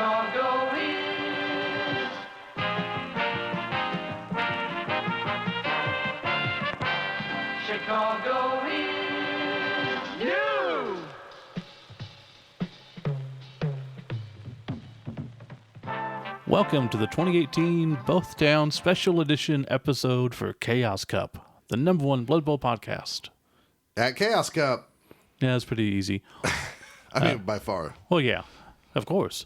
Chicago is. Chicago is you. Welcome to the 2018 Both Down Special Edition episode for Chaos Cup, the number one Blood Bowl podcast. At Chaos Cup. Yeah, it's pretty easy. I mean, by far. Well, yeah, of course.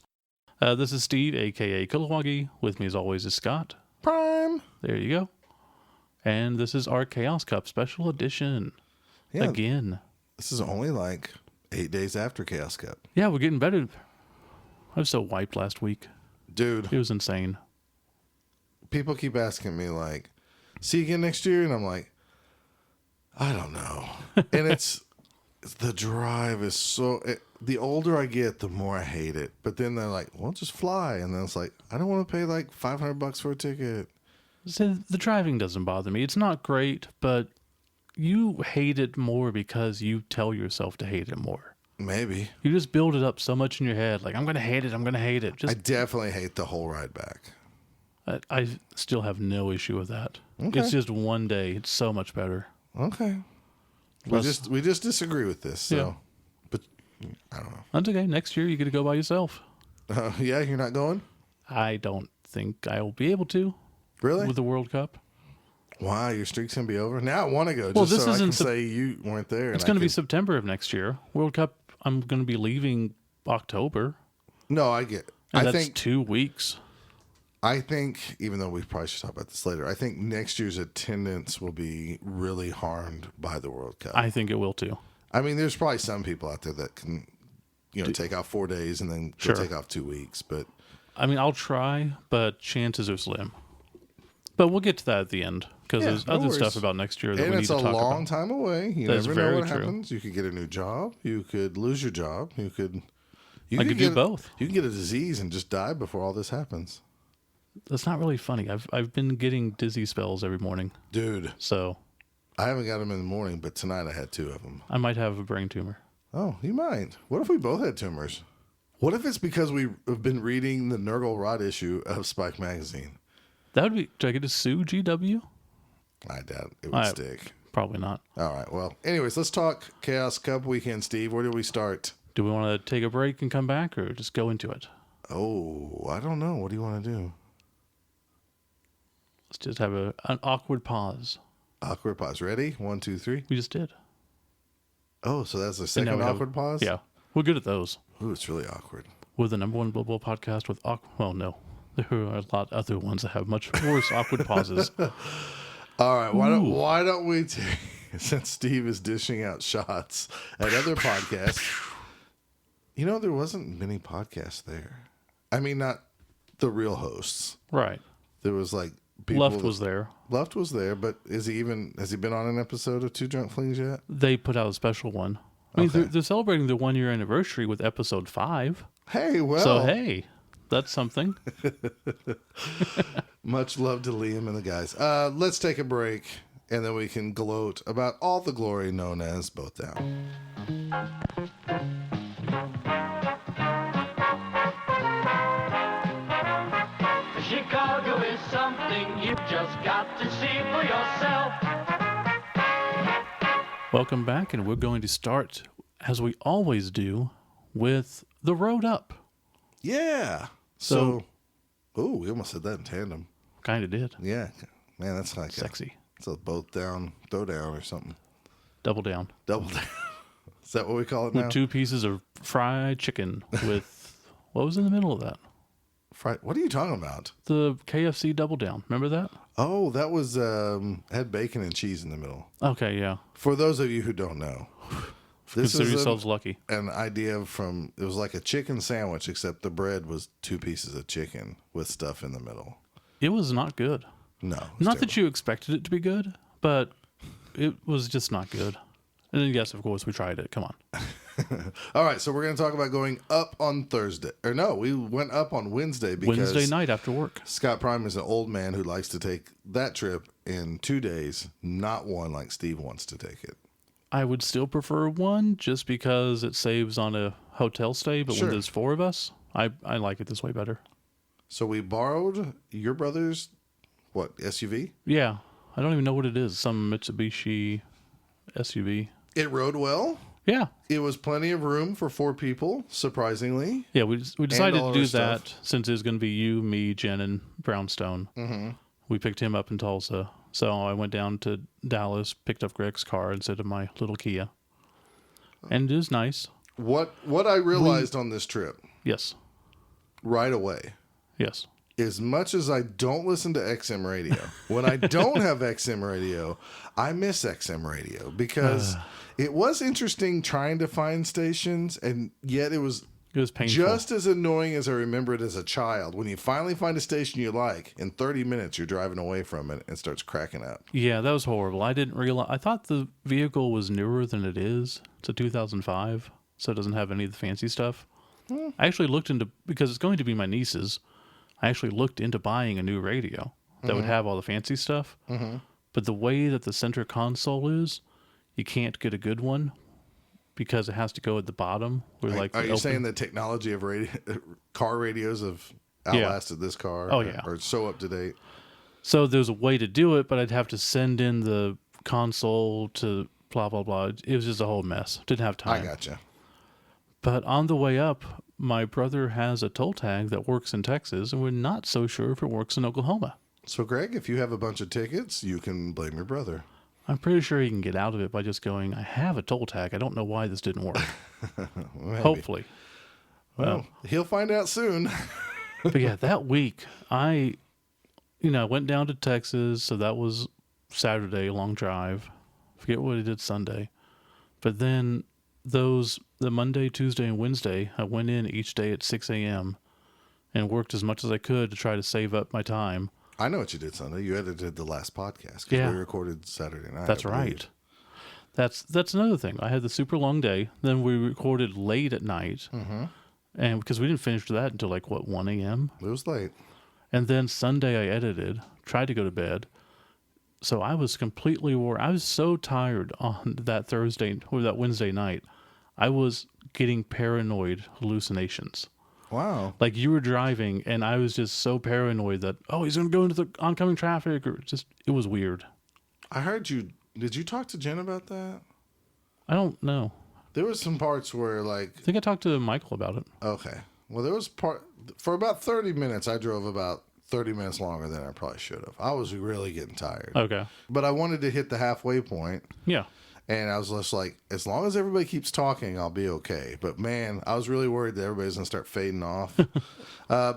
This is Steve, a.k.a. Kulawagi. With me, as always, is Scott. Prime. There you go. And this is our Chaos Cup Special Edition. Yeah, Again. this is only like 8 days after Chaos Cup. Yeah, we're getting better. I was so wiped last week. Dude, It was insane. people keep asking me, like, see you again next year? And I'm like, I don't know. And it's the drive is so... the older I get, the more I hate it. But then they're like, well, just fly. And then it's like, I don't want to pay like $500 for a ticket. So the driving doesn't bother me. It's not great, but you hate it more because you tell yourself to hate it more. Maybe. You just build it up so much in your head. Like, I'm going to hate it. I'm going to hate it. I Just definitely hate the whole ride back. I still have no issue with that. Okay. It's just one day. It's so much better. Okay. Plus- We just disagree with this. So, Yeah. But I don't know. That's okay. Next year, you get to go by yourself. Yeah, you're not going? I don't think I will be able to Really? with the World Cup. Wow, your streak's going to be over? Now I want to go Well, just this so I isn't can Sep- say you weren't there. It's going to be September of next year. World Cup, I'm going to be leaving October. No, I get it. And I that's think, 2 weeks. even though we probably should talk about this later, I think next year's attendance will be really harmed by the World Cup. I think it will too. I mean, there's probably some people out there that can, take off 4 days and then Sure. go take off 2 weeks. But I mean, I'll try, but chances are slim. But we'll get to that at the end because Yeah, there's no other worries. stuff about next year that and we need it's to a talk long about. time away. You That's never know very what true. happens. You could get a new job. You could lose your job. You could I could do both. You can get a disease and just die before all this happens. That's not really funny. I've been getting dizzy spells every morning, Dude, so I haven't got them in the morning, but tonight I had 2 of them. I might have a brain tumor. Oh, you might. What if we both had tumors? What if it's because we have been reading the Nurgle Rod issue of Spike Magazine? That would be. Do I get to sue GW? I doubt it would stick. Probably not. All right. Well, anyways, let's talk Chaos Cup weekend, Steve. Where do we start? Do we want to take a break and come back, or just go into it? Oh, I don't know. What do you want to do? Let's just have an awkward pause. Awkward pause. Ready? 1, 2, 3. We just did. Oh, so that's the And now second we have- awkward pause? Yeah, we're good at those. Ooh, it's really awkward. We're the number one Blood Bowl podcast with well, no. There are a lot of other ones that have much worse awkward pauses. All right. Why don't we take, since Steve is dishing out shots at other podcasts, there wasn't many podcasts there. I mean, not the real hosts. Right. There was like people. Left was there. Left was there, but has he been on an episode of Two Drunk Flings yet? They put out a special one. I mean, Okay. they're celebrating their 1 year anniversary with episode 5. Hey, well. So, hey, that's something. Much love to Liam and the guys. Let's take a break, and then we can gloat about all the glory known as Both Down. Chicago is something you've just got to see for yourself. Welcome back, and we're going to start, as we always do, with the road up. Yeah. So we almost said that in tandem. Kind of did. Yeah. Man, that's like Sexy. It's a both down, throw down or something. Double down. Double down. Is that what we call it now? With 2 pieces of fried chicken with, what was in the middle of that? What are you talking about? The KFC double down. Remember that? Oh, that was had bacon and cheese in the middle. Okay, yeah. For those of you who don't know, this Consider is yourselves lucky. an idea from, it was like a chicken sandwich, except the bread was 2 pieces of chicken with stuff in the middle. It was not good. No. it was Not terrible. that you expected it to be good, but it was just not good. And then, yes, of course, we tried it. Come on. All right, so we're going to talk about going up on Thursday. Or no, we went up on Wednesday because Wednesday night after work. Scott Prime is an old man who likes to take that trip in 2 days, not one like Steve wants to take it. I would still prefer one just because it saves on a hotel stay, but Sure. when there's 4 of us, I like it this way better. So we borrowed your brother's, SUV? Yeah. I don't even know what it is. Some Mitsubishi SUV. It rode well. Yeah. It was plenty of room for 4 people, surprisingly. Yeah, we decided all to do our stuff. that since it was going to be you, me, Jen, and Brownstone. Mm-hmm. We picked him up in Tulsa. So I went down to Dallas, picked up Greg's car instead of my little Kia. And it is nice. What I realized on this trip Yes. right away, Yes. as much as I don't listen to XM radio, when I don't have XM radio, I miss XM radio because it was interesting trying to find stations, and yet it was painful. just as annoying as I remember it as a child. When you finally find a station you like, in 30 minutes you're driving away from it and it starts cracking up. Yeah, that was horrible. I didn't realize. I thought the vehicle was newer than it is. It's a 2005, so it doesn't have any of the fancy stuff. I actually looked into, because it's going to be my niece's, I actually looked into buying a new radio that would have all the fancy stuff. But the way that the center console is, you can't get a good one because it has to go at the bottom. Where Are you saying the technology of car radios have outlasted this car? Oh, yeah. Or so up to date? So there's a way to do it, but I'd have to send in the console to blah, blah, blah. It was just a whole mess. Didn't have time. I gotcha. But on the way up, my brother has a toll tag that works in Texas, and we're not so sure if it works in Oklahoma. So, Greg, if you have a bunch of tickets, you can blame your brother. I'm pretty sure he can get out of it by just going, I have a toll tag. I don't know why this didn't work. Hopefully. Well, he'll find out soon. But yeah, that week, I went down to Texas. So that was Saturday, long drive. Forget what I did Sunday. But then the Monday, Tuesday, and Wednesday, I went in each day at 6 a.m. and worked as much as I could to try to save up my time. I know what you did Sunday. You edited the last podcast because we recorded Saturday night. That's right. That's another thing. I had the super long day. Then we recorded late at night. And because we didn't finish that until 1 a.m. It was late. And then Sunday I edited, tried to go to bed. So I was completely wore. I was so tired on that Thursday or that Wednesday night. I was getting paranoid hallucinations. Wow. Like you were driving and I was just so paranoid that, he's going to go into the oncoming traffic, or it was weird. I heard you. Did you talk to Jen about that? I don't know. There was some parts where I think I talked to Michael about it. Okay. Well, there was for about 30 minutes, I drove about 30 minutes longer than I probably should have. I was really getting tired. Okay. But I wanted to hit the halfway point. Yeah. And I was just like, as long as everybody keeps talking, I'll be okay. But man, I was really worried that everybody's going to start fading off.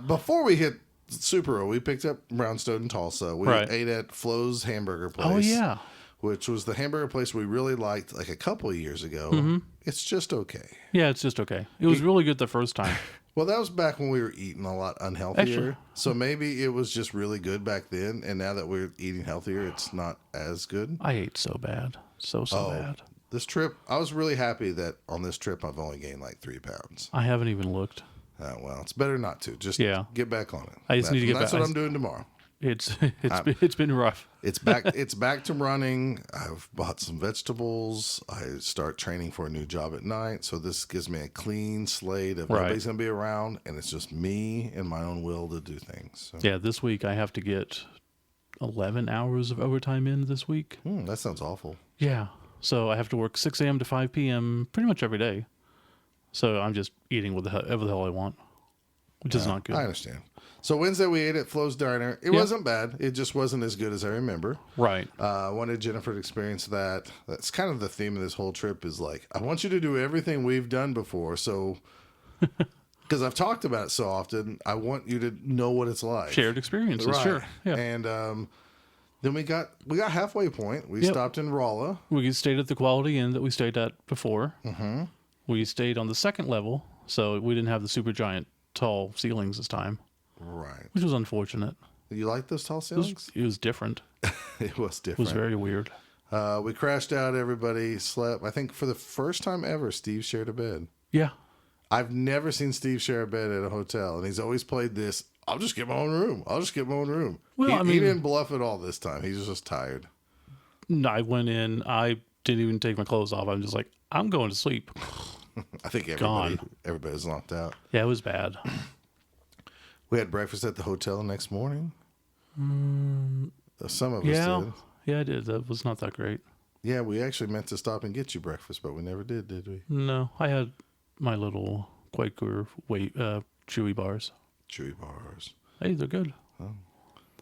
Before we hit Super Bowl, we picked up Brownstone in Tulsa. We ate at Flo's Hamburger Place. Oh, yeah. Which was the hamburger place we really liked a couple of years ago. It's just okay. Yeah, it's just okay. It was really good the first time. Well, that was back when we were eating a lot unhealthier. Actually, so maybe it was just really good back then. And now that we're eating healthier, it's not as good. I ate so bad. So bad. This trip, I was really happy that on this trip I've only gained 3 pounds. I haven't even looked. Well, it's better not to. Just get back on it. I just need to get back. That's what I'm doing tomorrow. It's been rough. It's back to running. I've bought some vegetables. I start training for a new job at night. So this gives me a clean slate of nobody's going to be around, and it's just me and my own will to do things. So. Yeah, this week I have to get 11 hours of overtime in this week. That sounds awful. Yeah. So I have to work 6 a.m. to 5 p.m. pretty much every day. So I'm just eating whatever the hell I want, which is not good. I understand. So Wednesday we ate at Flo's Diner. It wasn't bad. It just wasn't as good as I remember. Right. I wanted Jennifer to experience that. That's kind of the theme of this whole trip is I want you to do everything we've done before. So, because I've talked about it so often, I want you to know what it's like. Shared experiences, sure. Yeah. And then we got halfway point. We stopped in Rolla. We stayed at the Quality Inn that we stayed at before. Mm-hmm. We stayed on the second level, so we didn't have the super giant tall ceilings this time. Right. Which was unfortunate. You like those tall ceilings? It was different. It was different. It was very weird. We crashed out. Everybody slept. I think for the first time ever, Steve shared a bed. Yeah. I've never seen Steve share a bed at a hotel, and he's always played this, I'll just get my own room. Well, he didn't bluff at all this time. He was just tired. No, I went in. I didn't even take my clothes off. I'm just like, I'm going to sleep. I think Gone. everybody was knocked out. Yeah, it was bad. We had breakfast at the hotel the next morning. Some of us Yeah. did. Yeah, I did. That was not that great. Yeah, we actually meant to stop and get you breakfast, but we never did we? No, I had my little Quaker chewy bars. Chewy bars. Hey, they're good.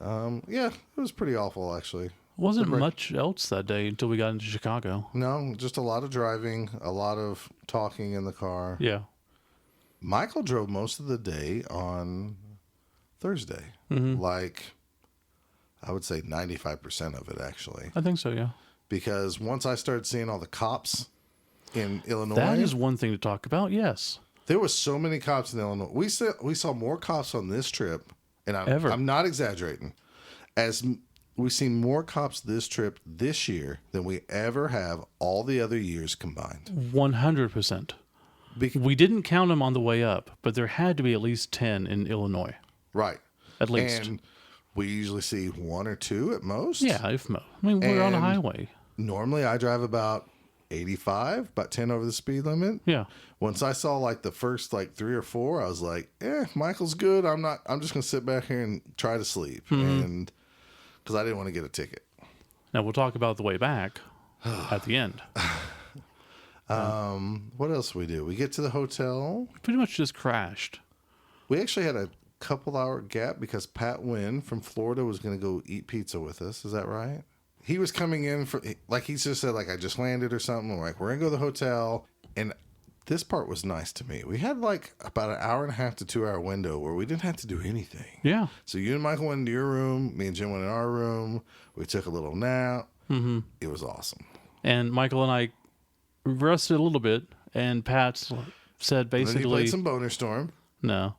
Yeah, it was pretty awful, actually. Wasn't much else that day until we got into Chicago. No, just a lot of driving, a lot of talking in the car. Yeah. Michael drove most of the day on Thursday. Like, I would say 95% of it, actually. I think so, yeah. Because once I started seeing all the cops in Illinois. That is one thing to talk about, yes. There was so many cops in Illinois. We saw more cops on this trip, and I'm not exaggerating, as we've seen more cops this trip this year than we ever have all the other years combined. 100%. We didn't count them on the way up, but there had to be at least 10 in Illinois. Right. At least. And we usually see one or two at most. Yeah, if most. I mean, we're on a highway. Normally, I drive about 85, about 10 over the speed limit. Yeah. Once I saw like the first like 3 or 4, I was like, Michael's good. I'm just going to sit back here and try to sleep. And because I didn't want to get a ticket. Now, we'll talk about the way back at the end. What else we do? We get to the hotel. We pretty much just crashed. We actually had a couple-hour gap because Pat Wynn from Florida was going to go eat pizza with us. Is that right? He was coming in for, like, he just said, like, I just landed or something. We're like, we're going to go to the hotel. And this part was nice to me. We had like about an hour and a half to 2 hour window where we didn't have to do anything. Yeah. So you and Michael went into your room. Me and Jim went in our room. We took a little nap. Mm-hmm. It was awesome. And Michael and I rested a little bit. And Pat said basically, And then he played some Boner Storm. No.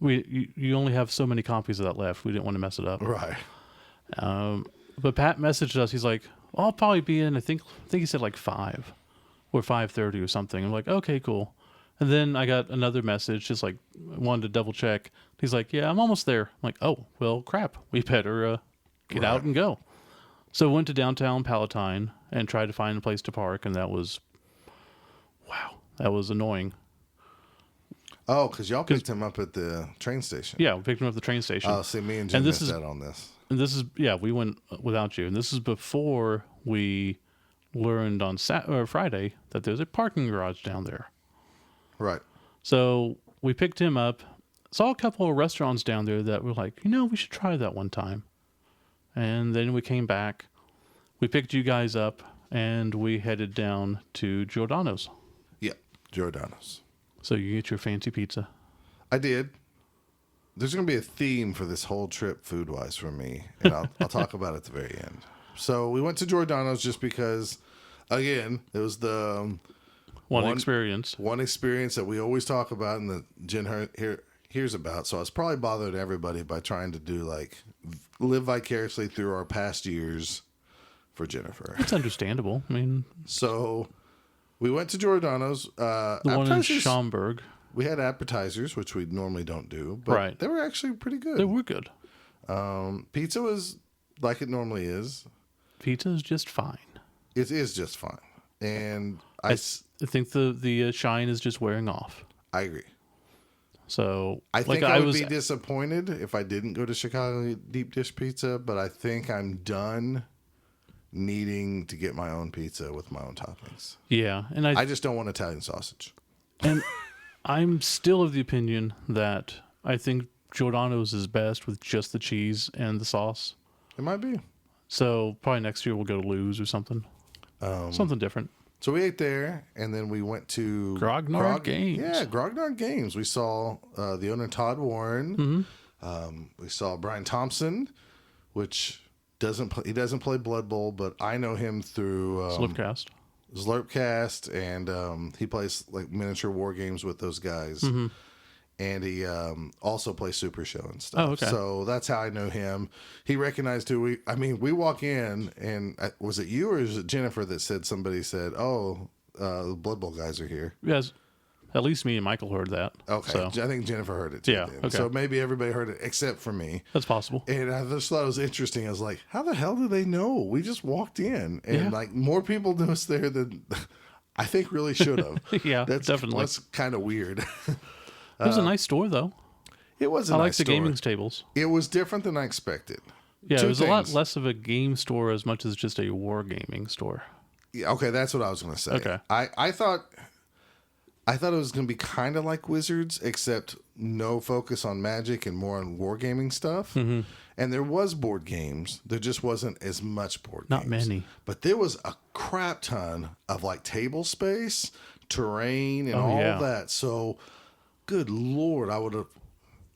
You only have so many copies of that left. We didn't want to mess it up. Right. But Pat messaged us. He's like, I'll probably be in, I think he said like 5 or 5:30 or something. I'm like, okay, cool. And then I got another message, just like wanted to double check. He's like, yeah, I'm almost there. I'm like, oh, well, crap. We better get out and go. So went to downtown Palatine and tried to find a place to park. And that was annoying. Oh, because y'all picked him up at the train station. Yeah, we picked him up at the train station. Oh, see, me and Jim missed that on this. And this is, we went without you. And this is before we learned on Friday that there's a parking garage down there. Right. So we picked him up, saw a couple of restaurants down there that were like, we should try that one time. And then we came back, we picked you guys up, and we headed down to Giordano's. Yeah, Giordano's. So you get your fancy pizza. I did. There's going to be a theme for this whole trip food-wise for me, and I'll talk about it at the very end. So we went to Giordano's just because, again, it was the one experience that we always talk about and that Jen hears about. So I was probably bothering everybody by trying to do live vicariously through our past years for Jennifer. It's understandable. I mean, so we went to Giordano's. The one in Schaumburg. We had appetizers, which we normally don't do, but they were actually pretty good. They were good. Pizza was like it normally is. Pizza is just fine. It is just fine. And I think the shine is just wearing off. I agree. So I think I would be disappointed if I didn't go to Chicago Deep Dish Pizza, but I think I'm done needing to get my own pizza with my own toppings. Yeah, and I just don't want Italian sausage. And I'm still of the opinion that I think Giordano's is best with just the cheese and the sauce. It might be. So probably next year we'll go to Lou's or something. Something different. So we ate there, and then we went to Grognard Games. Yeah, Grognard Games. We saw the owner, Todd Warren. Mm-hmm. We saw Brian Thompson, which he doesn't play Blood Bowl, but I know him through Slurpcast, and he plays like miniature war games with those guys. Mm-hmm. And he also plays Super Show and stuff. Oh, okay. So that's how I know him. He recognized who we walk in, and was it you or is it Jennifer that somebody said, oh, the Blood Bowl guys are here? Yes. At least me and Michael heard that. Okay. So. I think Jennifer heard it too. Yeah. Okay. So maybe everybody heard it except for me. That's possible. And I just thought it was interesting. I was like, how the hell do they know? We just walked in. And more people knew us there than I think really should have. Yeah, That's definitely. That's kind of weird. It was a nice store, though. It was a I nice like the store. gaming tables. It was different than I expected. Yeah, Two it was a lot things. less of a game store as much as just a wargaming store. Yeah, okay, that's what I was going to say. Okay. I thought it was going to be kind of like Wizards, except no focus on Magic and more on wargaming stuff. Mm-hmm. And there was board games. There just wasn't as much board Not games. many. But there was a crap ton of like table space, terrain, and Oh, all yeah. that. So, good Lord, I would have,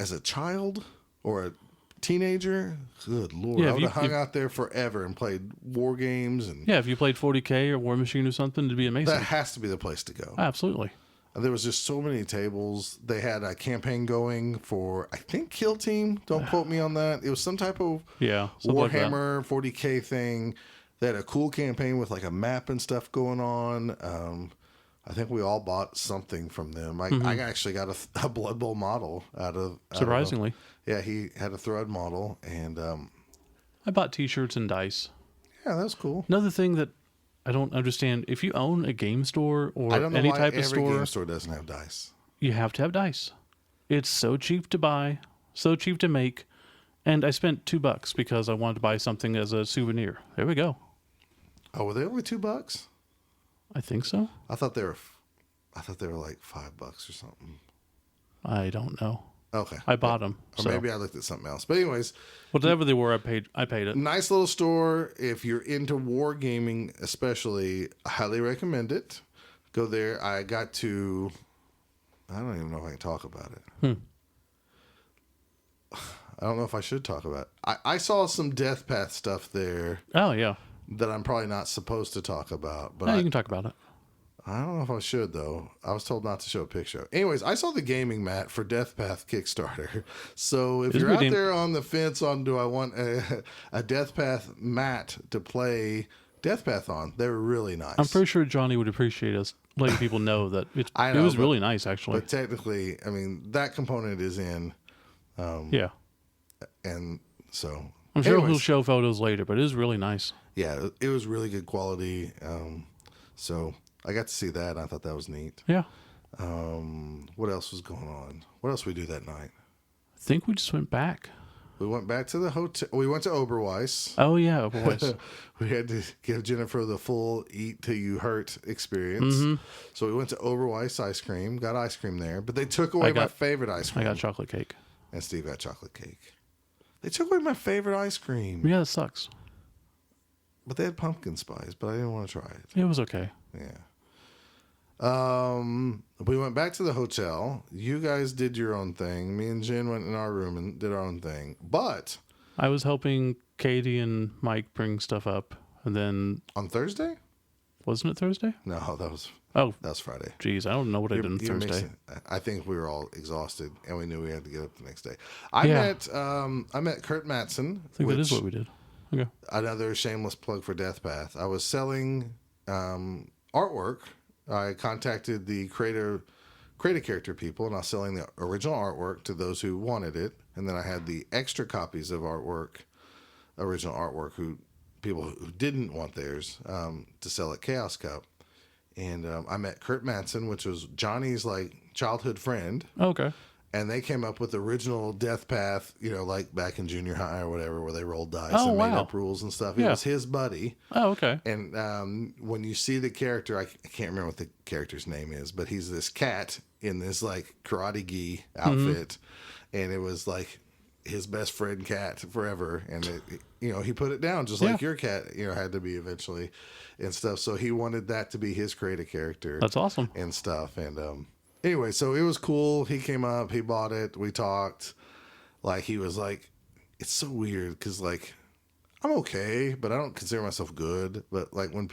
as a child or a teenager, good Lord, Yeah, I if would you- have hung if- out there forever and played war games. And Yeah, if you played 40K or War Machine or something, it'd be amazing. that has to be the place to go. Absolutely. There was just so many tables. They had a campaign going for, I think, Kill Team. Don't quote me on that. It was some type of Yeah. something like that. Warhammer 40K thing. They had a cool campaign with like a map and stuff going on. I think we all bought something from them. I actually got a Blood Bowl model out of Surprisingly. yeah, he had a Thread model, and I bought T-shirts and dice. yeah, that was cool. Another thing that I don't understand, if you own a game store or I don't know any why type of every store, game store doesn't have dice. you have to have dice. It's so cheap to buy, so cheap to make, and I spent $2 because I wanted to buy something as a souvenir. There we go. Oh, were they only $2? I think so. I thought they were like $5 or something. I don't know. Okay. I bought them. Or So maybe I looked at something else. But anyways, whatever they were, I paid it. nice little store. If you're into wargaming, especially, I highly recommend it. Go there. I don't even know if I can talk about it. I don't know if I should talk about it. I saw some Death Path stuff there Oh yeah. that I'm probably not supposed to talk about. But Yeah, you can talk about it. I don't know if I should, though. I was told not to show a picture. Anyways, I saw the gaming mat for Death Path Kickstarter. So if Isn't you're it out in- there on the fence on do I want a Death Path mat to play Death Path on, they're really nice. I'm pretty sure Johnny would appreciate us letting people know that it I know, was but- really nice, actually. But technically, I mean, that component is in. Yeah. And so. I'm sure he'll anyways, show photos later, but it is really nice. yeah, it was really good quality. So I got to see that. And I thought that was neat. Yeah. What else was going on? What else we do that night? I think we just went back. We went back to the hotel. We went to Oberweis. Oh, yeah, boys. We had to give Jennifer the full eat till you hurt experience. Mm-hmm. So we went to Oberweis ice cream, got ice cream there, but they took away my favorite ice I cream. got chocolate cake. And Steve got chocolate cake. They took away my favorite ice cream. Yeah, that sucks. But they had pumpkin spice, but I didn't want to try it. It was okay. Yeah. We went back to the hotel. You guys did your own thing. Me and Jen went in our room and did our own thing. But I was helping Katie and Mike bring stuff up. And then, on Thursday? wasn't it Thursday? No, that was Friday. Geez, I don't know what I did on You're Thursday. mixing- I think we were all exhausted, and we knew we had to get up the next day. I met Kurt Mattson. I think that is what we did. Okay. Another shameless plug for Death Path. I was selling artwork. I contacted the creator character people, and I was selling the original artwork to those who wanted it. And then I had the extra copies of original artwork, people who didn't want theirs, to sell at Chaos Cup. And I met Kurt Mattson, which was Johnny's like childhood friend. Okay. And they came up with the original Death Path, like back in junior high or whatever, where they rolled dice Oh, and made wow. up rules and stuff. It Yeah. was his buddy. Oh, okay. And when you see the character, I can't remember what the character's name is, but he's this cat in this like karate gi outfit. And it was like his best friend cat forever. And he put it down just like your cat, had to be eventually and stuff. So he wanted that to be his creative character. That's awesome. And stuff. And, anyway, so it was cool. He came up, he bought it, we talked. Like, he was like, it's so weird because, like, I'm okay, but I don't consider myself good. But, like, when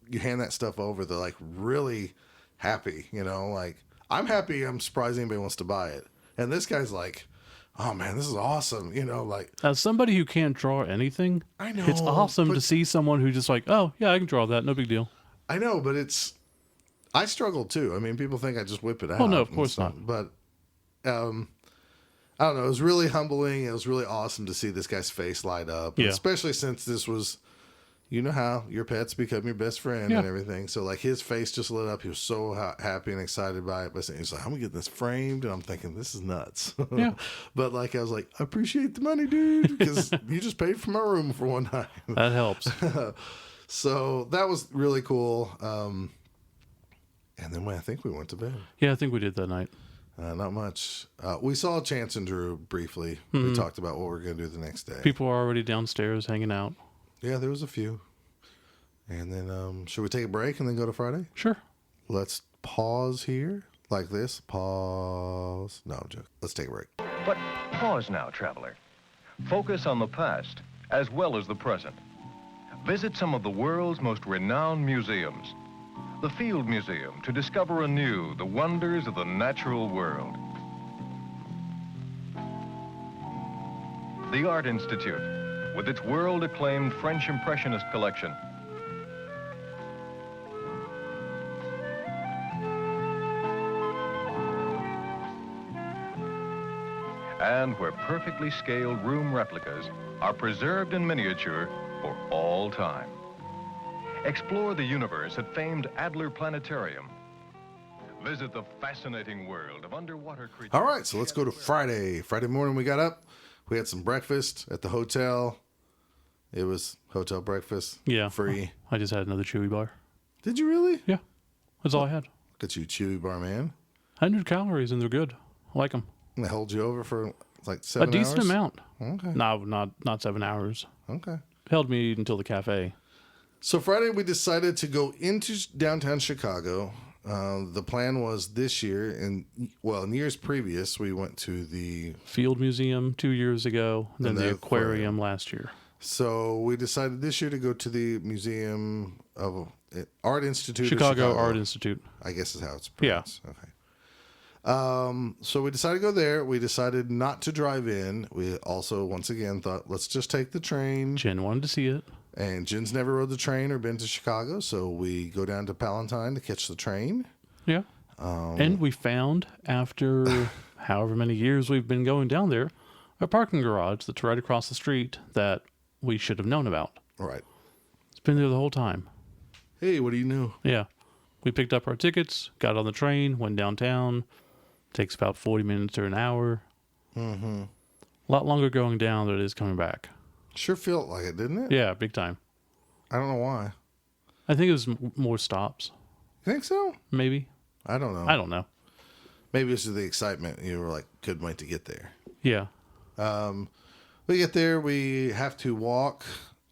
you hand that stuff over, they're, like, really happy, Like, I'm happy. I'm surprised anybody wants to buy it. And this guy's like, oh, man, this is awesome. Like. As somebody who can't draw anything, I know, it's awesome but- to see someone who just like, oh, yeah, I can draw that. No big deal. I know, but I struggle too. I mean, people think I just whip it out. Oh, no, of and course stuff. not. But, I don't know. It was really humbling. It was really awesome to see this guy's face light up. Yeah. Especially since this was, you know how your pets become your best friend and everything. So like his face just lit up. He was so happy and excited by it. But he's like, I'm gonna get this framed, and I'm thinking this is nuts. Yeah. But like I was like, I appreciate the money, dude, because you just paid for my room for one night. That helps. So that was really cool. And then I think we went to bed. Yeah, I think we did that night. Not much. We saw Chance and Drew briefly. We talked about what we were going to do the next day. People were already downstairs hanging out. Yeah, there was a few. And then, should we take a break and then go to Friday? Sure. Let's pause here like this. Pause. No, I'm joking. Let's take a break. But pause now, traveler. Focus on the past as well as the present. Visit some of the world's most renowned museums. The Field Museum, to discover anew the wonders of the natural world. The Art Institute, with its world-acclaimed French Impressionist collection. And where perfectly scaled room replicas are preserved in miniature for all time. Explore the universe at famed Adler Planetarium. Visit the fascinating world of underwater creatures. All right, so let's go to Friday. Friday morning we got up. We had some breakfast at the hotel. It was hotel breakfast. Yeah. Free. I just had another Chewy bar. Did you really? Yeah. That's all I had. Look at you, Chewy bar man. 100 calories, and they're good. I like them. And they hold you over for like 7 A decent hours? amount. Okay. No, not 7 hours. Okay. Held me until the cafe. So Friday we decided to go into downtown Chicago. The plan was this year, in years previous, we went to the... Field Museum 2 years ago, then the the aquarium last year. So we decided this year to go to the Museum of Art Institute of Chicago Art Institute. I guess is how it's pronounced. Yeah. Okay. So we decided to go there. We decided not to drive in. We also, once again, thought, let's just take the train. Jen wanted to see it. And Jen's never rode the train or been to Chicago, so we go down to Palatine to catch the train. Yeah. And we found, after however many years we've been going down there, a parking garage that's right across the street that we should have known about. Right. It's been there the whole time. Hey, what do you know? Yeah. We picked up our tickets, got on the train, went downtown. Takes about 40 minutes or an hour. Mm-hmm. A lot longer going down than it is coming back. Sure felt like it, didn't it? Yeah, big time. I don't know why. I think it was more stops. You think so? Maybe. I don't know. I don't know. Maybe it's just the excitement. You were like, couldn't wait to get there. Yeah. We get there. We have to walk.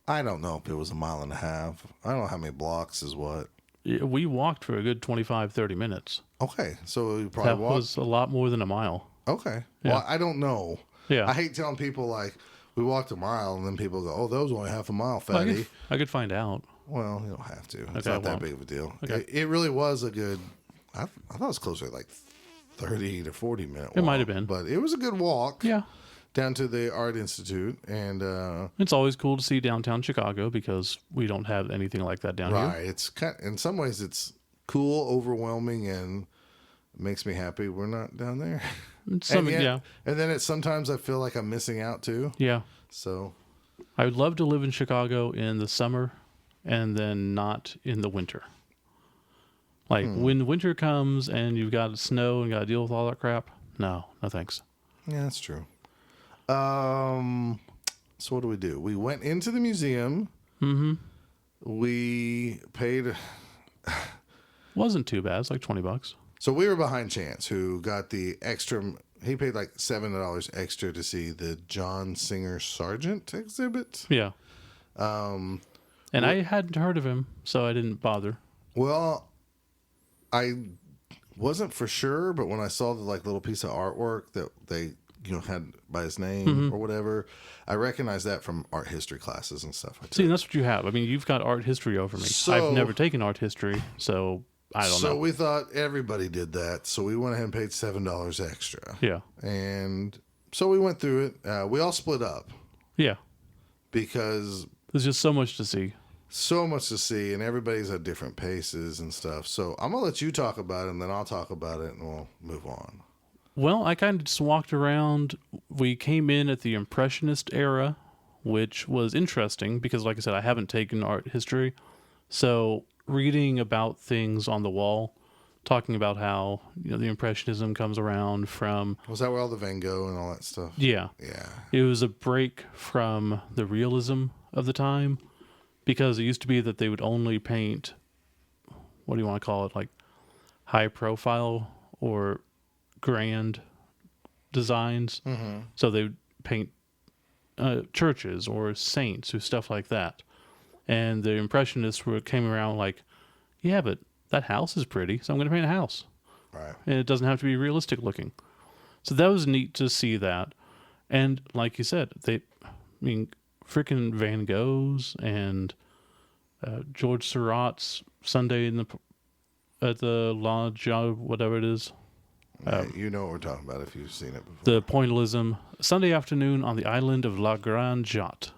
I don't know if it was 1.5 miles. I don't know how many blocks is what. Yeah, we walked for a good 25, 30 minutes. Okay. So we probably That walked. was a lot more than a mile. Okay. Yeah. Well, I don't know. Yeah. I hate telling people like we walked 1 mile and then people go, "Oh, that was only half a mile, Well, fatty." I could find out. Well, you don't have to. It's Okay, not that well. big of a deal. Okay. It really was a good. I thought it was closer to like 30 to 40 minute. It walk, might have been. but it was a good walk. Yeah. Down to the Art Institute and It's always cool to see downtown Chicago because we don't have anything like that down right. here. It's kind. In some ways, it's cool, overwhelming, and makes me happy we're not down there. Some, and yet- yeah. And then sometimes I feel like I'm missing out too. Yeah. So I would love to live in Chicago in the summer and then not in the winter. Like when winter comes and you've got snow and got to deal with all that crap. No thanks. yeah, that's true. So what do we do? We went into the museum. Mm-hmm. We paid. Wasn't too bad. It's like $20. So we were behind Chance, who got the extra. He paid like $7 extra to see the John Singer Sargent exhibit. Yeah. And I hadn't heard of him, so I didn't bother. Well, I wasn't for sure, but when I saw the like little piece of artwork that they had by his name or whatever, I recognized that from art history classes and stuff. See, that's what you have. I mean, you've got art history over me. So- I've never taken art history, so I don't So know. we thought everybody did that, so we went ahead and paid $7 extra. Yeah. And so we went through it. We all split up Yeah. because There's just so much to see. so much to see, and everybody's at different paces and stuff. So I'm gonna let you talk about it, and then I'll talk about it, and we'll move on. Well, I kind of just walked around. We came in at the Impressionist era, which was interesting because, like I said, I haven't taken art history. So reading about things on the wall, talking about how, the Impressionism comes around from... Was that where all the Van Gogh and all that stuff? Yeah. Yeah. It was a break from the realism of the time, because it used to be that they would only paint, what do you want to call it, like high profile or grand designs. Mm-hmm. So they would paint churches or saints or stuff like that. And the Impressionists came around like, yeah, but that house is pretty, so I'm going to paint a house. Right. And it doesn't have to be realistic looking. So that was neat to see that. And like you said, freaking Van Gogh's and George Seurat's Sunday at the Lodge, whatever it is. You know what we're talking about if you've seen it before. The Pointillism, Sunday afternoon on the island of La Grande Jatte.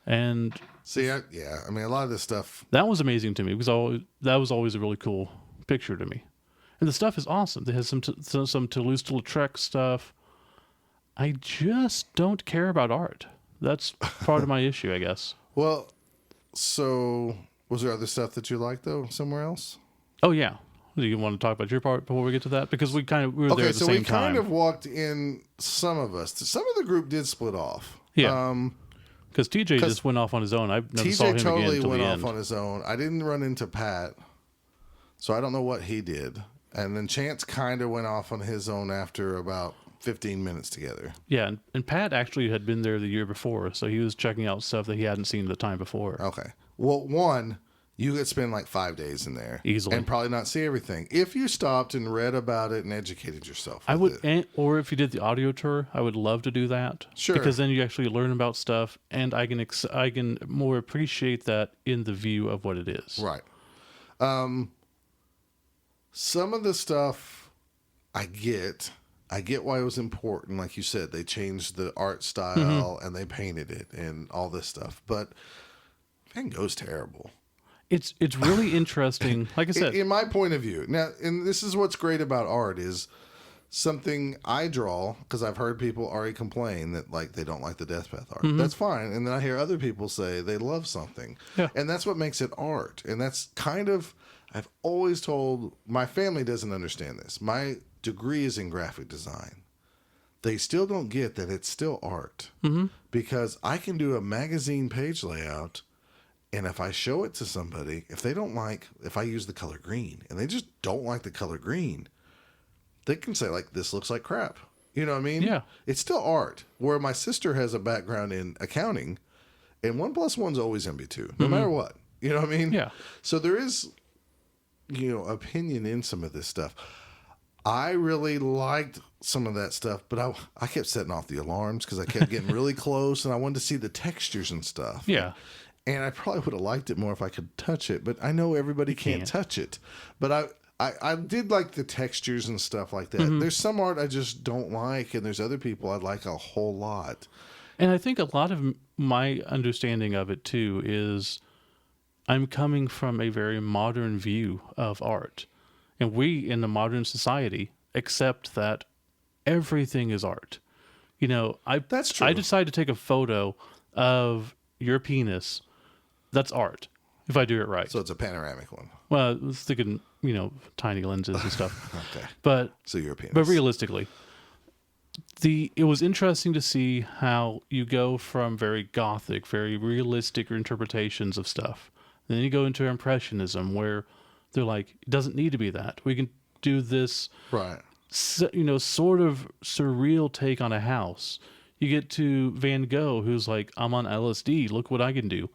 And see, a lot of this stuff. that was amazing to me because that was always a really cool picture to me. And the stuff is awesome. It has some Toulouse-Lautrec stuff. I just don't care about art. That's part of my issue, I guess. Well, so was there other stuff that you liked though somewhere else? Oh yeah. Do you want to talk about your part before we get to that? Because we were there at the same time. Okay, so we kind of walked in. Some of the group did split off. Yeah. Because TJ just went off on his own. I never saw him TJ totally again until went the off end. on his own. I didn't run into Pat, so I don't know what he did. And then Chance kind of went off on his own after about 15 minutes together. Yeah, and Pat actually had been there the year before, so he was checking out stuff that he hadn't seen the time before. Okay. Well, one, you could spend like 5 days in there. Easily. And probably not see everything. If you stopped and read about it and educated yourself. I would, it. or if you did the audio tour, I would love to do that. Sure. Because then you actually learn about stuff, and I can more appreciate that in the view of what it is. Right. Some of the stuff I get why it was important. Like you said, they changed the art style and they painted it and all this stuff. But Van Gogh's terrible. It's really interesting. Like I said, in my point of view. Now, and this is what's great about art is something I draw, because I've heard people already complain that like they don't like the Deathpath art. That's fine. And then I hear other people say they love something. Yeah. And that's what makes it art. And that's kind of, I've always told, my family doesn't understand this. My degree is in graphic design. They still don't get that it's still art. Because I can do a magazine page layout, and if I show it to somebody, if I use the color green, and they just don't like the color green, they can say, like, this looks like crap. You know what I mean? Yeah. It's still art. Where my sister has a background in accounting, and 1 + 1's always going to be 2, no matter what. You know what I mean? Yeah. So there is, opinion in some of this stuff. I really liked some of that stuff, but I kept setting off the alarms because I kept getting really close, and I wanted to see the textures and stuff. yeah. And I probably would have liked it more if I could touch it, but I know everybody can't touch it. But I did like the textures and stuff like that. There's some art I just don't like, and there's other people I like a whole lot. And I think a lot of my understanding of it, too, is I'm coming from a very modern view of art. And we, in the modern society, accept that everything is art. That's true. I decide to take a photo of your penis. That's art, if I do it right. So it's a panoramic one. Well, I was thinking, tiny lenses and stuff. Okay. But So you're a penis. But realistically, it was interesting to see how you go from very gothic, very realistic interpretations of stuff. And then you go into Impressionism, where they're like, it doesn't need to be that. We can do this, Right. sort of surreal take on a house. You get to Van Gogh, who's like, I'm on LSD. Look what I can do.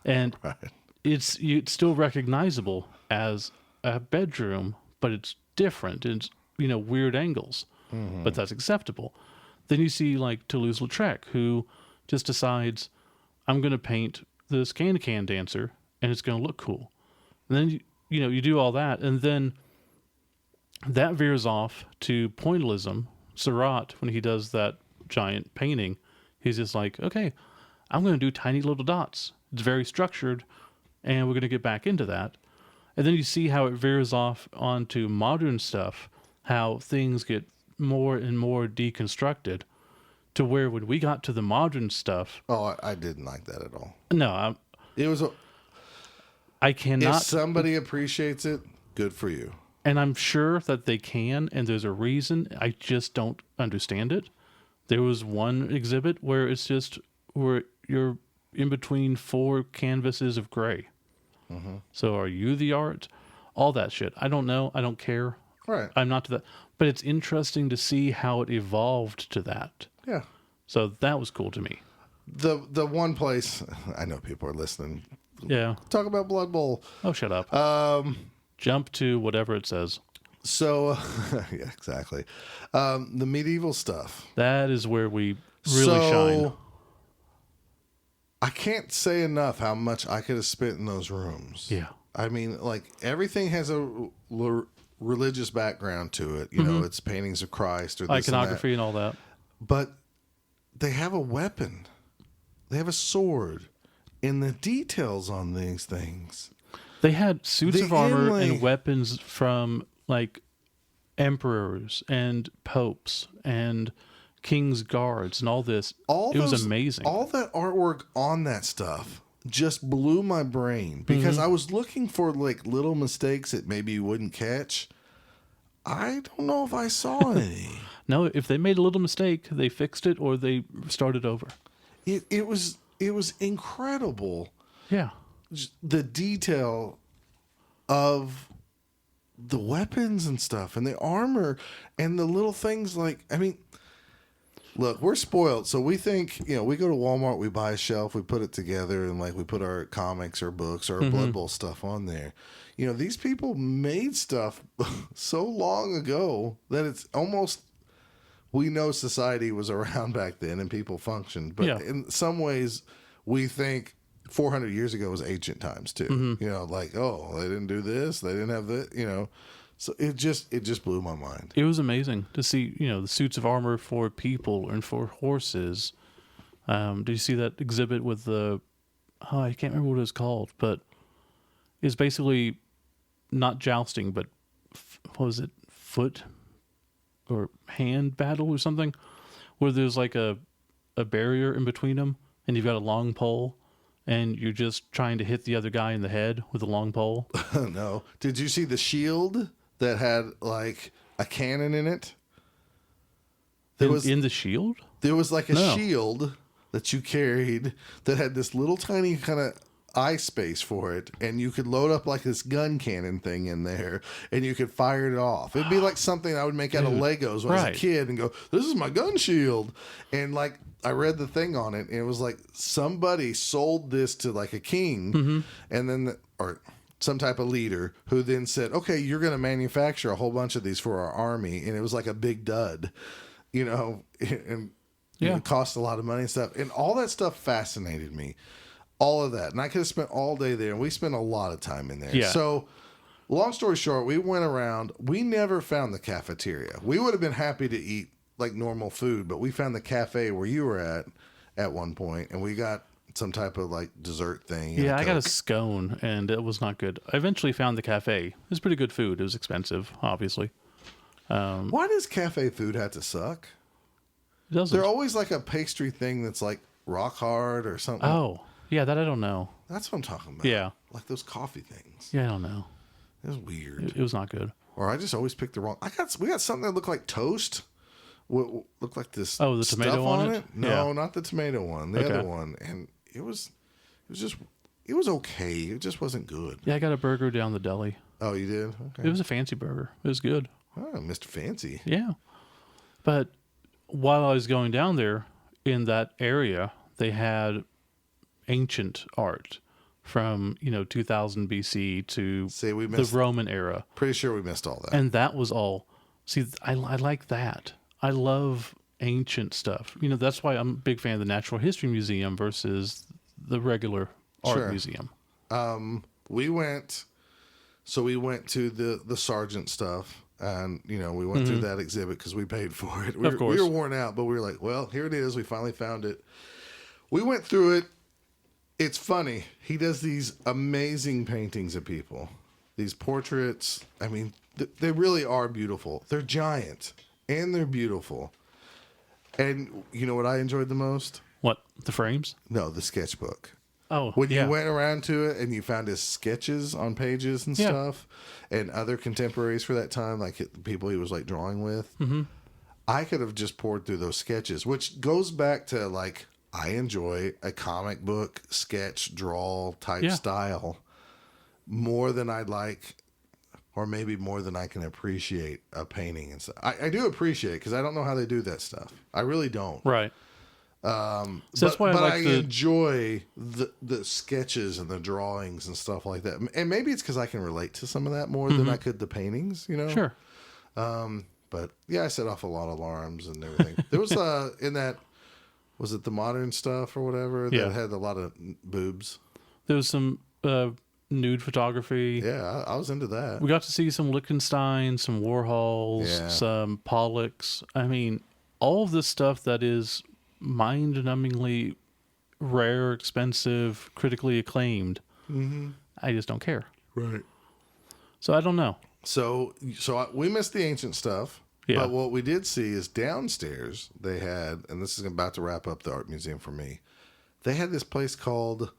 And Right. it's still recognizable as a bedroom, but it's different. It's, weird angles, but that's acceptable. Then you see like Toulouse-Lautrec, who just decides, I'm going to paint this can-can dancer, and it's going to look cool. And then, you do all that, and then that veers off to pointillism. Seurat, when he does that giant painting, he's just like, okay, I'm going to do tiny little dots. It's very structured, and we're going to get back into that. And then you see how it veers off onto modern stuff, how things get more and more deconstructed to where when we got to the modern stuff, Oh, I didn't like that at all. no, It was. I If cannot. somebody appreciates it, good for you. And I'm sure that they can, and there's a reason. I just don't understand it. There was one exhibit where it's just where you're in between 4 canvases of gray. So are you the art? All that shit. I don't know. I don't care. Right. I'm not to that. But it's interesting to see how it evolved to that. Yeah. So that was cool to me. The one place I know people are listening. Yeah. Talk about Blood Bowl. Oh, shut up. Jump to whatever it says. So, yeah, exactly. The medieval stuff. That is where we really shine. I can't say enough how much I could have spent in those rooms. Yeah. I mean, like, everything has a religious background to it. You know, it's paintings of Christ or this Iconography and and all that. that. But they have a weapon. They have a sword. And the details on these things. They had suits The of armor inlay- and weapons from like emperors and popes and king's guards and all this. It was amazing. All that artwork on that stuff just blew my brain because I was looking for like little mistakes that maybe you wouldn't catch. I don't know if I saw any. No, if they made a little mistake, they fixed it or they started over. It was incredible. Yeah. The detail of the weapons and stuff and the armor and the little things like, I mean, look, we're spoiled. So we think, we go to Walmart, we buy a shelf, we put it together and like we put our comics or books or Blood Bowl stuff on there. These people made stuff so long ago that it's almost, we know society was around back then and people functioned, but in some ways we think 400 years ago was ancient times too. Like, oh, they didn't do this, they didn't have that, so it just blew my mind. It was amazing to see, the suits of armor for people and for horses. Did you see that exhibit with I can't remember what it was called, but it's basically not jousting, but what was it? Foot or hand battle or something, where there's like a barrier in between them and you've got a long pole and you're just trying to hit the other guy in the head with a long pole. No. Did you see the shield that had like a cannon in it? In the shield? There was like a shield that you carried that had this little tiny kind of eye space for it, and you could load up like this gun cannon thing in there, and you could fire it off. It'd be like something I would make out of Legos when I was a kid and go, this is my gun shield. And like, I read the thing on it, and it was like somebody sold this to like a king, and then, or some type of leader who then said, okay, you're going to manufacture a whole bunch of these for our army. And it was like a big dud, and it cost a lot of money and stuff. And all that stuff fascinated me. All of that. And I could have spent all day there, and we spent a lot of time in there. Yeah. So, long story short, we went around. We never found the cafeteria. We would have been happy to eat like normal food, but we found the cafe where you were at one point, and we got some type of like dessert thing. Yeah, I got a scone, and it was not good. I eventually found the cafe. It was pretty good food. It was expensive, obviously. Why does cafe food have to suck? It doesn't. They're always like a pastry thing that's like rock hard or something. Oh, yeah, that I don't know. That's what I'm talking about. Yeah. Like those coffee things. Yeah, I don't know. It was weird. It was not good. Or I just always picked the wrong. We got something that looked like toast. What looked like this? Oh, the tomato stuff on it? No, Yeah. not the tomato one. The Okay. other one, and it was okay. It just wasn't good. Yeah, I got a burger down the deli. Oh, you did? Okay. It was a fancy burger. It was good. Oh, Mr. Fancy. Yeah. But while I was going down there in that area, they had ancient art from, 2000 BC to We the missed. Roman era. Pretty sure we missed all that. And that was all. See, I like that. I love ancient stuff. That's why I'm a big fan of the Natural History Museum versus the regular art Sure. museum. We went to the sergeant stuff, and we went through that exhibit because we paid for it. Of course. We were worn out, but we were like, well, here it is. We finally found it. We went through it. It's funny. He does these amazing paintings of people, these portraits. I mean, they really are beautiful. They're giant and they're beautiful. And you know what I enjoyed the most? What, the frames? No, the sketchbook. Oh, When yeah. you went around to it and you found his sketches on pages and Yeah. stuff, and other contemporaries for that time, like the people he was like drawing with, I could have just poured through those sketches, which goes back to like I enjoy a comic book sketch draw type Yeah. style more than I'd like, or maybe more than I can appreciate a painting and stuff. I do appreciate it because I don't know how they do that stuff. I really don't. Right. So that's why I But like I the... enjoy the sketches and the drawings and stuff like that. And maybe it's because I can relate to some of that more than I could the paintings, you know? Sure. But yeah, I set off a lot of alarms and everything. There was in that, was it the modern stuff or whatever that Yeah. had a lot of boobs? There was some nude photography. Yeah, I was into that. We got to see some Lichtenstein, some Warhols, Yeah. some Pollocks. I mean, all of this stuff that is mind-numbingly rare, expensive, critically acclaimed. Mm-hmm. I just don't care. Right. So I don't know. So we missed the ancient stuff. Yeah. But what we did see is downstairs they had, and this is about to wrap up the art museum for me. They had this place called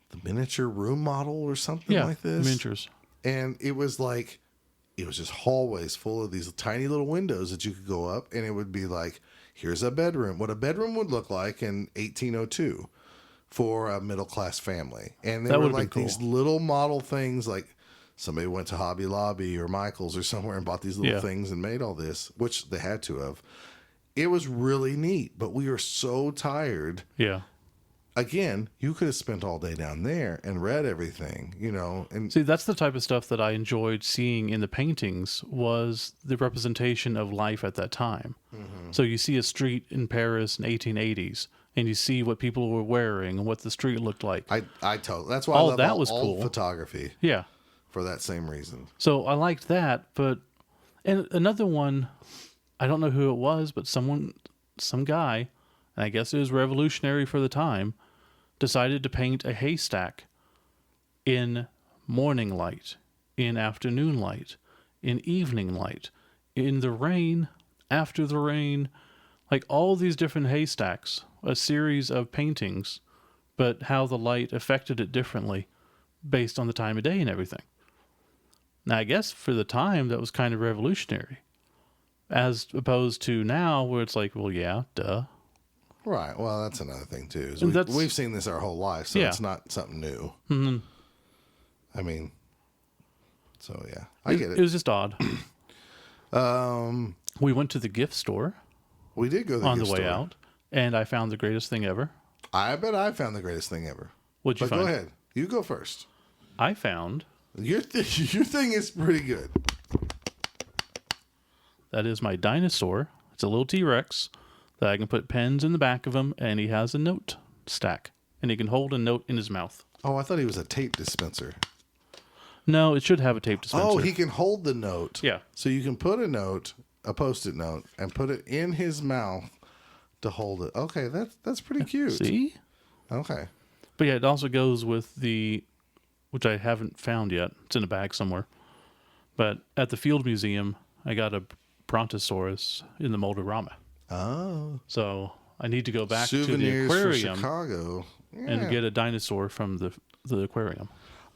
the Miniature Room Model or something Yeah, like this. miniatures. And it was like, it was just hallways full of these tiny little windows that you could go up, and it would be like, here's a bedroom, what a bedroom would look like in 1802 for a middle class family. And they That were would've been like cool. these little model things, like somebody went to Hobby Lobby or Michael's or somewhere and bought these little Yeah. things and made all this, which they had to have. It was really neat, but we were so tired. Yeah. Again, you could have spent all day down there and read everything, you know. And See, that's the type of stuff that I enjoyed seeing in the paintings was the representation of life at that time. Mm-hmm. So you see a street in Paris in 1880s, and you see what people were wearing and what the street looked like. I totally, that's why All I love that was old cool. photography Yeah. for that same reason. So I liked that, but and another one, I don't know who it was, but some guy, and I guess it was revolutionary for the time, decided to paint a haystack in morning light, in afternoon light, in evening light, in the rain, after the rain, like all these different haystacks, a series of paintings, but how the light affected it differently based on the time of day and everything. Now, I guess for the time, that was kind of revolutionary, as opposed to now where it's like, well, yeah, duh. Right. Well, that's another thing too. Is And that's- we've seen this our whole life, so Yeah. it's not something new. Mm-hmm. I mean, so yeah, I get It it. was just odd. We went to the gift store We did go to the on the gift way store. out, and I found the greatest thing ever. I bet I found the greatest thing ever. What'd you But find? go ahead. You go first. I found Your thing is pretty good. that is my dinosaur. It's a little T-Rex that I can put pens in the back of him, and he has a note stack, and he can hold a note in his mouth. Oh, I thought he was a tape dispenser. No, it should have a tape dispenser. Oh, he can hold the note. Yeah. So you can put a note, a Post-it note, and put it in his mouth to hold it. Okay, that's pretty cute. See? Okay. But yeah, it also goes with the, which I haven't found yet. It's in a bag somewhere. But at the Field Museum, I got a Brontosaurus in the Moldorama. Oh. So I need to go back to the Souvenirs for aquarium Chicago. Yeah. and get a dinosaur from the aquarium.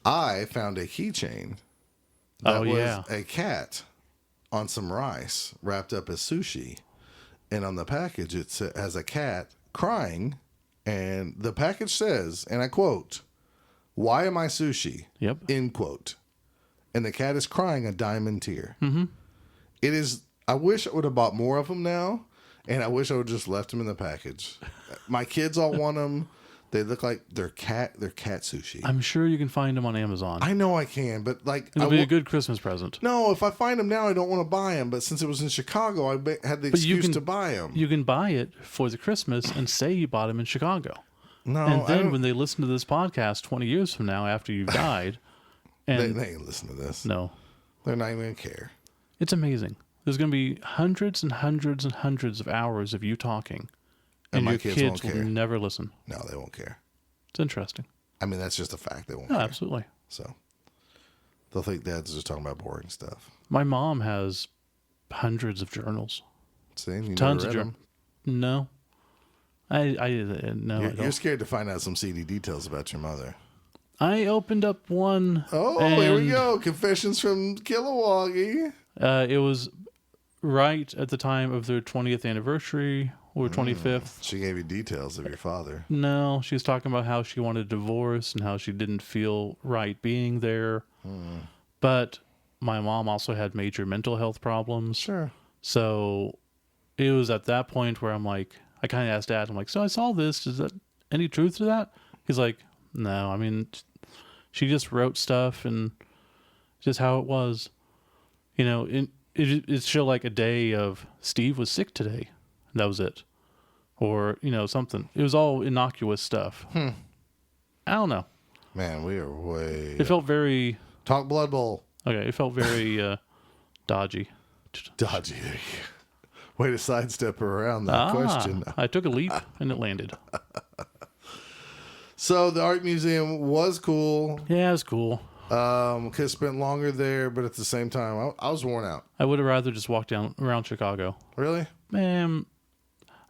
I found a keychain that Oh, was yeah. a cat on some rice wrapped up as sushi. And on the package, it has a cat crying. And the package says, and I quote, "Why am I sushi?" Yep. End quote. And the cat is crying a diamond tear. Mm-hmm. It is, I wish I would have bought more of them now. And I wish I would have just left them in the package. My kids all want them. They look like they're cat sushi. I'm sure you can find them on Amazon. I know I can, but like, It'll be a good Christmas present. no, if I find them now, I don't want to buy them. But since it was in Chicago, I had the But you excuse can- to buy them. You can buy it for the Christmas and say you bought them in Chicago. No, And I then don't, when they listen to this podcast 20 years from now after you've died, and they ain't listen to this. no, They're not even gonna care. it's amazing. There's going to be hundreds and hundreds and hundreds of hours of you talking, And and my your kids kids won't will care. never listen. No, they won't care. It's interesting. I mean, that's just a fact. They won't No, care. absolutely. So they'll think Dad's just talking about boring stuff. My mom has hundreds of journals. See, you Tons never of read journals. them. No. No. You're scared to find out some seedy details about your mother. I opened up one. Oh, here we go. Confessions from Kilowoggy. It was right at the time of their 20th anniversary or 25th. She gave you details of your father. No, she was talking about how she wanted a divorce and how she didn't feel right being there. But my mom also had major mental health problems. Sure. So it was at that point where I'm like, I kind of asked Dad, I'm like, so I saw this. Is that any truth to that? He's like, no, I mean, she just wrote stuff and just how it was. You know, it's still like a day of Steve was sick today. That was it. Or, you know, something. It was all innocuous stuff. I don't know. Man, we are way... It felt very... Talk Blood Bowl. Okay, it felt very dodgy. Dodgy. Way to sidestep around that question. I took a leap and it landed. So the art museum was cool. Yeah, it was cool. Could have spent longer there, but at the same time, I was worn out. I would have rather just walked down around Chicago. Really? Man,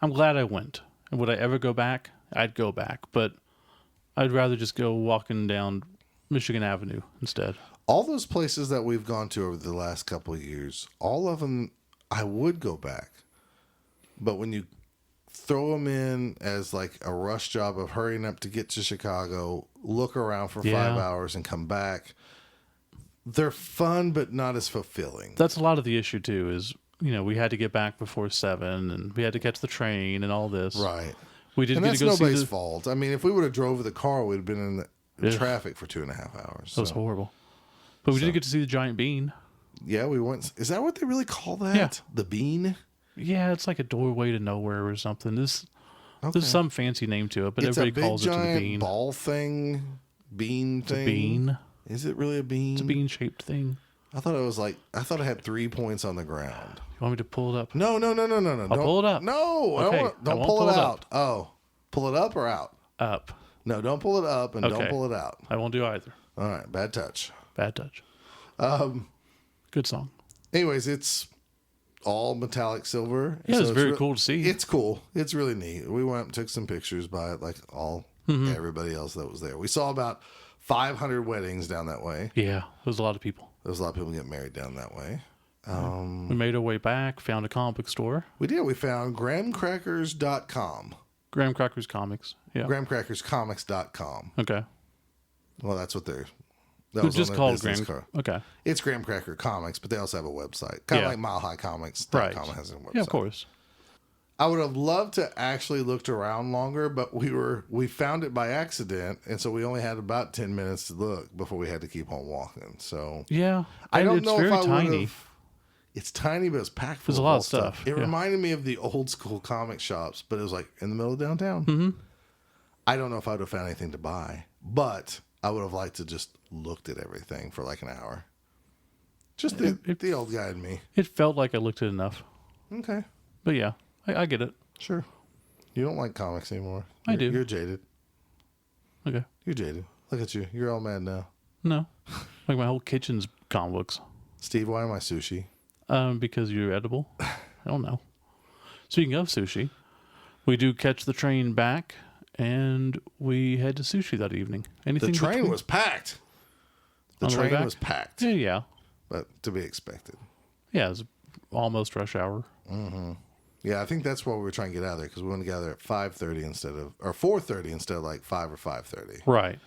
I'm glad I went. And would I ever go back? I'd go back, but I'd rather just go walking down Michigan Avenue instead. All those places that we've gone to over the last couple of years, all of them, I would go back. But when you throw them in as like a rush job of hurrying up to get to Chicago, look around for 5 hours and come back, they're fun, but not as fulfilling. That's a lot of the issue too, is, you know, we had to get back before 7 and we had to catch the train and all this. Right. We did And get that's to go nobody's see fault. I mean, if we would have drove the car, we'd have been in traffic for 2.5 hours. That was horrible. But we did get to see the giant bean. Yeah, we went. Is that what they really call that? Yeah. The bean? Yeah, it's like a doorway to nowhere or something. There's some fancy name to it, but It's everybody a big, calls it to the giant bean. ball thing, bean It's thing. a bean. Is it really a bean? It's a bean-shaped thing. I thought it had 3 points on the ground. You want me to pull it up? No. I'll Don't pull it up. No, Okay, don't I won't pull it pull it out. up. Oh, pull it up or out? Up. No, don't pull it up and don't Okay. pull it out. I won't do either. All right, bad touch. Bad touch. Good song. Anyways, it's all metallic silver. Yeah, it's very re- cool to see. It's cool. It's really neat. We went and took some pictures by it, like everybody else that was there. We saw about 500 weddings down that way. Yeah, there was a lot of people. There was a lot of people getting married down that way. We made our way back, found a comic book store. We did. We found graham-crackers.com. Graham Crackers Comics. Yeah. graham-crackerscomics.com. Okay. Well, that's what they're... It's That was just on their called business Graham. card. Okay. It's Graham Cracker Comics, but they also have a website. Kind of Yeah. like milehighcomics.com Right. has a website. Yeah, of course. I would have loved to actually looked around longer, but we found it by accident, and so we only had about 10 minutes to look before we had to keep on walking. So Yeah. I don't it's know very if I would tiny. have. It's tiny, but it's packed full There's a of lot old of stuff, It yeah. reminded me of the old school comic shops, but it was like in the middle of downtown. Mm-hmm. I don't know if I would have found anything to buy, but I would have liked to just looked at everything for like an hour. Just the old guy in me. It felt like I looked at enough. Okay, But yeah, I get it. sure. You don't like comics anymore. I do. You're jaded. Okay. You're jaded. Look at you. You're all mad now. No. Like my whole kitchen's comic books. Steve, why am I sushi? Because you're edible. I don't know. Speaking of sushi, we do catch the train back, and we head to sushi that evening. Anything The train between- was packed. The On the way train back? was packed, Yeah. but to be expected. Yeah, it's almost rush hour. Yeah, I think that's why we were trying to get out of there, because we want to get out there at 5:30 or 4:30 instead of like 5 or 5:30. Right.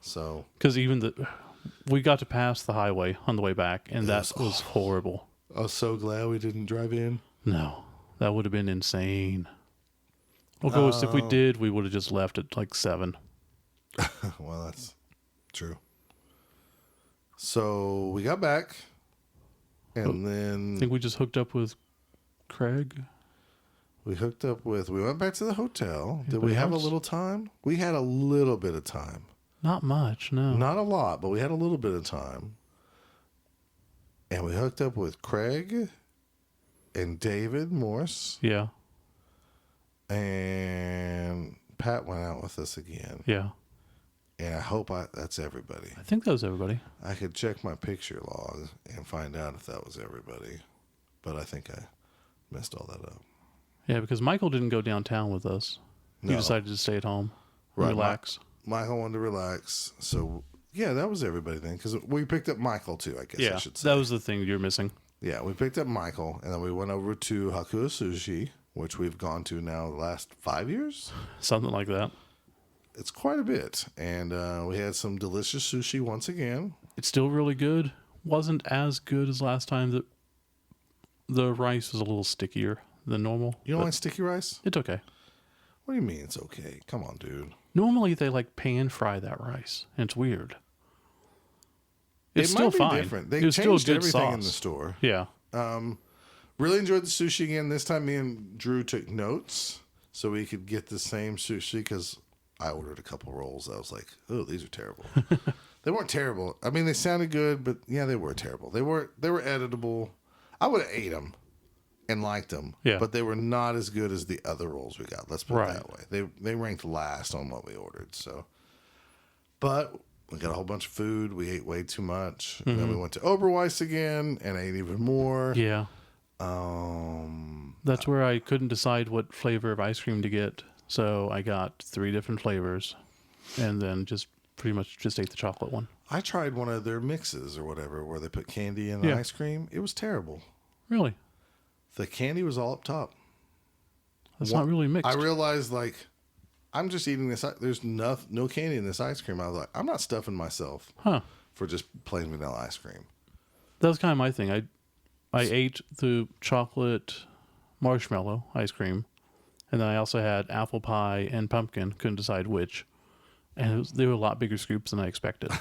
So Because we got to pass the highway on the way back, and that was horrible. I was so glad we didn't drive in. No, that would have been insane. Of course, if we did, we would have just left at like 7. Well, that's true. So we got back, and I then think we just hooked up with Craig. we went back to the hotel. Did we we have a have- little time? We had a little bit of time. Not much, no. Not a lot, but we had a little bit of time. And we hooked up with Craig and David Morse, Yeah, and Pat went out with us again. yeah. And I hope that's everybody. I think that was everybody. I could check my picture log and find out if that was everybody. But I think I messed all that up. Yeah, because Michael didn't go downtown with us. He No. decided to stay at home, and Right, relax. Michael wanted to relax. So, yeah, that was everybody then. Because we picked up Michael, too, I guess I should say. That was the thing you're missing. Yeah, we picked up Michael, and then we went over to Hakua Sushi, which we've gone to now the last 5 years. Something like that. It's quite a bit. And we had some delicious sushi once again. It's still really good. Wasn't as good as last time. The rice was a little stickier than normal. You don't like sticky rice? It's okay. What do you mean it's okay? Come on, dude. Normally they like pan fry that rice, and it's weird. It's It still might be fine. different. They It was still a changed good everything sauce. in the store. Yeah. Really enjoyed the sushi again. This time me and Drew took notes so we could get the same sushi because I ordered a couple rolls. I was like, oh, these are terrible. They weren't terrible. I mean, they sounded good, but yeah, they were terrible. They were editable. I would have ate them and liked them, Yeah. but they were not as good as the other rolls we got. Let's put Right. it that way. They ranked last on what we ordered. So, but we got a whole bunch of food. We ate way too much. And then we went to Oberweis again and ate even more. Yeah. Um, That's where I couldn't decide what flavor of ice cream to get. So I got 3 different flavors and then just pretty much just ate the chocolate one. I tried one of their mixes or whatever where they put candy in Yeah. ice cream. It was terrible. Really? The candy was all up top. That's not really mixed. I realized, like, I'm just eating this. There's no candy in this ice cream. I was like, I'm not stuffing myself Huh. for just plain vanilla ice cream. That was kind of my thing. I ate the chocolate marshmallow ice cream, and then I also had apple pie and pumpkin. Couldn't decide which. And they were a lot bigger scoops than I expected.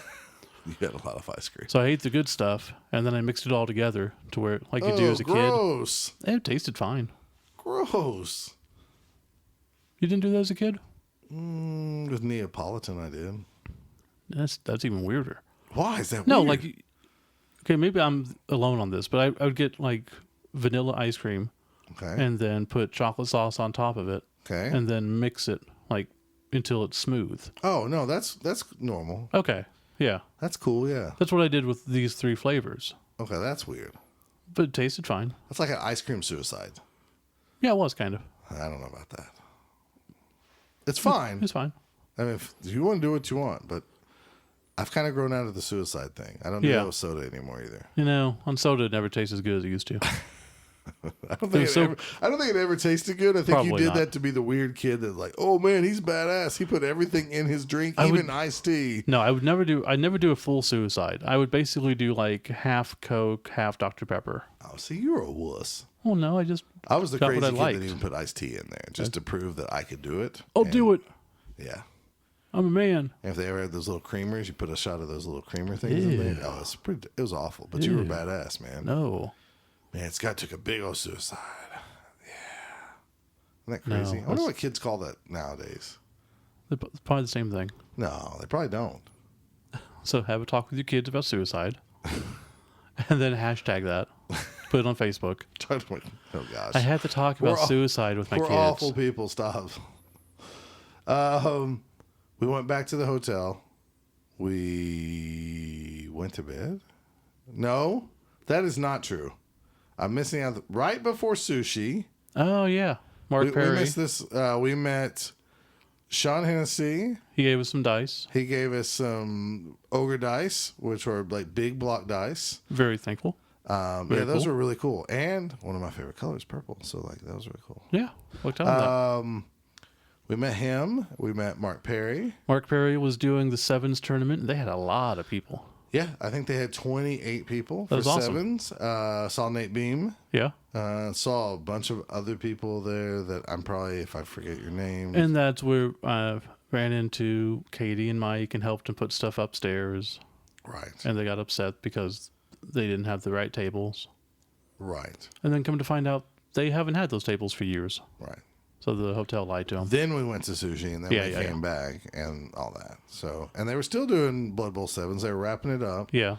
You had a lot of ice cream. So I ate the good stuff, and then I mixed it all together to where, like you do as a gross. kid. It tasted fine. Gross. You didn't do that as a kid? With Neapolitan, I did. That's even weirder. Why is that No, weird? like, okay, maybe I'm alone on this, but I would get like vanilla ice cream Okay. and then put chocolate sauce on top of it, Okay. and then mix it like until it's smooth. Oh, no, that's normal. Okay, yeah, That's cool, yeah. that's what I did with these 3 flavors, Okay, that's weird. but it tasted fine. That's like an ice cream suicide. Yeah, it was kind of. I don't know about that. It's fine. It's fine. I mean, if you want to do what you want, but I've kind of grown out of the suicide thing. I don't do Yeah. that with soda anymore either. You know, on soda, it never tastes as good as it used to. I don't think it ever tasted good. I think you Probably did not. that to be the weird kid that's like, oh man, he's badass. He put everything in his drink, I even would- iced tea. No, I'd never do a full suicide. I would basically do like half Coke, half Dr. Pepper. Oh, see, you were a wuss. Oh no, I just I was the got crazy what I kid liked. that even put iced tea in there just to prove that I could do it. I'll And, do it. Yeah. I'm a man. And if they ever had those little creamers, you put a shot of those little creamer things in there. Ew. Oh, it was awful. But you were Ew. badass, man. No. Man, Scott took a big old suicide. Yeah. Isn't that No, crazy? I wonder that's- what kids call that nowadays. It's probably the same thing. No, they probably don't. So have a talk with your kids about suicide, and then hashtag that. Put it on Facebook. Oh, gosh. I had to talk about We're suicide with my We're kids. awful people. Stop. We went back to the hotel. We went to bed. No, that is not true. I'm missing out. Right before sushi, Oh yeah, Mark we Perry. missed this. We met Sean Hennessy. He gave us some dice. He gave us some ogre dice, which were like big block dice. Very thankful. Yeah, Very those cool. were really cool. And one of my favorite colors, purple. So like that was really cool. Yeah, looked on that. We met him. We met Mark Perry. Mark Perry was doing the sevens tournament. They had a lot of people. Yeah, I think they had 28 people That for was awesome. sevens. Saw Nate Beam. Yeah, Saw a bunch of other people there that I'm probably, if I forget your name. and that's where I ran into Katie and Mike and helped them put stuff upstairs. Right. And they got upset because they didn't have the right tables. Right. And then come to find out they haven't had those tables for years. Right. So the hotel lied to them. Then we went to sushi, and then Yeah, we yeah, came back and all that. So, and they were still doing Blood Bowl sevens. They were wrapping it up. Yeah.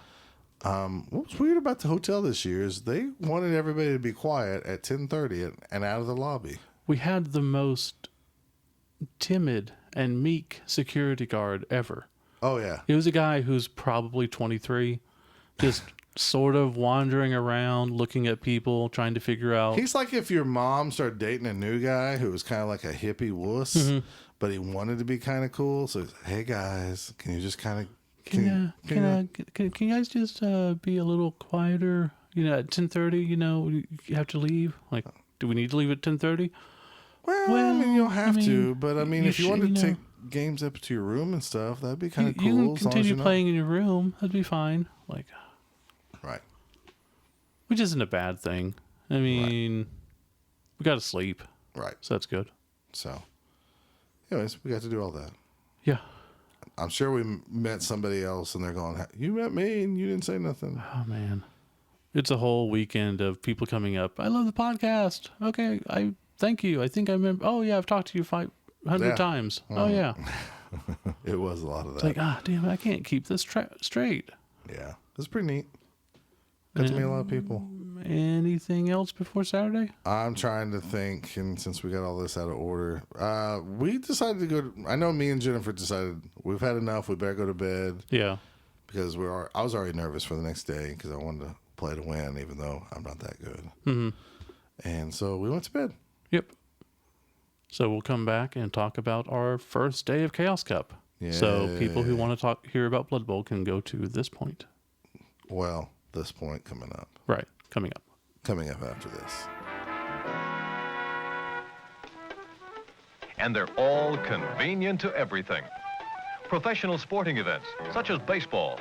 What was weird about the hotel this year is they wanted everybody to be quiet at 10:30 and out of the lobby. We had the most timid and meek security guard ever. Oh yeah, It was a guy who's probably 23, just sort of wandering around, looking at people, trying to figure out. He's like if your mom started dating a new guy who was kind of like a hippie wuss, but he wanted to be kind of cool. So, he's, hey guys, can you just kind of Can you guys just be a little quieter? You know, at 10:30, you have to leave. Like, do we need to leave at 10:30? Well, I mean, you don't have to, but I mean, if you wanted to know, take games up to your room and stuff, that'd be kind of cool. You can as long as continue you know. playing in your room. That'd be fine. Like, Right. which isn't a bad thing. I mean, we got to sleep, Right. so that's good. So, anyways, we got to do all that. Yeah. I'm sure we met somebody else and they're going, you met me and you didn't say nothing. Oh man, it's a whole weekend of people coming up. I love the podcast. Okay, I thank you. I think I remember. Oh yeah, I've talked to you 500 times. Oh yeah. It was a lot of that. It's like, damn it, I can't keep this straight. Yeah. It's pretty neat. Got to meet a lot of people. Anything else before Saturday? I'm trying to think, and since we got all this out of order, we decided to go. I know me and Jennifer decided we've had enough. We better go to bed Yeah. because I was already nervous for the next day because I wanted to play to win, even though I'm not that good. Mm-hmm. And so we went to bed. Yep. So we'll come back and talk about our first day of Chaos Cup. So people who want to hear about Blood Bowl can go to this point. Well, this point coming up. Right. Coming up. Coming up after this. And they're all convenient to everything. Professional sporting events, such as baseball,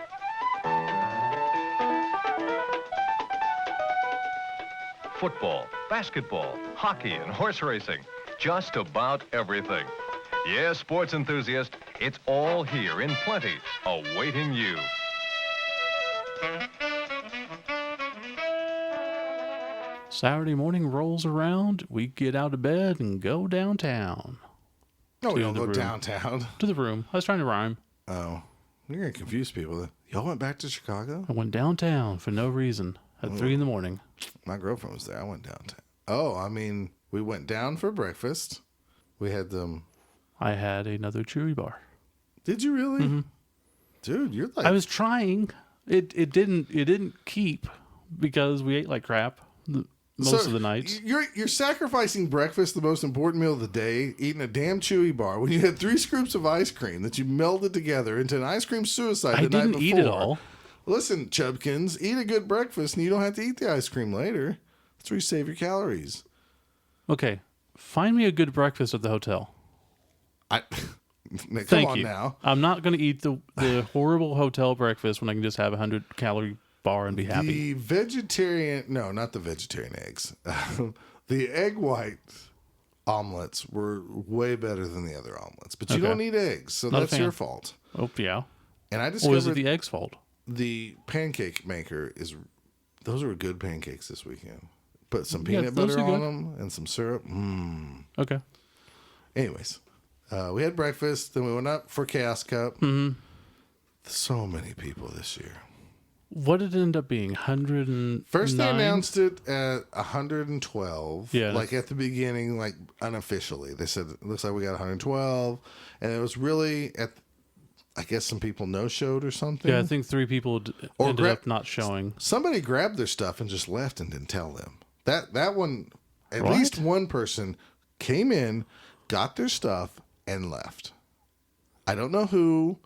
football, basketball, hockey, and horse racing. Just about everything. Yes, sports enthusiast, it's all here in plenty, awaiting you. Saturday morning rolls around. We get out of bed and go downtown. No, we To don't the go room. downtown. To the room. I was trying to rhyme. Oh, you're going to confuse people. Y'all went back to Chicago? I went downtown for no reason at 3 a.m. My girlfriend was there. I went downtown. Oh, I mean, we went down for breakfast. We had them. I had another Chewy bar. Did you really? Mm-hmm. Dude, you're like. I was trying. It didn't keep because we ate like crap most of the nights. You're sacrificing breakfast, the most important meal of the day, eating a damn Chewy bar when you had 3 scoops of ice cream that you melded together into an ice cream suicide I the night didn't before. eat it all. Listen, Chubkins, eat a good breakfast and you don't have to eat the ice cream later. That's where you save your calories. Okay, find me a good breakfast at the hotel. Come Thank on you. now. I'm not going to eat the horrible hotel breakfast when I can just have a 100-calorie bar and be happy. The vegetarian, no, not the vegetarian eggs. The egg white omelets were way better than the other omelets, but you Okay. don't eat eggs, so Not a that's fan. your fault. Oh yeah. And I Or is discovered it the egg's fault? the pancake maker those were good pancakes this weekend. Put some Yeah, peanut those butter are on good. them and some syrup. Okay. Anyways, we had breakfast, then we went up for Chaos Cup. Mm-hmm. So many people this year. What did it end up being? 109? First, they announced it at 112. Yeah. Like at the beginning, like unofficially. They said, it looks like we got 112. And it was really I guess some people no-showed or something. Yeah, I think 3 people Or ended up not showing. Somebody grabbed their stuff and just left and didn't tell them. That one, at What? least one person came in, got their stuff, and left. I don't know who.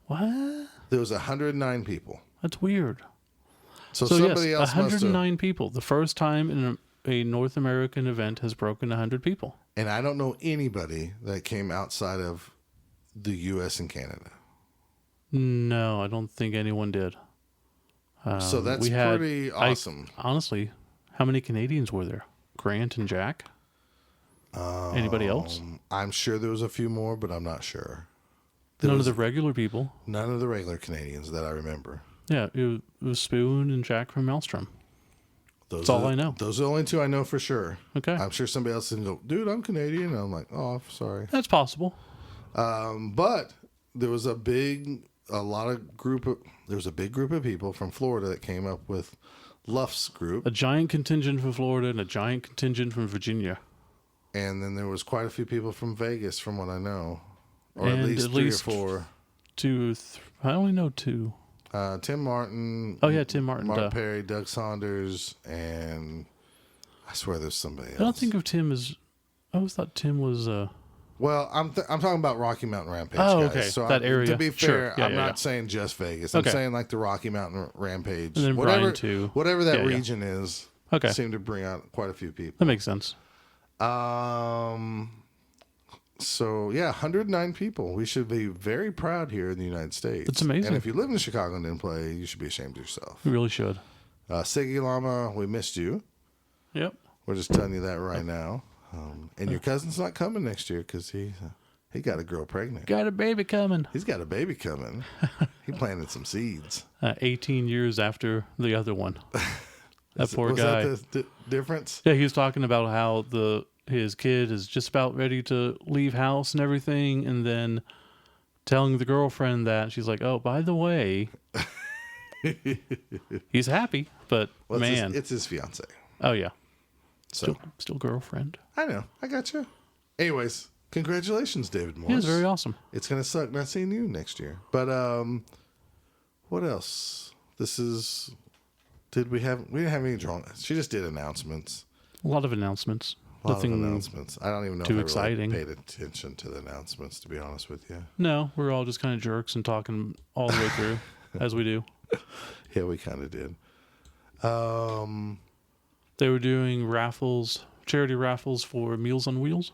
What? There was 109 people. That's weird. So So somebody yes, else must have. 109 people. The first time in a North American event has broken 100 people. And I don't know anybody that came outside of the U.S. and Canada. No, I don't think anyone did. So that's we had- pretty awesome. Honestly, how many Canadians were there? Grant and Jack? Anybody else? I'm sure there was a few more, but I'm not sure. None of the regular people. None of the regular Canadians that I remember. Yeah, it was Spoon and Jack from Maelstrom. Those That's all are I know. Those are the only 2 I know for sure. Okay. I'm sure somebody else didn't go, dude, I'm Canadian. And I'm like, oh, I'm sorry. That's possible. But there was a big group of people from Florida that came up with Luff's group. A giant contingent from Florida and a giant contingent from Virginia. And then there was quite a few people from Vegas, from what I know. Or And at least at 3 least or 4. I only know 2. Tim Martin. Oh, yeah, Tim Martin. Mark Perry, Doug Saunders, and I swear there's somebody else. I don't think of Tim as... I always thought Tim was... Well, I'm talking about Rocky Mountain Rampage. Oh, guys. okay. So That area. To be fair, Sure. Yeah, I'm yeah, not yeah. saying just Vegas. I'm Okay. saying like the Rocky Mountain Rampage. And then Brian, too. Whatever that Yeah, yeah. region is. Okay. Seemed to bring out quite a few people. That makes sense. So yeah, 109 people. We should be very proud here in the United States. That's amazing. And if you live in Chicago and didn't play, you should be ashamed of yourself. We really should. Siggy Lama, we missed you. Yep. We're just telling you that right now. And your cousin's not coming next year because he got a girl pregnant. Got a baby coming. He's got a baby coming. He planted some seeds. 18 years after the other one. That poor was guy. that the difference? Yeah, he was talking about how his kid is just about ready to leave house and everything, and then telling the girlfriend that she's like, "Oh, by the way," he's happy, but Well, man, it's his fiance. oh yeah, So still girlfriend. I know, I got you. Anyways, congratulations, David Morris. He was very awesome. It's gonna suck not seeing you next year. But what else? We didn't have any drone. She just did announcements. A lot of announcements. A lot Nothing of announcements. I don't even know too if I exciting. really paid attention to the announcements, to be honest with you. No, we're all just kind of jerks and talking all the way through, as we do. Yeah, we kind of did. They were doing raffles, charity raffles for Meals on Wheels.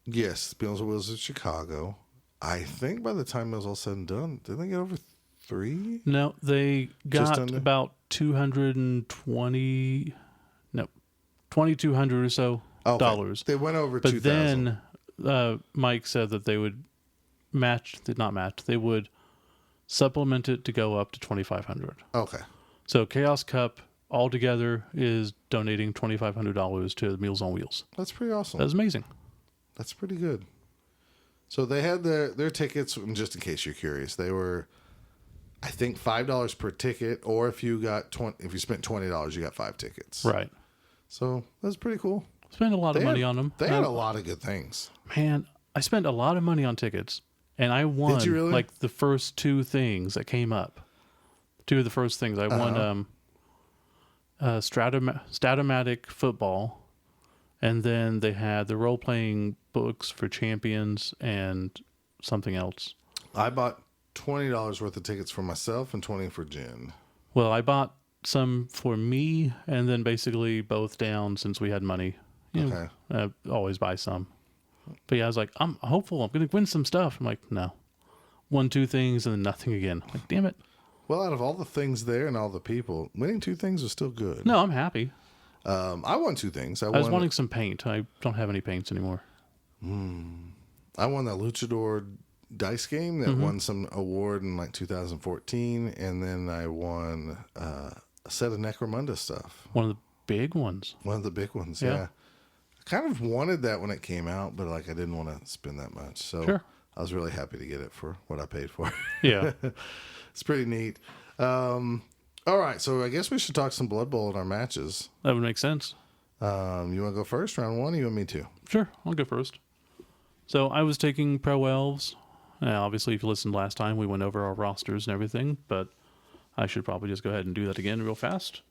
Yes, Meals on Wheels in Chicago. I think by the time it was all said and done, didn't they get over 3? No, they Just got under? about 2,200 or so Okay. dollars. They went over But 2,000. then Mike said that they would they would supplement it to go up to 2,500. Okay. So Chaos Cup altogether is donating $2,500 to Meals on Wheels. That's pretty awesome. That's amazing. That's pretty good. So they had their tickets, and just in case you're curious, they were, I think, $5 per ticket, or if you spent $20, you got 5 tickets. Right. So that's pretty cool. Spent a lot of They money had- on them. They had a lot of good things. Man, I spent a lot of money on tickets, and I won Did you really? like the first 2 things that came up. 2 of the first things. I won Stratomatic football, and then they had the role-playing books for Champions and something else. I bought $20 worth of tickets for myself and 20 for Jen. Well, I bought some for me, and then basically both down since we had money. You know, always buy some. But yeah, I was like, I'm hopeful I'm going to win some stuff. I'm like, no. Won 2 things and then nothing again. Like, damn it. Well, out of all the things there and all the people, winning 2 things was still good. No, I'm happy. I won 2 things. I was wanting some paint. I don't have any paints anymore. I won that Luchador dice game that won some award in like 2014, and then I won a set of Necromunda stuff. One of the big ones. One of the big ones, Yeah. yeah. I kind of wanted that when it came out, but like I didn't want to spend that much. So Sure. I was really happy to get it for what I paid for. Yeah. It's pretty neat. All right, so I guess we should talk some Blood Bowl in our matches. That would make sense. You want to go first, round 1, or you want me to? Sure, I'll go first. So I was taking Pro Elves. Now, obviously, if you listened last time, we went over our rosters and everything, but I should probably just go ahead and do that again real fast.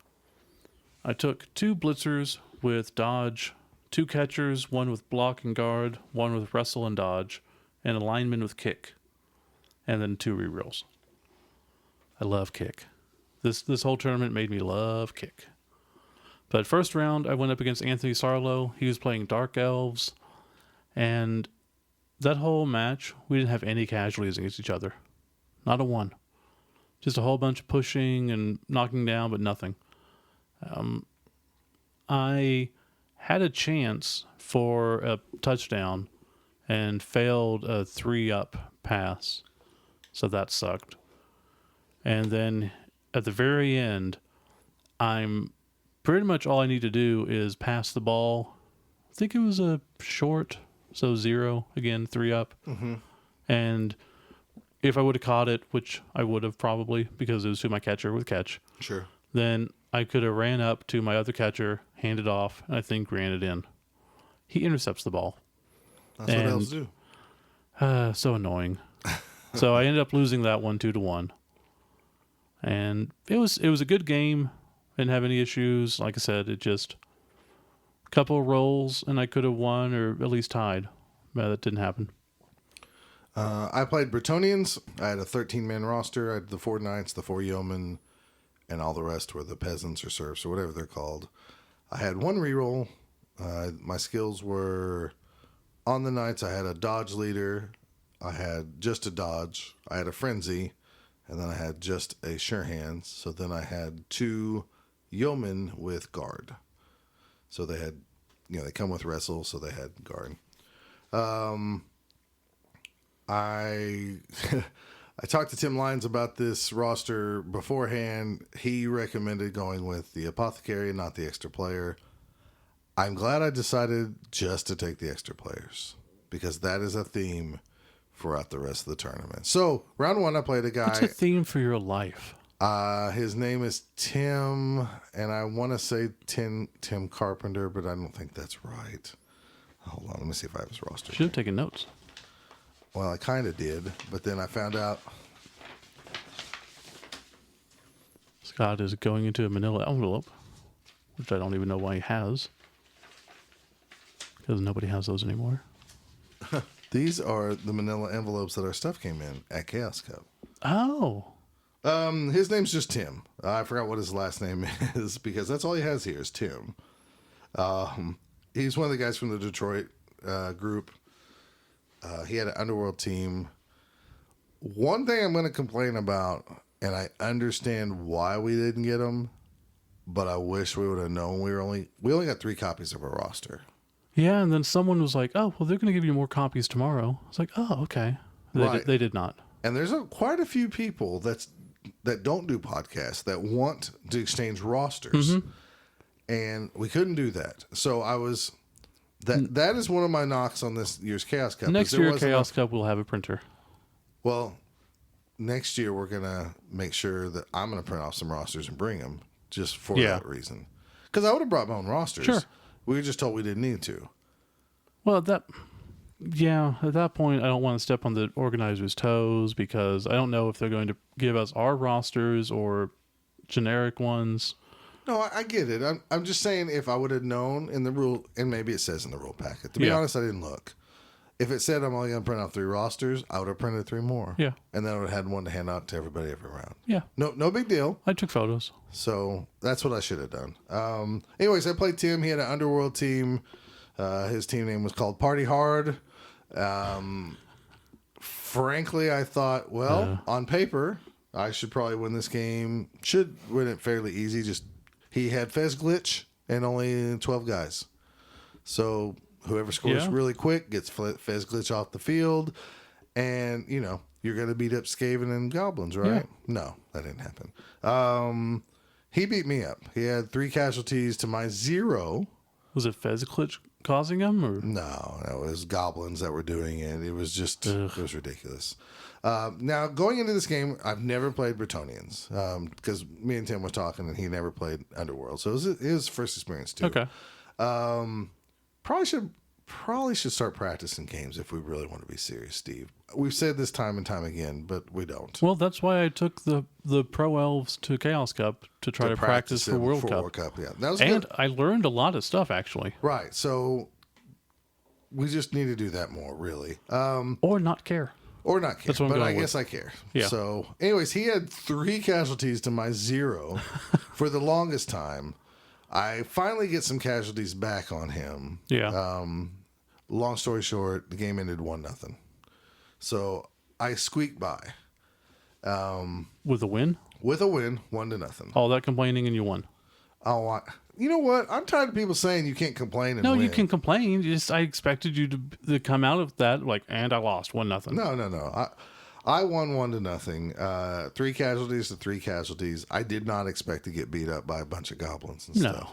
I took 2 blitzers with dodge, 2 catchers, 1 with block and guard, 1 with wrestle and dodge, and a lineman with kick, and then 2 rerolls. I love kick. This whole tournament made me love kick. But first round, I went up against Anthony Sarlo. He was playing Dark Elves, and that whole match, we didn't have any casualties against each other. Not a one. Just a whole bunch of pushing and knocking down, but nothing. I had a chance for a touchdown and failed a 3-up pass, so that sucked. And then at the very end, I'm pretty much all I need to do is pass the ball. I think it was a short, so 0, again, 3-up. Mm-hmm. And if I would have caught it, which I would have probably because it was to my catcher with catch, Sure. then I could have ran up to my other catcher, handed off, and I think ran it in. He intercepts the ball. That's what And- elves do. So annoying. So I ended up losing that one 2-1. And it was a good game. Didn't have any issues. Like I said, it just a couple of rolls and I could have won or at least tied. But that didn't happen. I played Bretonians. I had a 13-man roster. I had the 4 knights, the 4 yeomen, and all the rest were the peasants or serfs or whatever they're called. I had 1 reroll. My skills were on the knights. I had a dodge leader. I had just a dodge. I had a frenzy. And then I had just a sure hands. So then I had 2 yeomen with guard. So they had, they come with wrestle, so they had guard. I talked to Tim Lyons about this roster beforehand. He recommended going with the apothecary, not the extra player. I'm glad I decided just to take the extra players because that is a theme throughout the rest of the tournament. So round 1, I played a guy. What's a theme for your life? His name is Tim, and I want to say Tim Carpenter, but I don't think that's right. Hold on, let me see if I have his roster. Should have taken notes. Well, I kind of did, but then I found out. Scott is going into a manila envelope, which I don't even know why he has. Because nobody has those anymore. These are the manila envelopes that our stuff came in at Chaos Cup. Oh. His name's just Tim. I forgot what his last name is because that's all he has here is Tim. He's one of the guys from the Detroit group. He had an underworld team. One thing I'm going to complain about, and I understand why we didn't get him, but I wish we would have known. We only got 3 copies of our roster. Yeah, and then someone was like, "Oh, well, they're going to give you more copies tomorrow." I was like, "Oh, okay." They did not. And there's quite a few people that don't do podcasts that want to exchange rosters, and we couldn't do that. So I was that is one of my knocks on this year's Chaos Cup. Next year, Chaos Cup will have a printer. Well, next year we're gonna make sure that I'm gonna print off some rosters and bring them just for that reason. Because I would have brought my own rosters. Sure. We were just told we didn't need to. Well, at that point, I don't want to step on the organizers' toes because I don't know if they're going to give us our rosters or generic ones. No, I get it. I'm just saying if I would have known in the rule, and maybe it says in the rule packet. To be honest, I didn't look. If it said I'm only going to print out 3 rosters, I would have printed 3 more. Yeah. And then I would have had one to hand out to everybody every round. Yeah. No big deal. I took photos. So that's what I should have done. Anyways, I played Tim. He had an underworld team. His team name was called Party Hard. Frankly, I thought, on paper, I should probably win this game. Should win it fairly easy. Just he had Fez glitch and only 12 guys. So whoever scores really quick gets Fez glitch off the field. And, you're going to beat up Skaven and Goblins, right? Yeah. No, that didn't happen. He beat me up. He had 3 casualties to my 0. Was it Fezglitch causing them? Or? No, it was Goblins that were doing it. It was just, it was ridiculous. Now, going into this game, I've never played Bretonians because me and Tim were talking and he never played Underworld. So it was his first experience too. Okay. Probably should start practicing games if we really want to be serious, Steve. We've said this time and time again, but we don't. Well, that's why I took the Pro Elves to Chaos Cup to try to practice for World Cup. Yeah, that was and good. I learned a lot of stuff, actually. Right, so we just need to do that more, really. Or not care. Or not care, That's what I'm but going I with. guess I care. Yeah. So, anyways, he had 3 casualties to my 0 for the longest time. I finally get some casualties back on him. Yeah. Long story short, the game ended 1-0. So I squeaked by. With a win? With a win, 1-0. All that complaining and you won. Oh, you know what? I'm tired of people saying you can't complain and No, win. you can complain. I expected you to come out of that and I lost 1-0. No. I won 1-0. 3 casualties to 3 casualties. I did not expect to get beat up by a bunch of goblins and stuff.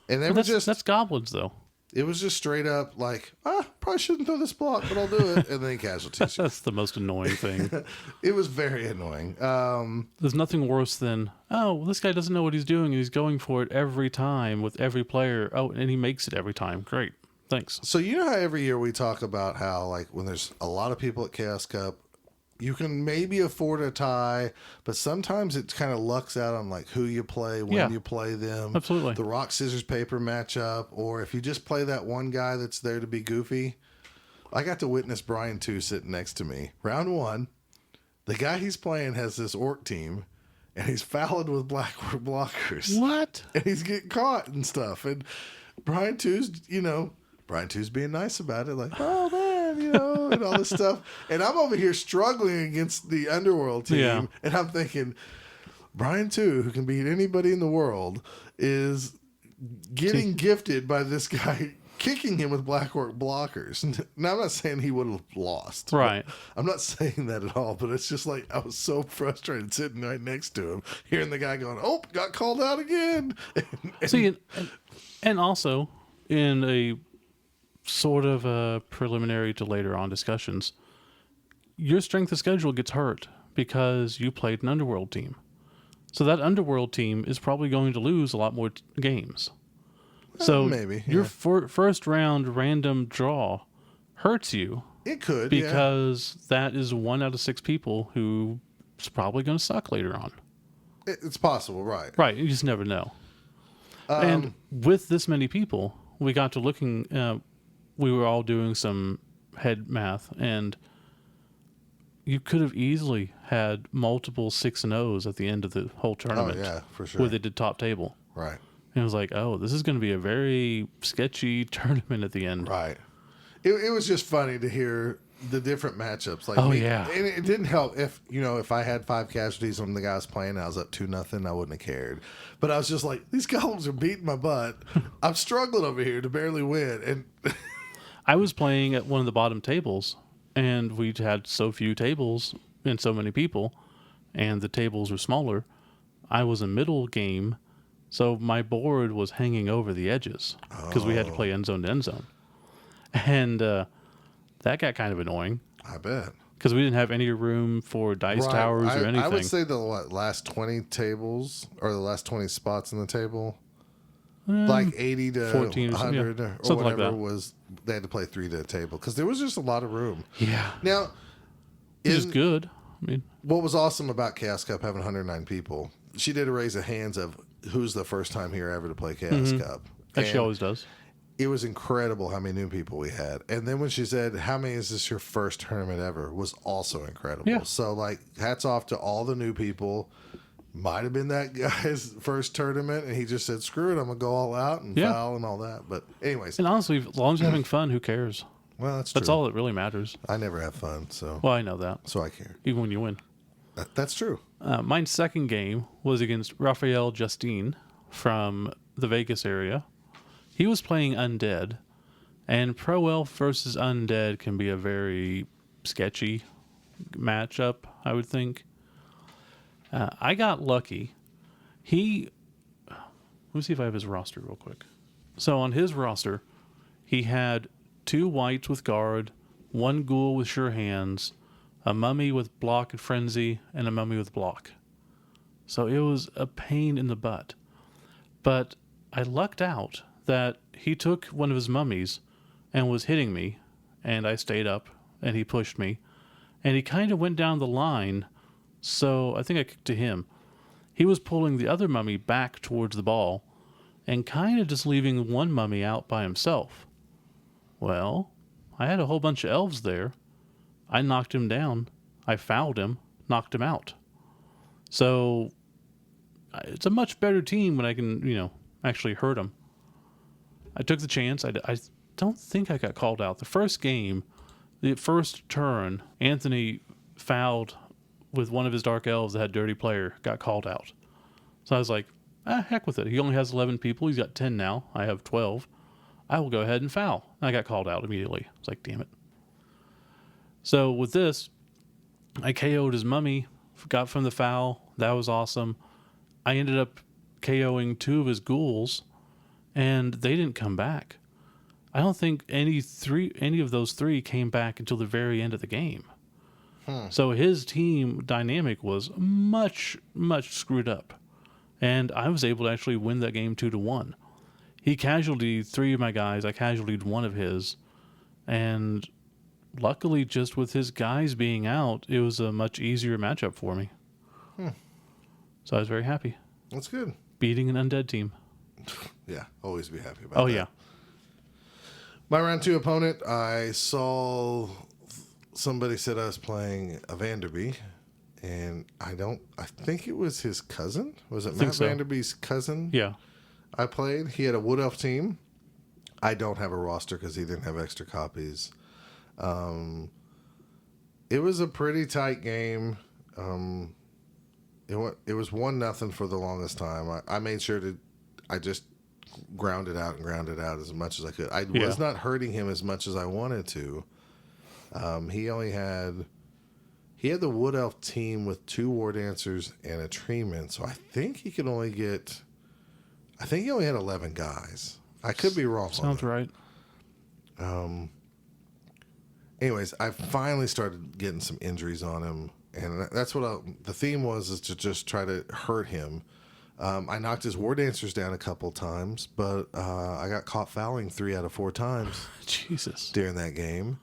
And they were that's goblins though. It was just straight up like, probably shouldn't throw this block, but I'll do it. And then casualties. That's the most annoying thing. It was very annoying. There's nothing worse than, this guy doesn't know what he's doing and he's going for it every time with every player. Oh, and he makes it every time. Great. Thanks. So you know how every year we talk about how like when there's a lot of people at Chaos Cup, you can maybe afford a tie, but sometimes it kind of lucks out on like who you play, when you play them. Absolutely. The rock, scissors, paper matchup, or if you just play that one guy that's there to be goofy. I got to witness Brian 2 sitting next to me. Round 1, the guy he's playing has this orc team, and he's fouled with black blockers. What? And he's getting caught and stuff. And Brian 2's being nice about it, like, oh man, and all this stuff. And I'm over here struggling against the Underworld team, and I'm thinking, Brian 2, who can beat anybody in the world, is getting gifted by this guy kicking him with black orc blockers. Now, I'm not saying he would have lost. Right. I'm not saying that at all, but it's just like I was so frustrated sitting right next to him, hearing the guy going, oh, got called out again. See, and also in a sort of a preliminary to later on discussions, your strength of schedule gets hurt because you played an Underworld team. So that Underworld team is probably going to lose a lot more games. So maybe your first round random draw hurts you. It could, because that is 1 out of 6 people who's probably going to suck later on. It's possible, right? Right, you just never know. And with this many people, we got to looking. We were all doing some head math, and you could have easily had multiple 6-0s at the end of the whole tournament. Oh yeah, for sure. Where they did top table. Right. And it was like, oh, this is going to be a very sketchy tournament at the end. Right. It was just funny to hear the different matchups. Like, oh, yeah. And it didn't help if I had 5 casualties when the guy was playing, I was up 2-0, I wouldn't have cared. But I was just like, these golems are beating my butt. I'm struggling over here to barely win. And I was playing at one of the bottom tables, and we had so few tables and so many people, and the tables were smaller. I was a middle game. So my board was hanging over the edges because we had to play end zone to end zone. And that got kind of annoying. I bet. Because we didn't have any room for dice towers or anything. I would say the last 20 tables or the last 20 spots in the table, like 80 to 14 100 or something whatever like that. They had to play 3 to a table because there was just a lot of room. Yeah. Now, Which is good. I mean, what was awesome about Chaos Cup having 109 people, she did a raise of hands of who's the first time here ever to play Chaos Cup. as she always does. It was incredible how many new people we had. And then when she said, how many is this your first tournament ever, was also incredible. Yeah. So, like, hats off to all the new people. Might have been that guy's first tournament, and he just said, screw it, I'm going to go all out and foul and all that. But anyways. And honestly, as long as you're having fun, who cares? Well, that's true. That's all that really matters. I never have fun, so. Well, I know that. So I care. Even when you win. That's true. My second game was against Raphael Justine from the Vegas area. He was playing Undead, and Pro Elf versus Undead can be a very sketchy matchup, I would think. I got lucky. Let me see if I have his roster real quick. So on his roster, he had 2 whites with guard, 1 ghoul with sure hands, a mummy with block and frenzy, and a mummy with block. So it was a pain in the butt. But I lucked out that he took one of his mummies and was hitting me, and I stayed up, and he pushed me. And he kind of went down the line, so I think I kicked to him. He was pulling the other mummy back towards the ball and kind of just leaving one mummy out by himself. Well, I had a whole bunch of elves there. I knocked him down. I fouled him, knocked him out. So it's a much better team when I can, actually hurt him. I took the chance. I don't think I got called out. The first game, the first turn, Anthony fouled with one of his dark elves that had dirty player, got called out. So I was like, heck with it. He only has 11 people. He's got 10 now. I have 12. I will go ahead and foul. And I got called out immediately. I was like, damn it. So with this, I KO'd his mummy, got from the foul. That was awesome. I ended up KOing 2 of his ghouls, and they didn't come back. I don't think any of those 3 came back until the very end of the game. So his team dynamic was much, much screwed up. And I was able to actually win that game 2-1. He casualtied 3 of my guys. I casualtied 1 of his. And luckily, just with his guys being out, it was a much easier matchup for me. So I was very happy. That's good. Beating an undead team. Yeah, always be happy about Oh, that. yeah. My round 2 opponent, I saw somebody said I was playing a Vanderby, and I think it was his cousin. Was it Matt so. Vanderby's cousin? Yeah. I played. He had a Wood Elf team. I don't have a roster because he didn't have extra copies. It was a pretty tight game. It was 1-0 for the longest time. I made sure I just grounded out as much as I could. I was not hurting him as much as I wanted to. He had the Wood Elf team with 2 War Dancers and a Treeman, so I think he only had 11 guys. I could be wrong. Sounds right. Anyways, I finally started getting some injuries on him, and that's what the theme is to just try to hurt him. I knocked his War Dancers down a couple times, but I got caught fouling 3 out of 4 times Jesus. during that game.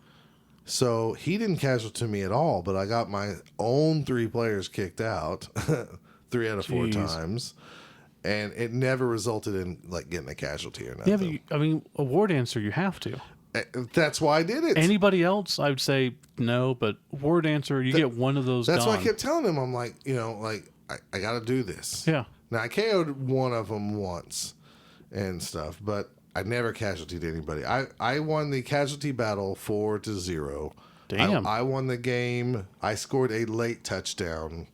So he didn't casualty me at all, but I got my own 3 players kicked out 3 out of 4 times. And it never resulted in like getting a casualty or nothing. Yeah, but a War Dancer, you have to. That's why I did it. Anybody else, I would say no, but War Dancer, you get one of those That's gone. why I kept telling him, I'm like, I got to do this. Yeah. Now, I KO'd one of them once and stuff, but I never casualtied anybody. I won the casualty battle 4-0. Damn. I won the game. I scored a late touchdown.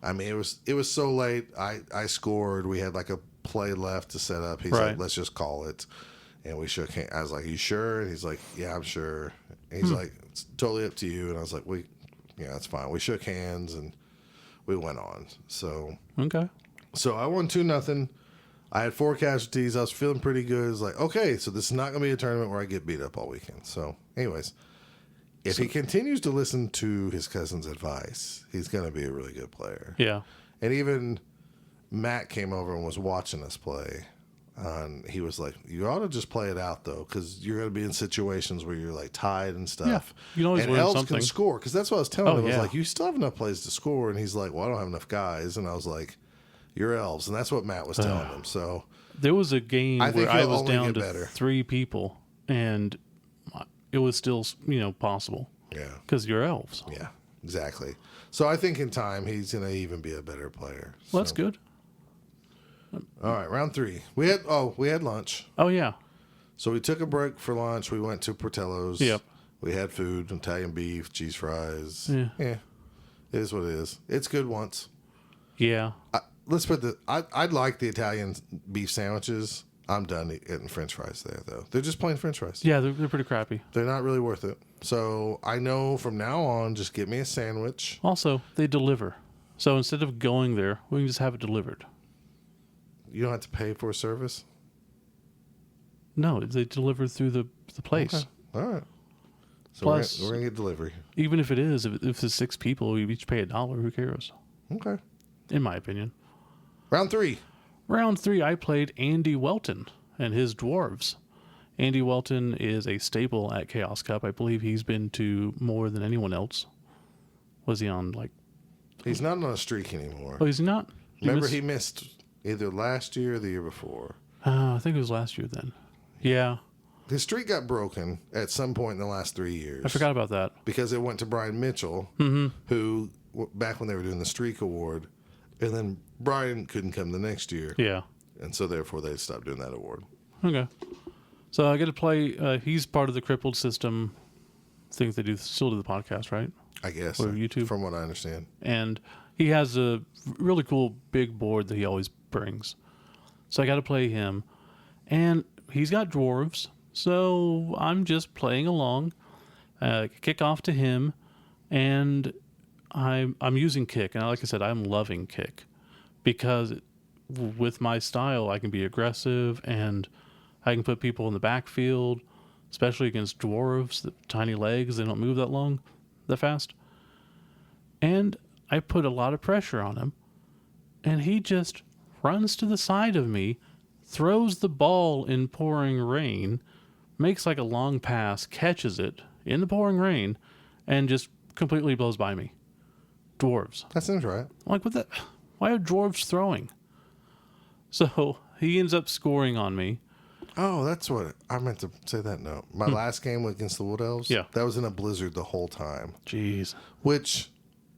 I mean, it was so late. I scored. We had like a play left to set up. He's like, let's just call it. And we shook hands. I was like, you sure? And he's like, yeah, I'm sure. And he's like, it's totally up to you. And I was like, that's fine. We shook hands and we went on. So Okay. So I won 2-0. I had 4 casualties. I was feeling pretty good. It's like, okay, so this is not going to be a tournament where I get beat up all weekend. So anyways, if he continues to listen to his cousin's advice, he's going to be a really good player. Yeah. And even Matt came over and was watching us play. And he was like, you ought to just play it out, though, because you're going to be in situations where you're, like, tied and stuff. Yeah, you can always and learn elves something. can score, because that's what I was telling him. I was yeah. like, you still have enough plays to score. And he's like, well, I don't have enough guys. And I was like, you're elves. And that's what Matt was telling him. So there was a game I think where I he'll was only down get to better. 3 people, and it was still, possible. Yeah. Because you're elves. Yeah, exactly. So I think in time, he's going to even be a better player. Well, that's good. All right, round 3. We had lunch. Oh, yeah. So we took a break for lunch. We went to Portillo's. Yep. We had food, Italian beef, cheese fries. Yeah. It is what it is. It's good once. Yeah. Let's put I'd like the Italian beef sandwiches. I'm done eating French fries there, though. They're just plain French fries. Yeah, they're pretty crappy. They're not really worth it. So I know from now on, just get me a sandwich. Also, they deliver. So instead of going there, we can just have it delivered. You don't have to pay for a service? No, they deliver through the place. Okay. All right. So Plus- we're going to get delivery. Even if it is, if it's 6 people, we each pay $1. Who cares? Okay. In my opinion. Round 3. Round 3, I played Andy Welton and his dwarves. Andy Welton is a staple at Chaos Cup. I believe he's been to more than anyone else. Was he on He's not on a streak anymore. Oh, he's not? Remember, he missed either last year or the year before. I think it was last year then. Yeah. His streak got broken at some point in the last 3 years. I forgot about that. Because it went to Brian Mitchell, who, back when they were doing the streak award, and then Brian couldn't come the next year. Yeah. And so, therefore, they stopped doing that award. Okay. So I get to play. He's part of the crippled system. I think they still do the podcast, right? I guess. Or YouTube. From what I understand. And he has a really cool big board that he always brings. So I got to play him. And he's got dwarves. So I'm just playing along. Kick off to him. And I'm using kick. And like I said, I'm loving kick. Because with my style, I can be aggressive and I can put people in the backfield, especially against dwarves, the tiny legs, they don't move that fast. And I put a lot of pressure on him, and he just runs to the side of me, throws the ball in pouring rain, makes like a long pass, catches it in the pouring rain and just completely blows by me. Dwarves. That seems right. I'm like, what the? Why are dwarves throwing? So he ends up scoring on me. Oh, that's what I meant to say that note. My last game against the Wood Elves, Yeah. that was in a blizzard the whole time, Jeez. which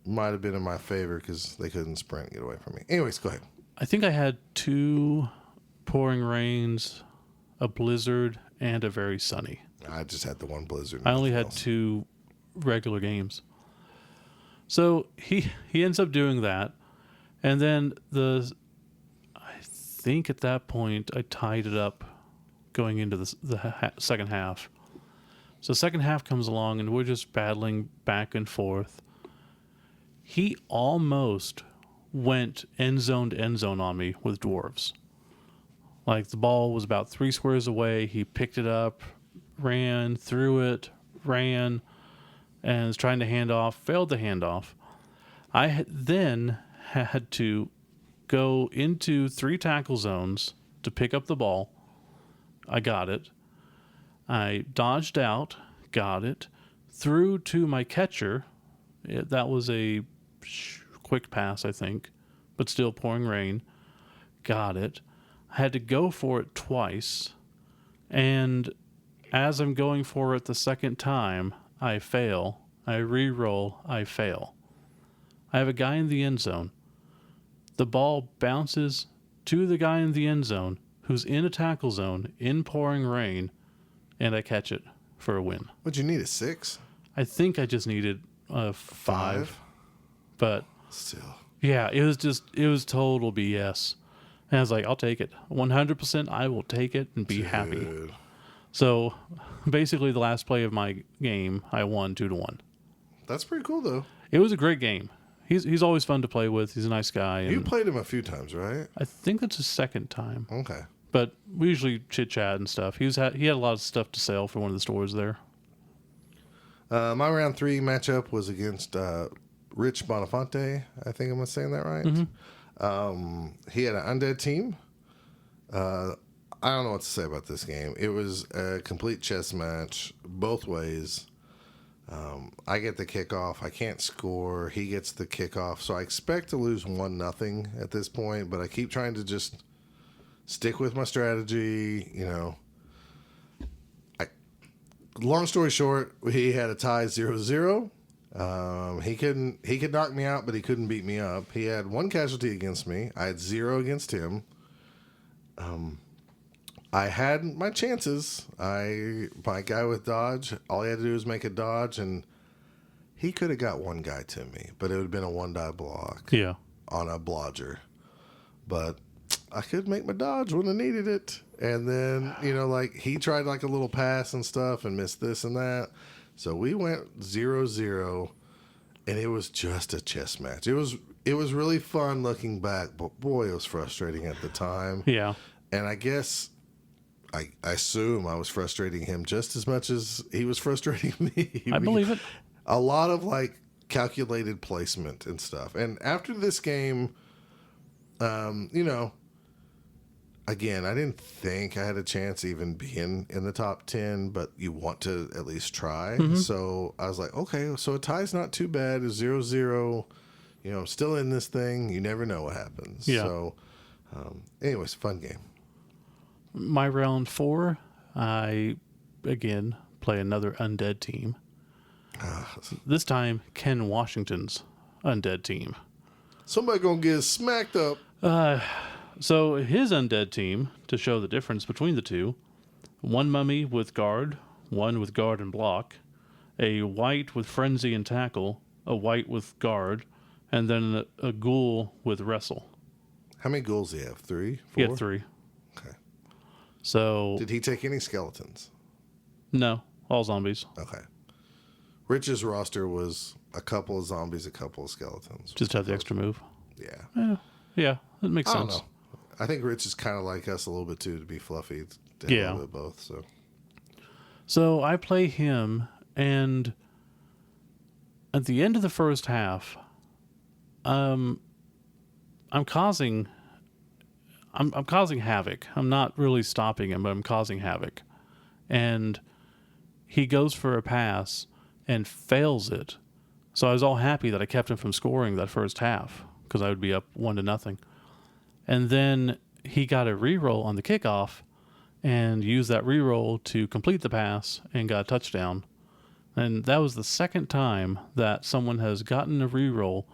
might have been in my favor because they couldn't sprint and get away from me. Anyways, go ahead. I think I had 2 pouring rains, a blizzard, and a very sunny. I just had the one blizzard. I only had else. 2 regular games. So he ends up doing that, and then I think at that point I tied it up going into the second half. So second half comes along and we're just battling back and forth. He almost went end zone to end zone on me with dwarves. Like the ball was about 3 squares away. He picked it up, ran, threw it, ran, and was trying to hand off, failed the handoff. I then had to go into 3 tackle zones to pick up the ball. I got it. I dodged out, got it, threw to my catcher. That was a quick pass, I think, but still pouring rain. Got it. I had to go for it twice, and as I'm going for it the second time, I fail. I re-roll, I fail. I have a guy in the end zone. The ball bounces to the guy in the end zone who's in a tackle zone in pouring rain, and I catch it for a win. What'd you need, a 6? I think I just needed a 5. But Still. yeah, it was total BS. And I was like, I'll take it. 100% I will take it and be happy. Dude. So basically the last play of my game, I won 2-1. That's pretty cool, though. It was a great game. He's always fun to play with. He's a nice guy. And You played him a few times, right? I think that's his second time. Okay. But we usually chit chat and stuff. He had a lot of stuff to sell for one of the stores there. My round 3 matchup was against Rich Bonafonte. I think I'm saying that right. He had an undead team. I don't know what to say about this game. It was a complete chess match both ways. I get the kickoff. I can't score. He gets the kickoff. So I expect to lose 1-0 at this point, but I keep trying to just stick with my strategy, you know. Long story short, he had a tie 0-0. He could knock me out, but he couldn't beat me up. He had 1 casualty against me. I had 0 against him. I had my chances. My guy with dodge, all he had to do was make a dodge, and he could have got 1 guy to me, but it would have been a 1-die block Yeah. on a blodger. But I could make my dodge when I needed it. And then, you know, like he tried like a little pass and stuff and missed this and that. So we went 0-0, and it was just a chess match. It was really fun looking back, but boy, it was frustrating at the time. Yeah. And I guess I assume I was frustrating him just as much as he was frustrating me. I believe it. A lot of like calculated placement and stuff. And after this game, you know, again, I didn't think I had a chance even being in the top 10, but you want to at least try. So I was like, okay, so a tie's not too bad. It's 0-0. You know, I'm still in this thing. You never know what happens. Yeah. So, anyways, fun game. My round 4, I again play another undead team. This time, Ken Washington's undead team. Somebody gonna get smacked up. So his undead team, to show the difference between the two, 1 mummy with guard, 1 with guard and block, a white with frenzy and tackle, a white with guard, and then a ghoul with wrestle. How many ghouls do you have? 3? 4? He had 3. Okay. So Did he take any skeletons? no, all zombies. Okay. Rich's roster was a couple of zombies, a couple of skeletons. Just have the extra move. Yeah. Yeah, that makes I don't sense. know. I think Rich is kind of like us a little bit too, to be fluffy. To have Yeah. a little bit of both. So So I play him, and at the end of the first half, I'm causing havoc. I'm not really stopping him, but I'm causing havoc. And he goes for a pass and fails it. So I was all happy that I kept him from scoring that first half because I would be up 1-0. And then he got a reroll on the kickoff and used that reroll to complete the pass and got a touchdown. And that was the second time that someone has gotten a reroll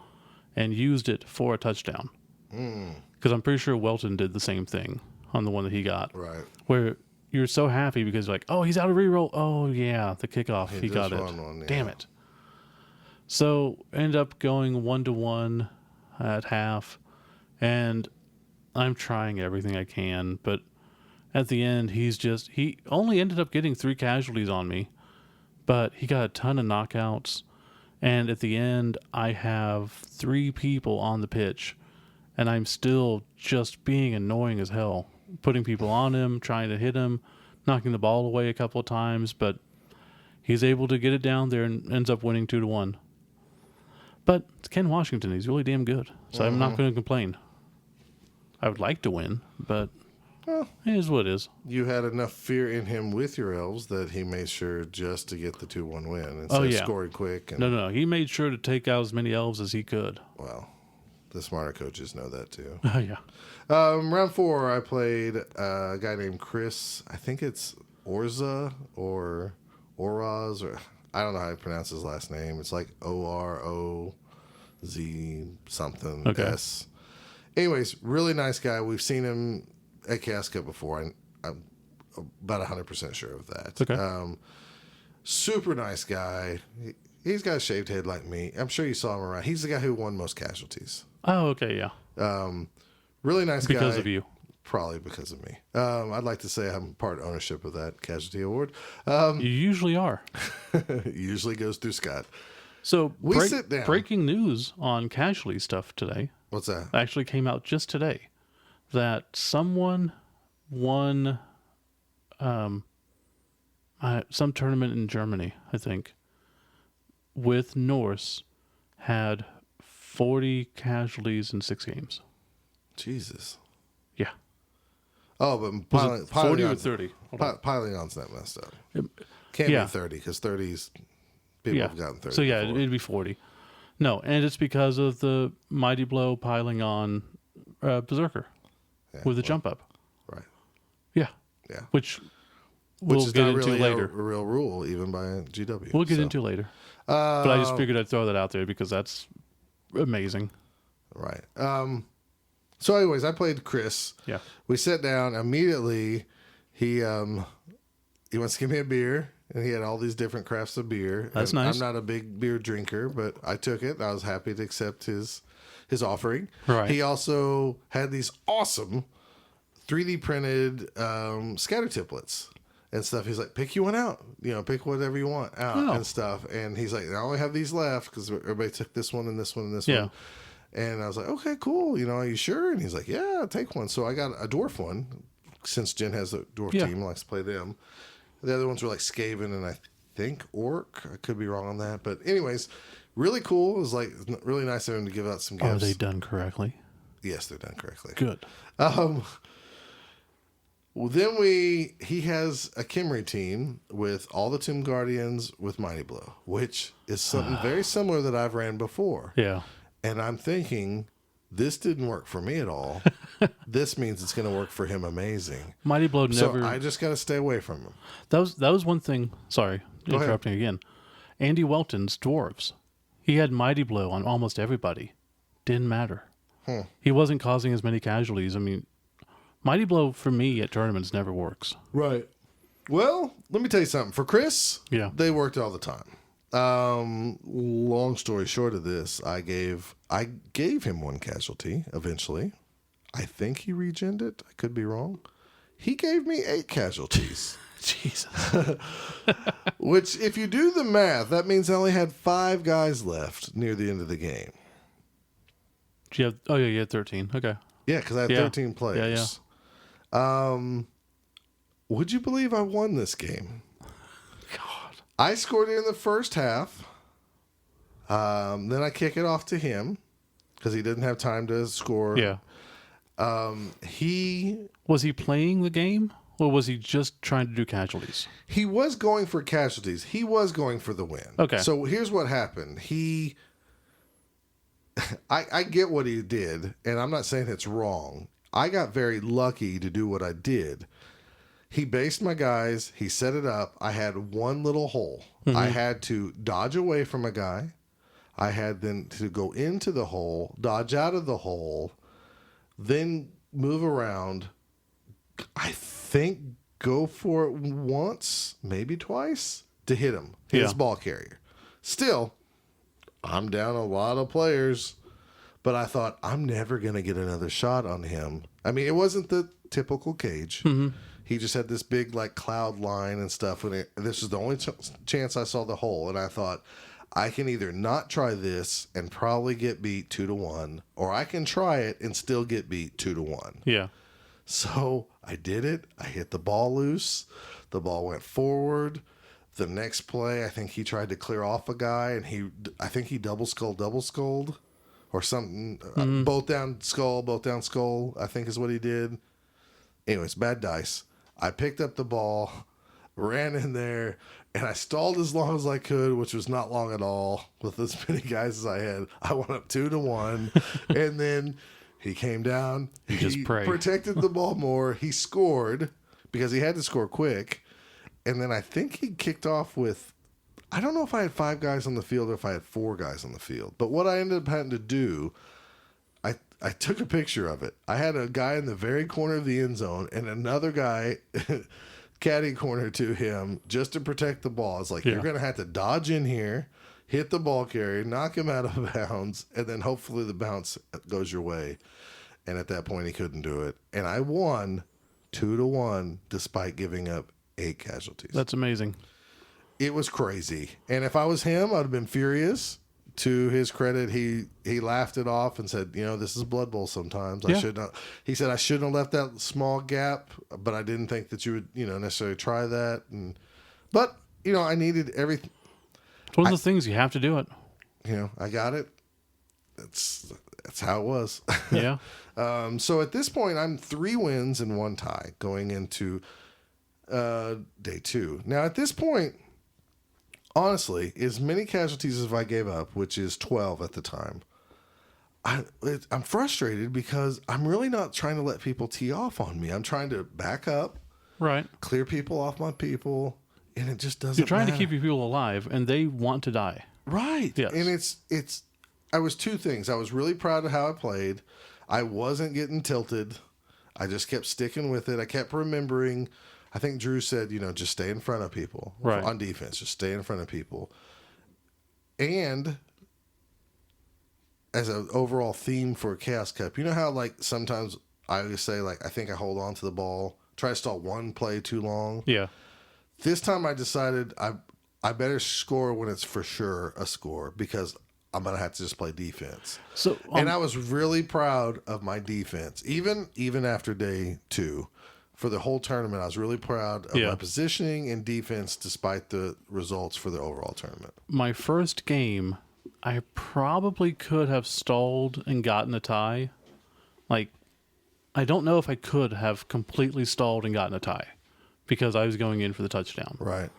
and used it for a touchdown. Because I'm pretty sure Welton did the same thing on the one that he got. Right. Where you're so happy because you're like, oh, he's out of reroll. Oh, yeah, the kickoff. He got it. One, Damn it. So end up going 1-1 at half. And I'm trying everything I can. But at the end, he only ended up getting 3 casualties on me. But he got a ton of knockouts. And at the end, I have 3 people on the pitch. And I'm still just being annoying as hell. Putting people on him, trying to hit him, knocking the ball away a couple of times. But he's able to get it down there and ends up winning 2-1. But it's Ken Washington. He's really damn good. So I'm not going to complain. I would like to win, but it is what it is. You had enough fear in him with your elves that he made sure just to get the 2-1 win instead of scoring quick. And, No. He made sure to take out as many elves as he could. well, the smarter coaches know that too. Oh, yeah. Round 4, I played a guy named Chris. I think it's Orza or Oraz, or I don't know how to pronounce his last name. It's like OROZ something S. Anyways, really nice guy. We've seen him at Chaos Cup before. I'm about 100% sure of that. Okay. Super nice guy. He's got a shaved head like me. I'm sure you saw him around. He's the guy who won most casualties. Oh, okay, yeah. Really nice guy. Because of you. Probably because of me. I'd like to say I'm part ownership of that casualty award. You usually are. Usually goes through Scott. So sit down. Breaking news on casualty stuff today. What's that? Actually came out just today that someone won some tournament in Germany, I think, with Norse, had 40 casualties in 6 games. Jesus. Yeah. Oh, but Was it 40 or 30? Piling on's not messed up. Can't yeah. be 30 because 30's people have gotten 30. So yeah, before. it'd be 40. No, and it's because of the mighty blow piling on Berserker with the jump up. Right. Yeah. Yeah. Which we'll is get not into really later. a real rule, even by GW. We'll get into later. But I just figured I'd throw that out there because that's amazing. Right. So anyways, I played Chris. Yeah. We sat down immediately. He wants to give me a beer, and he had all these different crafts of beer. That's and nice. I'm not a big beer drinker, but I took it. I was happy to accept his offering. Right. He also had these awesome 3D printed scatter templates and stuff. He's like, pick you one out. Pick whatever you want out and stuff. And he's like, I only have these left because everybody took this one and this one and this one. And I was like, okay, cool. Are you sure? And he's like, yeah, take one. So I got a dwarf one since Jen has a dwarf team, likes to play them. The other ones were like Skaven and I think Orc. I could be wrong on that. But anyways, really cool. It was like really nice of him to give out some gifts. Are they done correctly? Yes, they're done correctly. Good. Well, then he has a Kimry team with all the Tomb Guardians with Mighty Blow, which is something very similar that I've ran before. Yeah. And I'm thinking, this didn't work for me at all. This means it's going to work for him amazing. Mighty Blow never. So I just got to stay away from him. That was one thing. Sorry, interrupting again. Andy Welton's dwarves. He had Mighty Blow on almost everybody. Didn't matter. He wasn't causing as many casualties. I mean, Mighty Blow for me at tournaments never works. Right. Well, let me tell you something. For Chris, Yeah. they worked all the time. Long story short of this, I gave him one casualty eventually. I think he regened it. I could be wrong. He gave me 8 casualties. Jesus. Which, if you do the math, that means I only had 5 guys left near the end of the game. You had 13. Okay. Yeah, because I had 13 players. Yeah. Would you believe I won this game? God. I scored it in the first half. Then I kick it off to him because he didn't have time to score. Yeah. Was he playing the game Or was he just trying to do casualties? He was going for casualties. He was going for the win. Okay. So here's what happened. I get what he did, and I'm not saying it's wrong. I got very lucky to do what I did. He based my guys. He set it up. I had one little hole. Mm-hmm. I had to dodge away from a guy. I had then to go into the hole, dodge out of the hole, then move around. I think go for it once, maybe twice, to hit him, his ball carrier. Still, I'm down a lot of players, but I thought I'm never going to get another shot on him. I mean, it wasn't the typical cage. Mm-hmm. He just had this big like cloud line and stuff. This was the only chance I saw the hole, and I thought I can either not try this and probably get beat 2-1, or I can try it and still get beat 2-1. Yeah. So I did it. I hit the ball loose. The ball went forward. The next play, I think he tried to clear off a guy, and I think he double skulled, or something. Both down skull, I think is what he did. Anyways, bad dice. I picked up the ball, ran in there, and I stalled as long as I could, which was not long at all with as many guys as I had. I went up 2-1, and then he came down. He just prayed. Protected the ball more. He scored because he had to score quick. And then I think he kicked off with, I don't know if I had 5 guys on the field or if I had 4 guys on the field. But what I ended up having to do, I took a picture of it. I had a guy in the very corner of the end zone and another guy caddy corner to him just to protect the ball. It's like, you're going to have to dodge in here, hit the ball carrier, knock him out of bounds, and then hopefully the bounce goes your way. And at that point, he couldn't do it. And I won 2-1 despite giving up 8 casualties. That's amazing. It was crazy. And if I was him, I'd have been furious. To his credit, he laughed it off and said, this is Blood Bowl sometimes. Yeah. I should not. He said, I shouldn't have left that small gap, but I didn't think that you would, necessarily try that. But I needed everything. It's one of the things you have to do it. I got it. That's how it was. Yeah. So at this point, I'm 3 wins and 1 tie going into day 2. Now at this point, honestly, as many casualties as I gave up, which is 12 at the time, I'm frustrated because I'm really not trying to let people tee off on me. I'm trying to back up, Right. clear people off my people, and it just doesn't You're trying matter. to keep your people alive, and they want to die. Right. Yes. And I was 2 things. I was really proud of how I played. I wasn't getting tilted. I just kept sticking with it. I kept remembering. I think Drew said, just stay in front of people. Right. On defense, just stay in front of people. And as an overall theme for Chaos Cup, how sometimes I always say I think I hold on to the ball, try to stall one play too long. Yeah. This time I decided I better score when it's for sure a score because I'm going to have to just play defense. So, and I was really proud of my defense, even after day 2. For the whole tournament, I was really proud of my positioning and defense despite the results for the overall tournament. my first game, I probably could have stalled and gotten a tie. I don't know if I could have completely stalled and gotten a tie because I was going in for the touchdown. Right.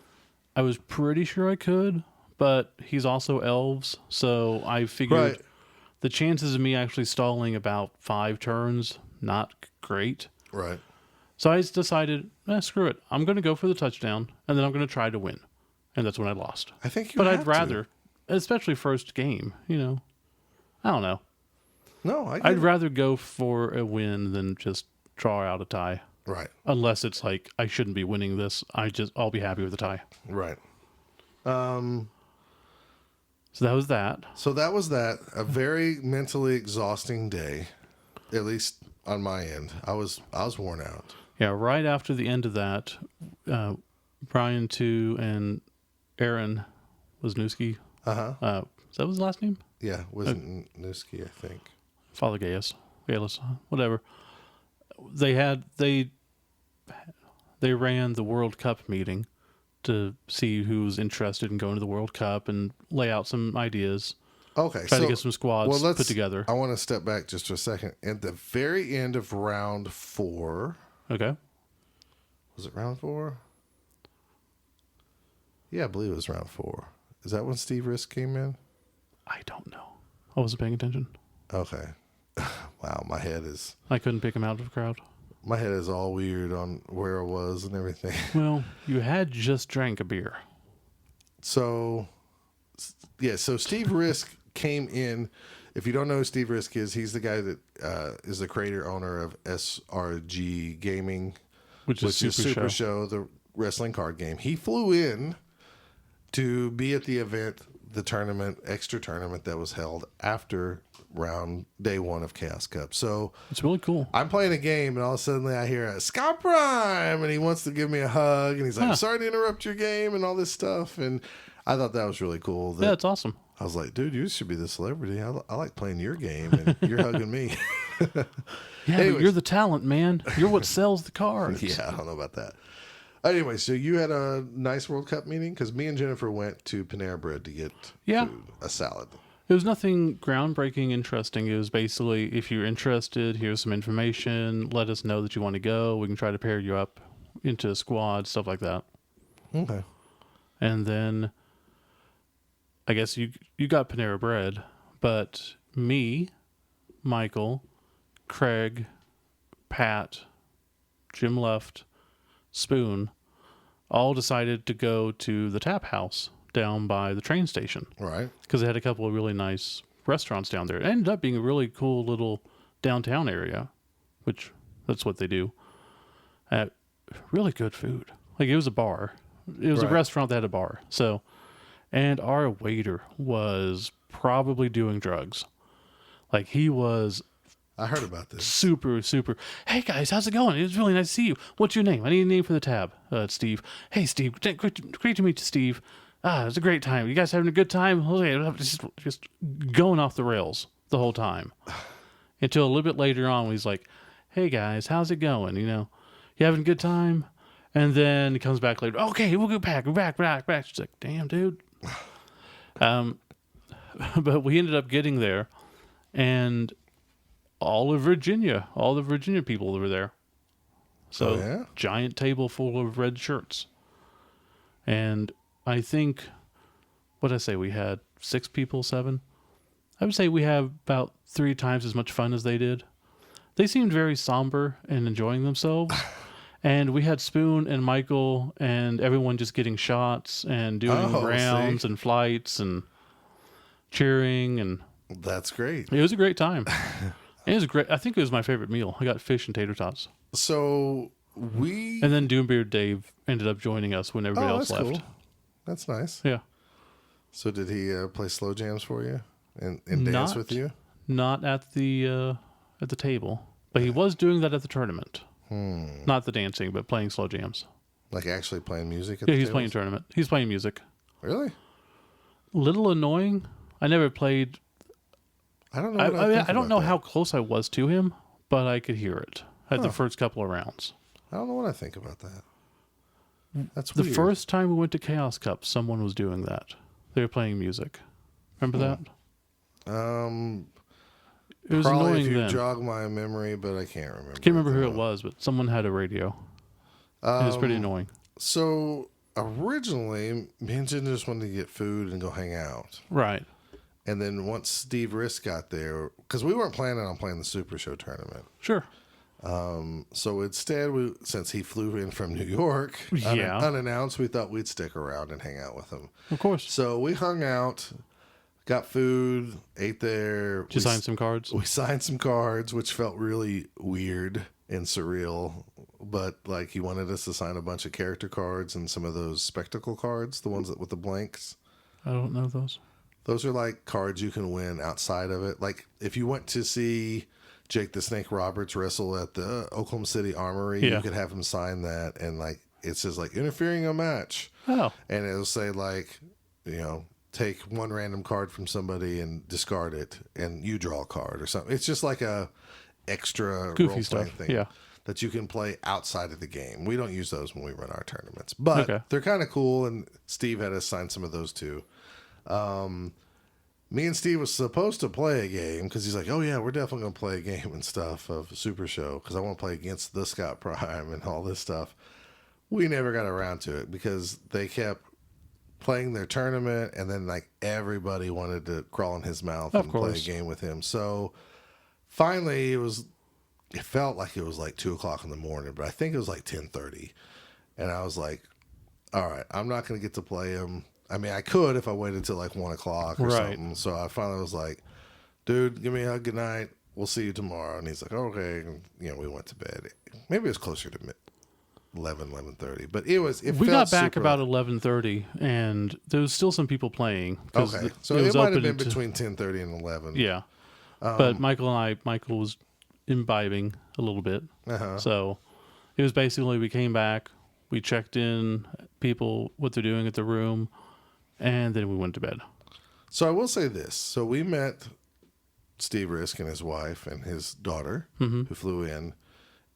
I was pretty sure I could, but he's also elves, so I figured the chances of me actually stalling about 5 turns, not great. Right. So I decided, screw it. I'm going to go for the touchdown, and then I'm going to try to win. And that's when I lost. I think you But have I'd to. rather, especially first game, I don't know. No, I'd rather go for a win than just draw out a tie. Right. Unless it's I shouldn't be winning this. I'll be happy with the tie. Right. So that was that. So that was that. A very mentally exhausting day, at least on my end. I was worn out. Yeah, right after the end of that, Brian 2 and Aaron Wisniewski. Is that his last name? Yeah, wasn't Newski, I think. Father Gaius, whatever. They ran the World Cup meeting to see who was interested in going to the World Cup and lay out some ideas. Okay, Try to get some squads put together. I want to step back just for a second. At the very end of round 4, Okay. Was it round 4? Yeah, I believe it was round 4. Is that when Steve Risk came in? I don't know. I wasn't paying attention. Okay. Wow, my head is I couldn't pick him out of the crowd. all weird on where I was and everything. Well, you had just drank a beer. So, yeah, so Steve Risk came in. If you don't know who Steve Risk is, he's the guy that is the creator owner of SRG Gaming, Which is Super Show, the wrestling card game. He flew in to be at the event, the tournament, extra tournament that was held after day 1 of Chaos Cup. So it's really cool. I'm playing a game, and all of a sudden I hear Scott Prime, and he wants to give me a hug, and he's like, sorry to interrupt your game, and all this stuff. And I thought that was really cool. Yeah, it's awesome. I was like, dude, you should be the celebrity. I like playing your game, and you're hugging me. Yeah, but you're the talent, man. You're what sells the cards. Yeah, I don't know about that. Anyway, so you had a nice World Cup meeting? Because me and Jennifer went to Panera Bread to get food, a salad. It was nothing groundbreaking, interesting. It was basically, if you're interested, here's some information. Let us know that you want to go. We can try to pair you up into a squad, stuff like that. Okay. And then, I guess you got Panera Bread, but me, Michael, Craig, Pat, Jim Left, Spoon, all decided to go to the Tap House down by the train station. Right. Because they had a couple of really nice restaurants down there. It ended up being a really cool little downtown area, which that's what they do. Really good food. Like, it was a bar. It was a restaurant that had a bar. So, and our waiter was probably doing drugs. Like, he was... I heard about this. Super. Hey guys, how's it going? It was really nice to see you. What's your name? I need a name for the tab. It's Steve. Hey Steve, great to meet you, Steve. It was a great time. You guys having a good time? Just going off the rails the whole time. Until a little bit later on, he's like, "Hey guys, how's it going? You having a good time?" And then he comes back later. Okay, we'll go back. We're back. She's like, "Damn, dude." But we ended up getting there, and all the Virginia people were there. So, giant table full of red shirts. And I think, what did I say? We had 6 people, 7? I would say we have about 3 times as much fun as they did. They seemed very somber and enjoying themselves. And we had Spoon and Michael and everyone just getting shots and doing rounds and flights and cheering. And that's great. It was a great time. It was great. I think it was my favorite meal. I got fish and tater tots. So and then Doombeard Dave ended up joining us when everybody else left. Cool. That's nice. Yeah. So did he play slow jams for you and dance with you? Not at the table, but he was doing that at the tournament. Not the dancing, but playing slow jams. Like actually playing music? He's playing tournament. He's playing music. Really? Little annoying. I never played. I don't know. I don't know how close I was to him, but I could hear it at the first couple of rounds. I don't know what I think about that. That's the weird. first time we went to Chaos Cup, someone was doing that. They were playing music. Remember that? It was probably annoying if you then. jog my memory, but I can't remember. I can't remember who it was, but someone had a radio. It was pretty annoying. So originally, me and Jen just wanted to get food and go hang out. Right. And then once Steve Risk got there, because we weren't planning on playing the Super Show tournament. Sure. So instead, since he flew in from New York, unannounced, we thought we'd stick around and hang out with him. Of course. So we hung out, got food, ate there. Did you sign some cards? We signed some cards, which felt really weird and surreal. But like he wanted us to sign a bunch of character cards and some of those spectacle cards, the ones with the blanks. I don't know those. Those are like cards you can win outside of it. Like if you went to see Jake the Snake Roberts wrestle at the Oklahoma City Armory, you could have him sign that, and like it says like interfering a match. Oh. And it'll say like, take one random card from somebody and discard it, and you draw a card or something. It's just like a extra goofy stuff thing that you can play outside of the game. We don't use those when we run our tournaments, but they're kind of cool. And Steve had us sign some of those too. Me and Steve was supposed to play a game because he's like, "Oh yeah, we're definitely gonna play a game and stuff of Super Show because I want to play against the Scott Prime and all this stuff." We never got around to it because they kept playing their tournament, and then like everybody wanted to crawl in his mouth Of and play a course. game with him. So finally, it felt like it was like 2:00 in the morning, but I think it was like 10:30, and I was like, all right, I'm not going to get to play him. I mean, I could if I waited until like 1:00 or Right. something. So I finally was like, dude, give me a hug, good night. We'll see you tomorrow. And he's like, okay. And, we went to bed. Maybe it was closer to 11:30, but it We felt got back super about 11:30, and there was still some people playing. 'cause okay. So it was might have open been to- between 10:30 and 11. Yeah. But Michael was imbibing a little bit. Uh-huh. So it was basically we came back, we checked in, people, what they're doing at the room, and then we went to bed. So I will say this. So we met Steve Risk and his wife and his daughter who flew in,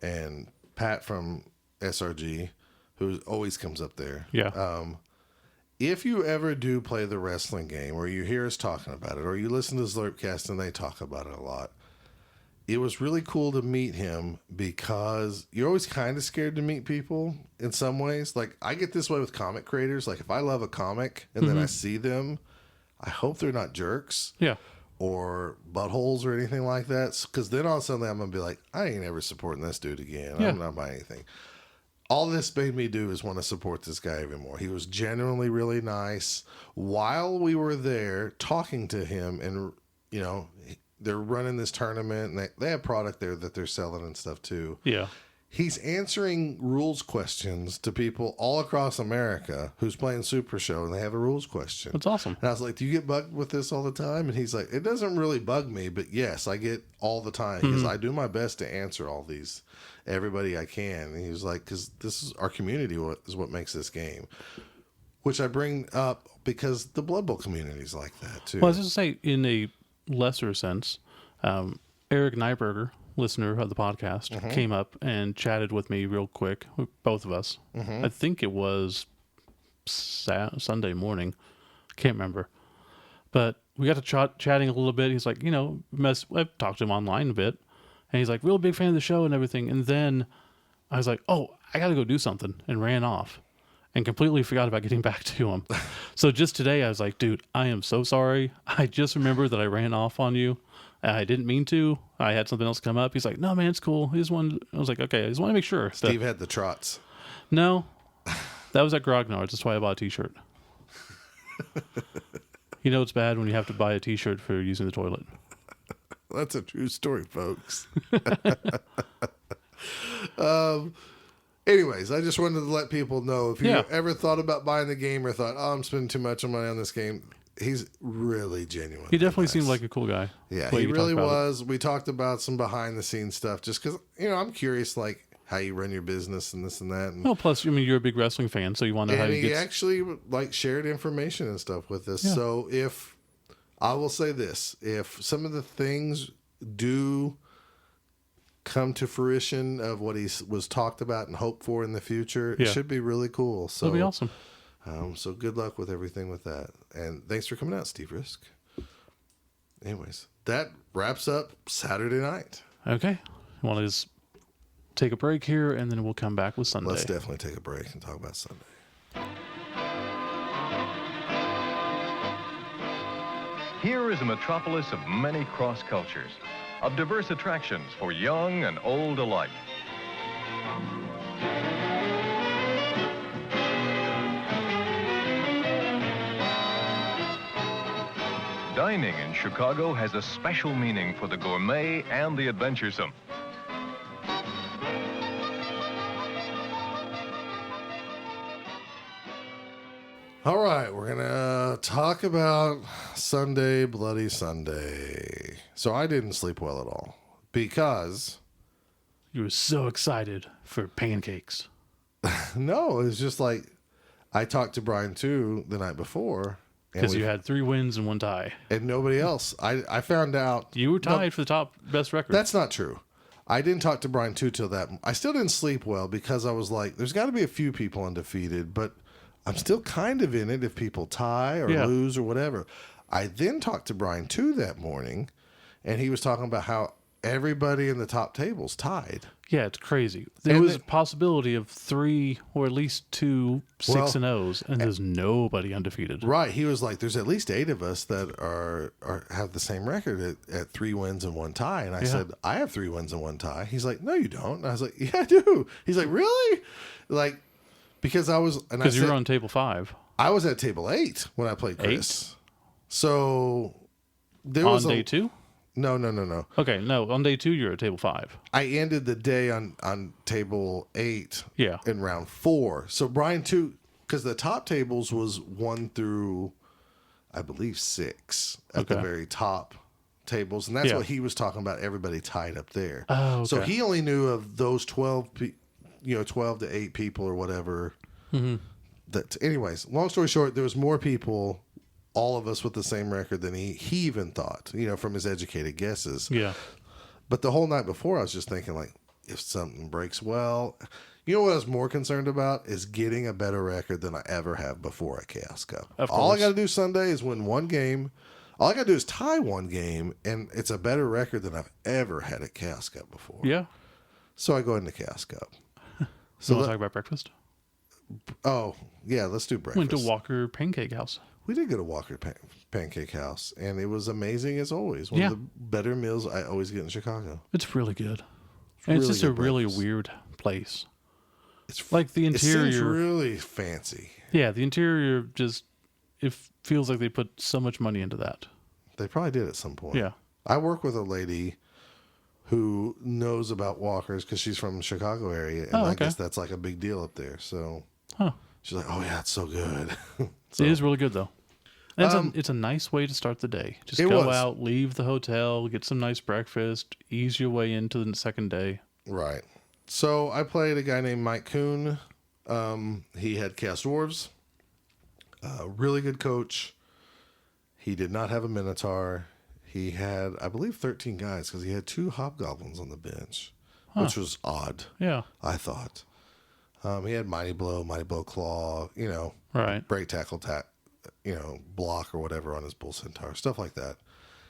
and Pat from SRG, who always comes up there. Yeah. If you ever do play the wrestling game, or you hear us talking about it, or you listen to Slurpcast and they talk about it a lot, it was really cool to meet him because you're always kind of scared to meet people in some ways. Like, I get this way with comic creators. Like, if I love a comic and then I see them, I hope they're not jerks Yeah. or buttholes or anything like that. Because then all of a sudden I'm going to be like, I ain't ever supporting this dude again. Yeah. I'm not buying anything. All this made me do is want to support this guy even more. He was genuinely really nice. While we were there talking to him, and, they're running this tournament, and they have product there that they're selling and stuff too. Yeah. He's answering rules questions to people all across America who's playing Super Show, and they have a rules question. That's awesome. And I was like, do you get bugged with this all the time? And he's like, it doesn't really bug me, but yes, I get all the time because I do my best to answer all these, everybody I can. And he was like, because this is our community is what makes this game, which I bring up because the Blood Bowl community is like that too. Well, I was just going to say, in a lesser sense, Eric Nyberger, listener of the podcast, came up and chatted with me real quick, both of us. I think it was Sunday morning. Can't remember. But we got to chatting a little bit. He's like, I've talked to him online a bit. And he's like, real big fan of the show and everything. And then I was like, oh, I got to go do something, and ran off and completely forgot about getting back to him. So just today I was like, dude, I am so sorry. I just remembered that I ran off on you. I didn't mean to. I had something else come up. He's like, no, man, it's cool. I was like, okay, I just want to make sure. Steve had the trots. No, that was at Grognard's. That's why I bought a t-shirt. It's bad when you have to buy a t-shirt for using the toilet. That's a true story, folks. Anyways, I just wanted to let people know, if you ever thought about buying the game or thought, oh, I'm spending too much money on this game, he's really genuine. He definitely nice. seemed like a cool guy. Yeah, the way he you really talked about it. was. We talked about some behind the scenes stuff just because, I'm curious, like, how you run your business and this and that. And, Well, plus, you're a big wrestling fan, so you want to know how and you he get... actually, like, shared information and stuff with us. Yeah. So I will say this, if some of the things do come to fruition of what he was talked about and hoped for in the future, it should be really cool. So It'll be awesome. So good luck with everything with that. And thanks for coming out, Steve Risk. Anyways, that wraps up Saturday night. Okay. I want to just take a break here, and then we'll come back with Sunday. Let's definitely take a break and talk about Sunday. Here is a metropolis of many cross cultures, of diverse attractions for young and old alike. Dining in Chicago has a special meaning for the gourmet and the adventuresome. All right, we're going to talk about Sunday, Bloody Sunday. So I didn't sleep well at all because, You were so excited for pancakes. no, it's just like I talked to Brian too the night before. Because you had 3 wins and 1 tie. And nobody else. I found out. You were tied for the top best record. That's not true. I didn't talk to Brian too till that. I still didn't sleep well because I was like, there's got to be a few people undefeated, but I'm still kind of in it if people tie or lose or whatever. I then talked to Brian too that morning, and he was talking about how everybody in the top tables tied. Yeah, it's crazy. There And was a possibility of 3 or at least 2 6-0s, and there's nobody undefeated. Right. He was like, there's at least 8 of us that are have the same record at 3 wins and 1 tie. And I said, I have 3 wins and 1 tie. He's like, no, you don't. And I was like, yeah, I do. He's like, really? Like, because I was... Because you were on table 5. I was at table 8 when I played Chris. 8? So there was on day 2? No. Okay, no. On day 2, you're at table 5. I ended the day on table 8 Yeah. in round 4. So Brian, too, because the top tables was 1 through, I believe, 6 at the very top tables. And that's what he was talking about, everybody tied up there. Oh, okay. So he only knew of those 12 to 8 people or whatever. Mm-hmm. Anyways, long story short, there was more people, all of us with the same record than he even thought, from his educated guesses. Yeah. But the whole night before, I was just thinking, like, if something breaks well, what I was more concerned about is getting a better record than I ever have before at Chaos Cup. All I got to do Sunday is win 1 game. All I got to do is tie 1 game, and it's a better record than I've ever had at Chaos Cup before. Yeah. So I go into Chaos Cup. So want to talk about breakfast? Oh, yeah, let's do breakfast. Went to Walker Pancake House. We did go to Walker Pancake House, and it was amazing as always. One of the better meals I always get in Chicago. It's really good. It's just a really weird place. It's like the interior. It seems really fancy. Yeah, the interior it feels like they put so much money into that. They probably did at some point. Yeah. I work with a lady who knows about Walkers because she's from the Chicago area, and I guess that's like a big deal up there. So she's like, "Oh yeah, it's so good." So, it is really good though. It's a nice way to start the day. Just go out, leave the hotel, get some nice breakfast, ease your way into the second day. Right. So I played a guy named Mike Kuhn. He had Chaos Dwarves. Really good coach. He did not have a Minotaur. He had, I believe, 13 guys because he had 2 Hobgoblins on the bench, which was odd. Yeah. I thought. He had Mighty Blow Claw, right. Break Tackle, block or whatever on his Bull Centaur, stuff like that.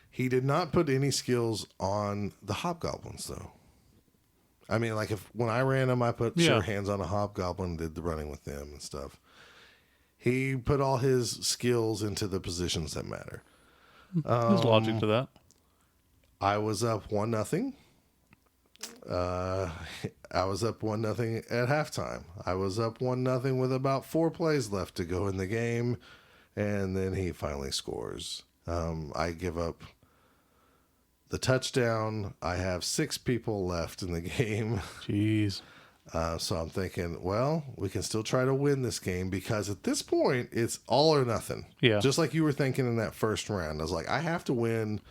He did not put any skills on the Hobgoblins, though. I mean, like when I ran them, I put sure hands on a Hobgoblin, did the running with them and stuff. He put all his skills into the positions that matter. There's logic to that. I was up 1-0. I was up 1-0 at halftime. I was up 1-0 with about 4 plays left to go in the game, and then he finally scores. I give up the touchdown. I have 6 people left in the game. Jeez. So I'm thinking, well, we can still try to win this game because at this point, it's all or nothing. Yeah. Just like you were thinking in that first round. I was like, I have to win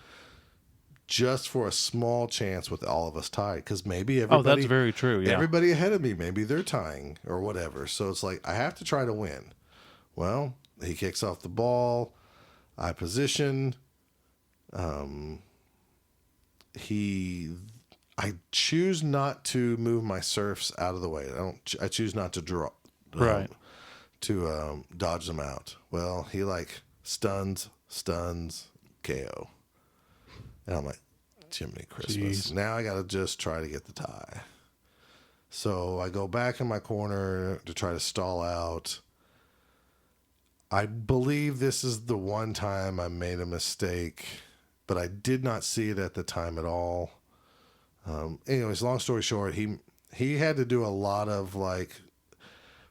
just for a small chance with all of us tied because maybe everybody... Oh, that's very true, yeah. Everybody ahead of me, maybe they're tying or whatever. So it's like, I have to try to win. Well, he kicks off the ball. I position. I choose not to move my serfs out of the way. I choose not to draw, to dodge them out. Well, he stuns, KO, and I'm like, Jiminy Christmas! Jeez. Now I got to just try to get the tie. So I go back in my corner to try to stall out. I believe this is the one time I made a mistake, but I did not see it at the time at all. Anyways, long story short, he had to do a lot of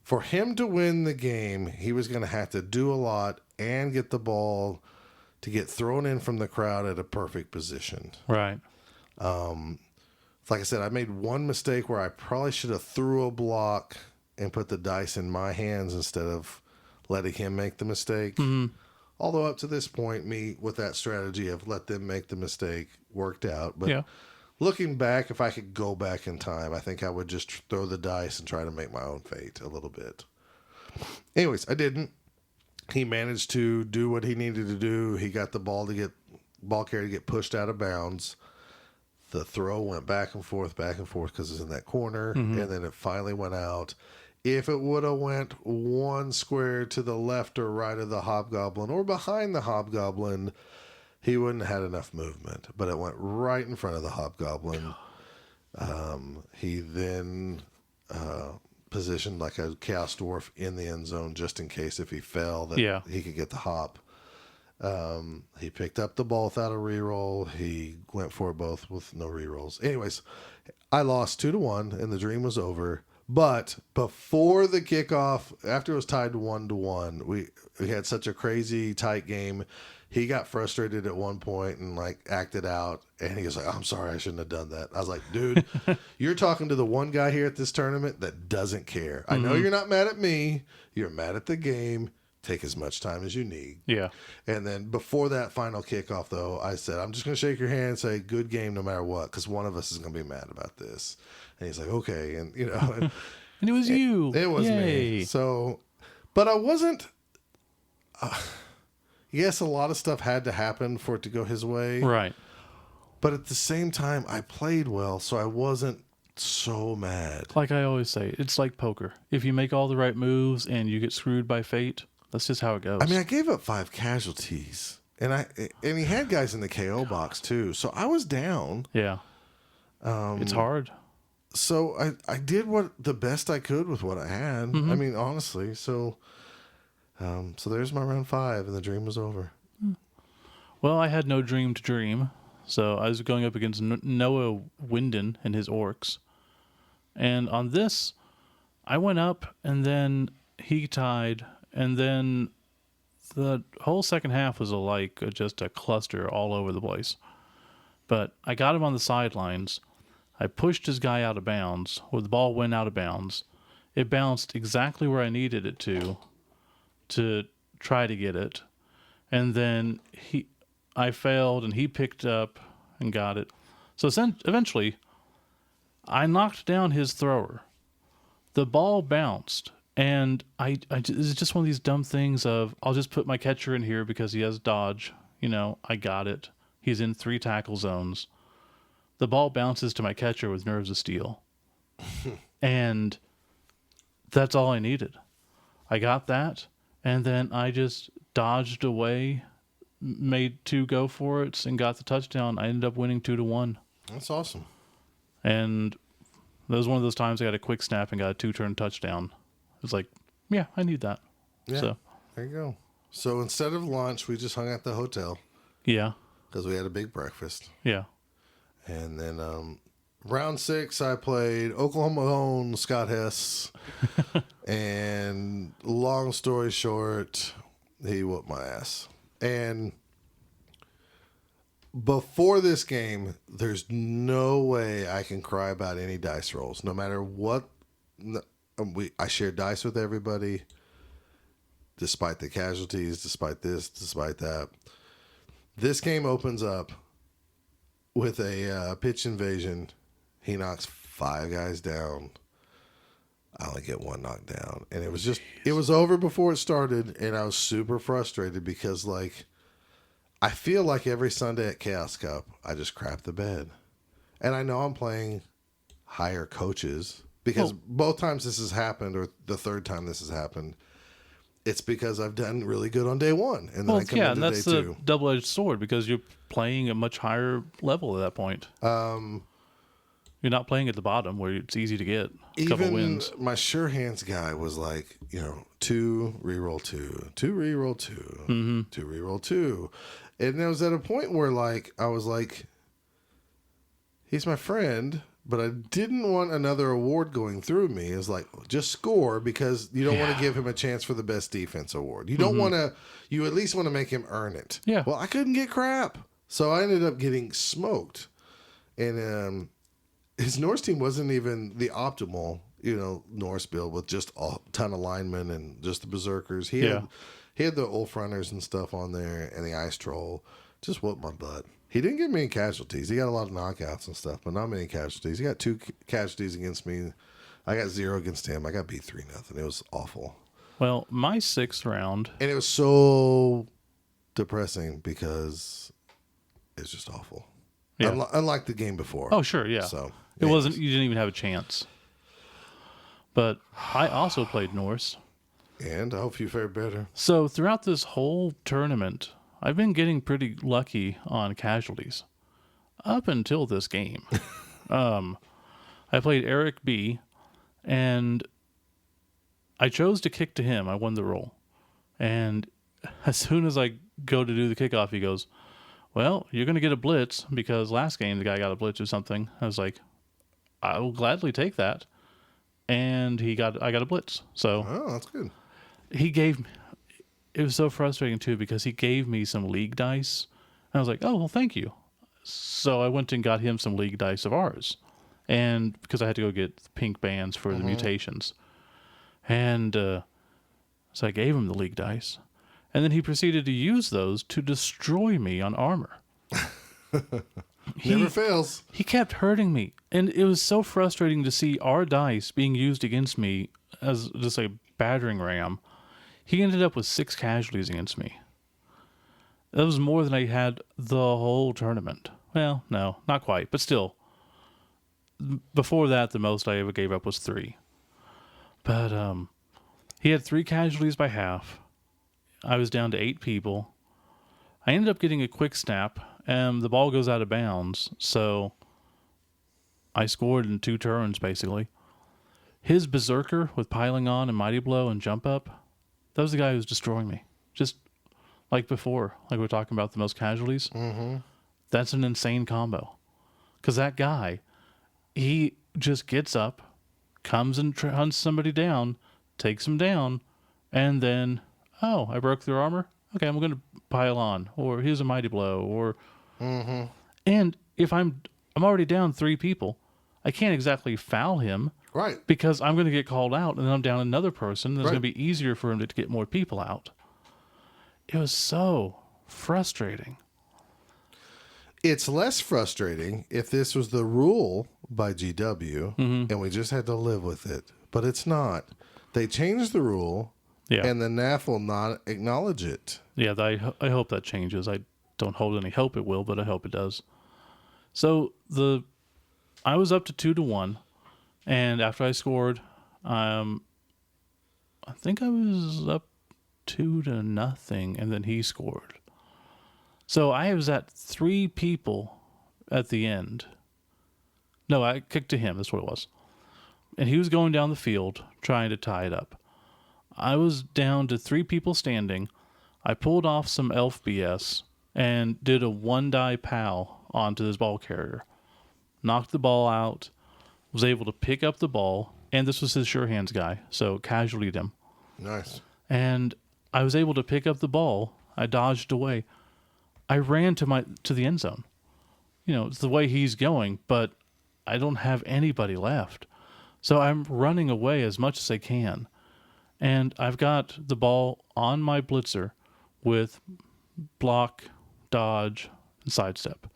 for him to win the game, he was going to have to do a lot and get the ball to get thrown in from the crowd at a perfect position. Right. Like I said, I made one mistake where I probably should have threw a block and put the dice in my hands instead of letting him make the mistake. Mm-hmm. Although up to this point, me with that strategy of let them make the mistake worked out. But looking back, if I could go back in time, I think I would just throw the dice and try to make my own fate a little bit. Anyways, I didn't. He managed to do what he needed to do. He got the ball carrier to get pushed out of bounds. The throw went back and forth because it's in that corner. Mm-hmm. And then it finally went out. If it would have went one square to the left or right of the Hobgoblin or behind the Hobgoblin, he wouldn't have had enough movement, but it went right in front of the hobgoblin. He then positioned like a chaos dwarf in the end zone just in case if he fell that he could get the hop. He picked up the ball without a reroll. He went for it both with no rerolls. Anyways, I lost 2-1 and the dream was over. But before the kickoff, after it was tied 1-1, we had such a crazy tight game. He got frustrated at one point and like acted out, and he was like, "I'm sorry, I shouldn't have done that." I was like, "Dude, you're talking to the one guy here at this tournament that doesn't care. I know you're not mad at me. You're mad at the game. Take as much time as you need." Yeah. And then before that final kickoff, though, I said, "I'm just going to shake your hand and say good game no matter what, because one of us is going to be mad about this." And he's like, "Okay," and And it was you. It was me. So, but I wasn't. Yes, a lot of stuff had to happen for it to go his way. Right. But at the same time, I played well, so I wasn't so mad. Like I always say, it's like poker. If you make all the right moves and you get screwed by fate, that's just how it goes. I mean, I gave up 5 casualties, and he had guys in the KO box too, so I was down. Yeah. It's hard. So I did the best I could with what I had. I mean, honestly, so there's my round 5, and the dream was over. Well, I had no dream to dream, so I was going up against Noah Winden and his orcs. And on this, I went up, and then he tied, and then the whole second half was just a cluster all over the place. But I got him on the sidelines. I pushed his guy out of bounds, or the ball went out of bounds. It bounced exactly where I needed it to try to get it. And then I failed, and he picked up and got it. So eventually, I knocked down his thrower. The ball bounced, and it's just one of these dumb things of, I'll just put my catcher in here because he has dodge. I got it. He's in 3 tackle zones. The ball bounces to my catcher with nerves of steel. And that's all I needed. I got that, and then I just dodged away, made 2 go for it, and got the touchdown. I ended up winning 2-1. That's awesome. And that was one of those times I got a quick snap and got a 2-turn touchdown. It was like, yeah, I need that. Yeah, so there you go. So instead of lunch, we just hung at the hotel. Yeah. Because we had a big breakfast. Yeah. And then round 6, I played Oklahoma's own Scott Hess. And long story short, he whooped my ass. And before this game, there's no way I can cry about any dice rolls. No matter what. I shared dice with everybody. Despite the casualties, despite this, despite that. This game opens up with a pitch invasion. He knocks 5 guys down. I only get 1 knocked down. And it was over before it started, and I was super frustrated because, like, I feel like every Sunday at Chaos Cup, I just crap the bed. And I know I'm playing higher coaches because both times this has happened, or the third time this has happened, it's because I've done really good on day 1, and then I come into that's day 2. a double-edged sword because you're playing a much higher level at that point. You're not playing at the bottom where it's easy to get a couple wins. My sure hands guy was like, 2 reroll 2, 2 reroll 2, 2 reroll 2, and it was at a point where I was like, he's my friend. But I didn't want another award going through me. It's like, just score, because you don't want to give him a chance for the best defense award. You don't want to, you at least want to make him earn it. Yeah. Well, I couldn't get crap. So I ended up getting smoked. And his Norse team wasn't even the optimal, Norse build with just a ton of linemen and just the berserkers. He had the Ulf Runners and stuff on there, and the Ice Troll. Just whooped my butt. He didn't get many casualties. He got a lot of knockouts and stuff, but not many casualties. He got 2 casualties against me. I got 0 against him. I got beat 3-0. It was awful. Well, my 6th round. And it was so depressing because it's just awful. Yeah. Unlike the game before. Oh, sure, yeah. So it wasn't, you didn't even have a chance. But I also played Norse. And I hope you fared better. So throughout this whole tournament, I've been getting pretty lucky on casualties up until this game. I played Eric B, and I chose to kick to him. I won the roll. And as soon as I go to do the kickoff, he goes, well, you're going to get a blitz because last game the guy got a blitz or something. I was like, I will gladly take that. And I got a blitz. So Oh, that's good. he gave me, it was so frustrating too because he gave me some league dice. And I was like, oh, well, thank you. So I went and got him some league dice of ours. And because I had to go get the pink bands for the mutations. And so I gave him the league dice. And then he proceeded to use those to destroy me on armor. Never fails. He kept hurting me. And it was so frustrating to see our dice being used against me as just a battering ram. He ended up with 6 casualties against me. That was more than I had the whole tournament. Well, no, not quite, but still. Before that, the most I ever gave up was 3. But he had 3 casualties by half. I was down to 8 people. I ended up getting a quick snap, and the ball goes out of bounds, so I scored in 2 turns, basically. His Berserker with Piling On and Mighty Blow and Jump Up, that was the guy who was destroying me. Just like before, like we were talking about the most casualties. Mm-hmm. That's an insane combo. Because that guy, he just gets up, comes and hunts somebody down, takes him down, and then, oh, I broke their armor? Okay, I'm going to pile on. Or here's a Mighty Blow. Or, and if I'm already down 3 people, I can't exactly foul him. Right. Because I'm going to get called out, and then I'm down another person, and it's going to be easier for him to get more people out. It was so frustrating. It's less frustrating if this was the rule by GW, and we just had to live with it. But it's not. They changed the rule, and the NAF will not acknowledge it. Yeah, I hope that changes. I don't hold any hope it will, but I hope it does. So I was up to 2-1. And after I scored, I think I was up 2-0, and then he scored. So I was at 3 people at the end. No, I kicked to him. That's what it was. And he was going down the field trying to tie it up. I was down to 3 people standing. I pulled off some elf BS and did a 1-die POW onto this ball carrier. Knocked the ball out. Was able to pick up the ball, and this was his sure hands guy, so casualtied him. Nice. And I was able to pick up the ball. I dodged away. I ran to the end zone. You know, it's the way he's going, but I don't have anybody left. So I'm running away as much as I can. And I've got the ball on my blitzer with block, dodge, and sidestep.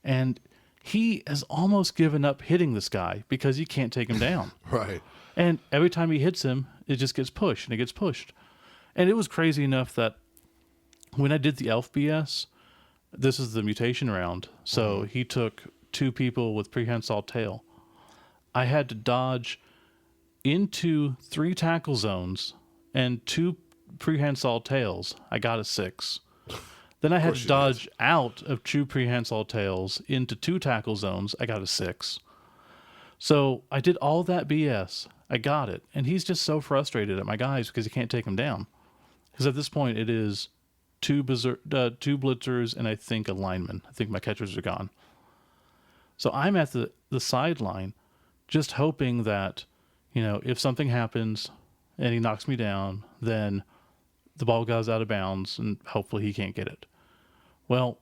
And he has almost given up hitting this guy because he can't take him down. Right. And every time he hits him, it just gets pushed, and it gets pushed. And it was crazy enough that when I did the Elf BS, this is the mutation round, so he took 2 people with prehensile tail. I had to dodge into 3 tackle zones and 2 prehensile tails. I got a 6. Then I had to dodge out of 2 prehensile tails into 2 tackle zones. I got a 6. So I did all that BS. I got it. And he's just so frustrated at my guys because he can't take them down. Because at this point, it is 2 blitzers and I think a lineman. I think my catchers are gone. So I'm at the sideline just hoping that, you know, if something happens and he knocks me down, then the ball goes out of bounds and hopefully he can't get it. Well,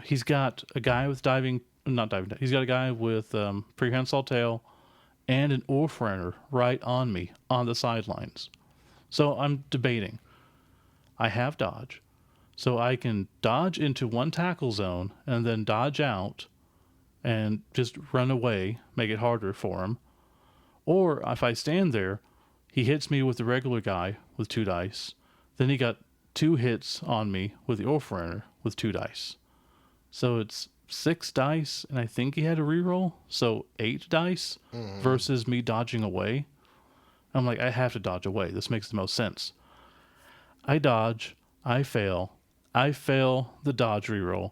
he's got a guy with he's got a guy with prehensile tail and an Orfrenner right on me on the sidelines. So I'm debating. I have dodge. So I can dodge into 1 tackle zone and then dodge out and just run away, make it harder for him. Or if I stand there, he hits me with the regular guy with 2 dice. Then he got 2 hits on me with the Orfrenner with 2 dice. So it's 6 dice, and I think he had a reroll. So 8 dice versus me dodging away. I'm like, I have to dodge away. This makes the most sense. I dodge. I fail. I fail the dodge reroll.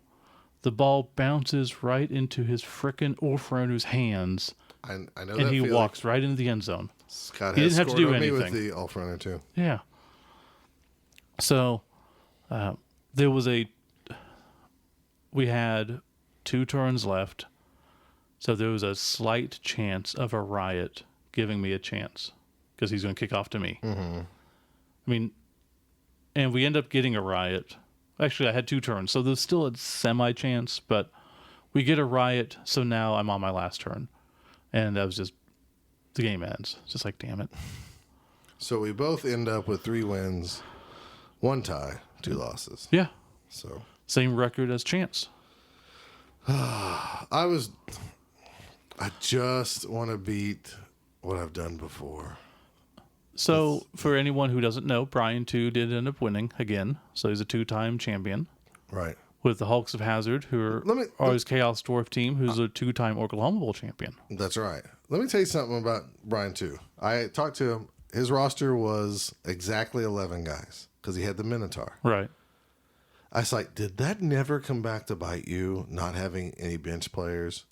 The ball bounces right into his frickin' Orfronu's hands, I know and that he feeling. walks right into the end zone. Scott He has didn't have to scored do on me with anything. the off runner too. Yeah. So, there was we had 2 turns left, so there was a slight chance of a riot giving me a chance because he's going to kick off to me. Mm-hmm. I mean, and we end up getting a riot. Actually, I had 2 turns, so there's still a semi chance, but we get a riot, so now I'm on my last turn, and that was just the game ends. It's just like, damn it. So we both end up with 3 wins, 1 tie, 2 losses. Yeah, So same record as Chance. I just want to beat what I've done before. So, for anyone who doesn't know, Brian, too, did end up winning again. So, he's a 2-time champion Right. with the Hulks of Hazard, who are his Chaos Dwarf team, who's a 2-time Oklahoma Bowl champion. That's right. Let me tell you something about Brian, too. I talked to him. His roster was exactly 11 guys because he had the Minotaur. Right. I was like, did that never come back to bite you, not having any bench players?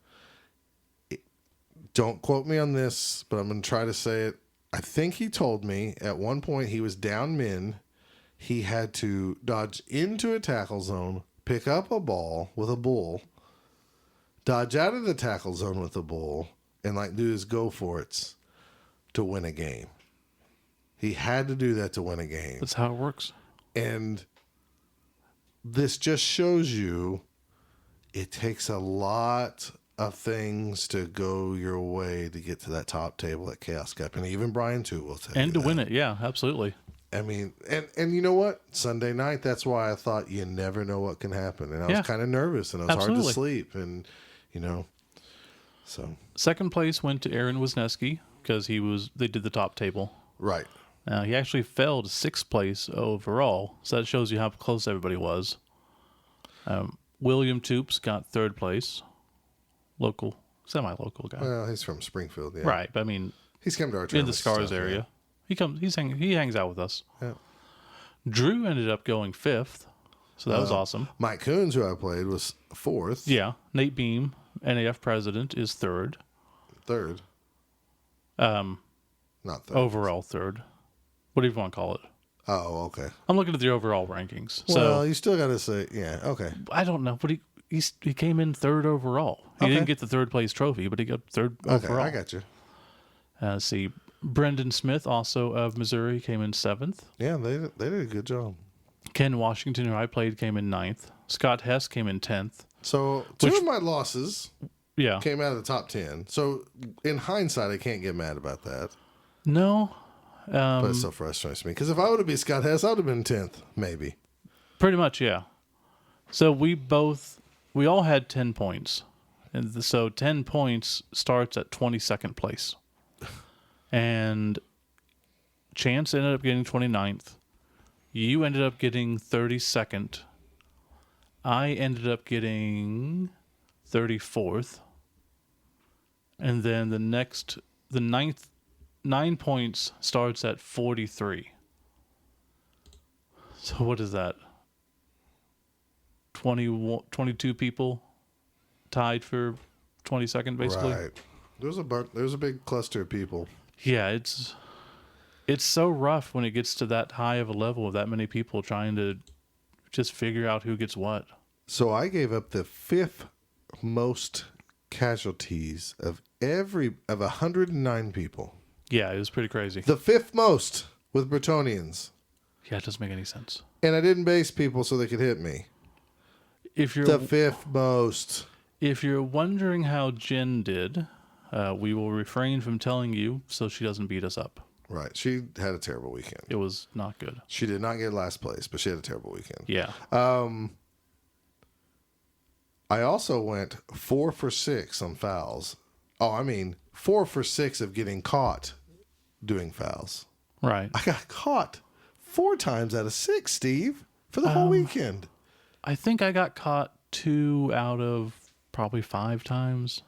Don't quote me on this, but I'm going to try to say it. I think he told me at one point he was down men. He had to dodge into a tackle zone, pick up a ball with a bull, dodge out of the tackle zone with a bull, and like do his go for it's to win a game. He had to do that to win a game. That's how it works. And this just shows you it takes a lot of things to go your way to get to that top table at Chaos Cup. And even Brian, too, will tell you And to that. win it, yeah, absolutely. I mean, and you know what? Sunday night, that's why I thought you never know what can happen. And I was kind of nervous, and I was hard Absolutely. to sleep. And, you know, so. Second place went to Aaron Wisniewski because they did the top table. Right. He actually fell to 6th place overall, so that shows you how close everybody was. William Toops got 3rd place. Semi-local guy. Well, he's from Springfield, yeah. Right, but I mean, He's come to our in the tournaments and Scars stuff, area. He hangs out with us. Yeah. Drew ended up going 5th, so that was awesome. Mike Coons, who I played, was 4th. Yeah, Nate Beam, NAF president, is 3rd. 3rd. Not 3rd. Overall 3rd. Whatever you want to call it. Oh, okay. I'm looking at the overall rankings. Well, So you still got to say, yeah, okay. I don't know, but he came in 3rd overall. He Okay. didn't get the 3rd place trophy, but he got 3rd Okay, overall. I got you. Let's see. Brendan Smith, also of Missouri, came in 7th. Yeah, they did a good job. Ken Washington, who I played, came in 9th. Scott Hess came in 10th. So two of my losses Yeah. came out of the top 10. So in hindsight, I can't get mad about that. No. But it still frustrates me. Because if I would have been Scott Hess, I would have been 10th, maybe. Pretty much, yeah. So we all had 10 points. And so 10 points starts at 22nd place. And Chance ended up getting 29th. You ended up getting 32nd. I ended up getting 34th. And then the 9 points starts at 43. So what is that? 22 people tied for 22nd, basically. Right. There's a big cluster of people. Yeah, it's so rough when it gets to that high of a level of that many people trying to just figure out who gets what. So I gave up the 5th most casualties of 109 people. Yeah, it was pretty crazy. The 5th most with Bretonians. Yeah, it doesn't make any sense. And I didn't base people so they could hit me. If you're The 5th most. If you're wondering how Jen did, we will refrain from telling you so she doesn't beat us up. Right. She had a terrible weekend. It was not good. She did not get last place, but she had a terrible weekend. Yeah. I also went 4 for 6 on fouls. 4 for 6 of getting caught doing fouls. Right. I got caught 4 times out of 6, Steve, for the whole weekend. I think I got caught 2 out of probably 5 times.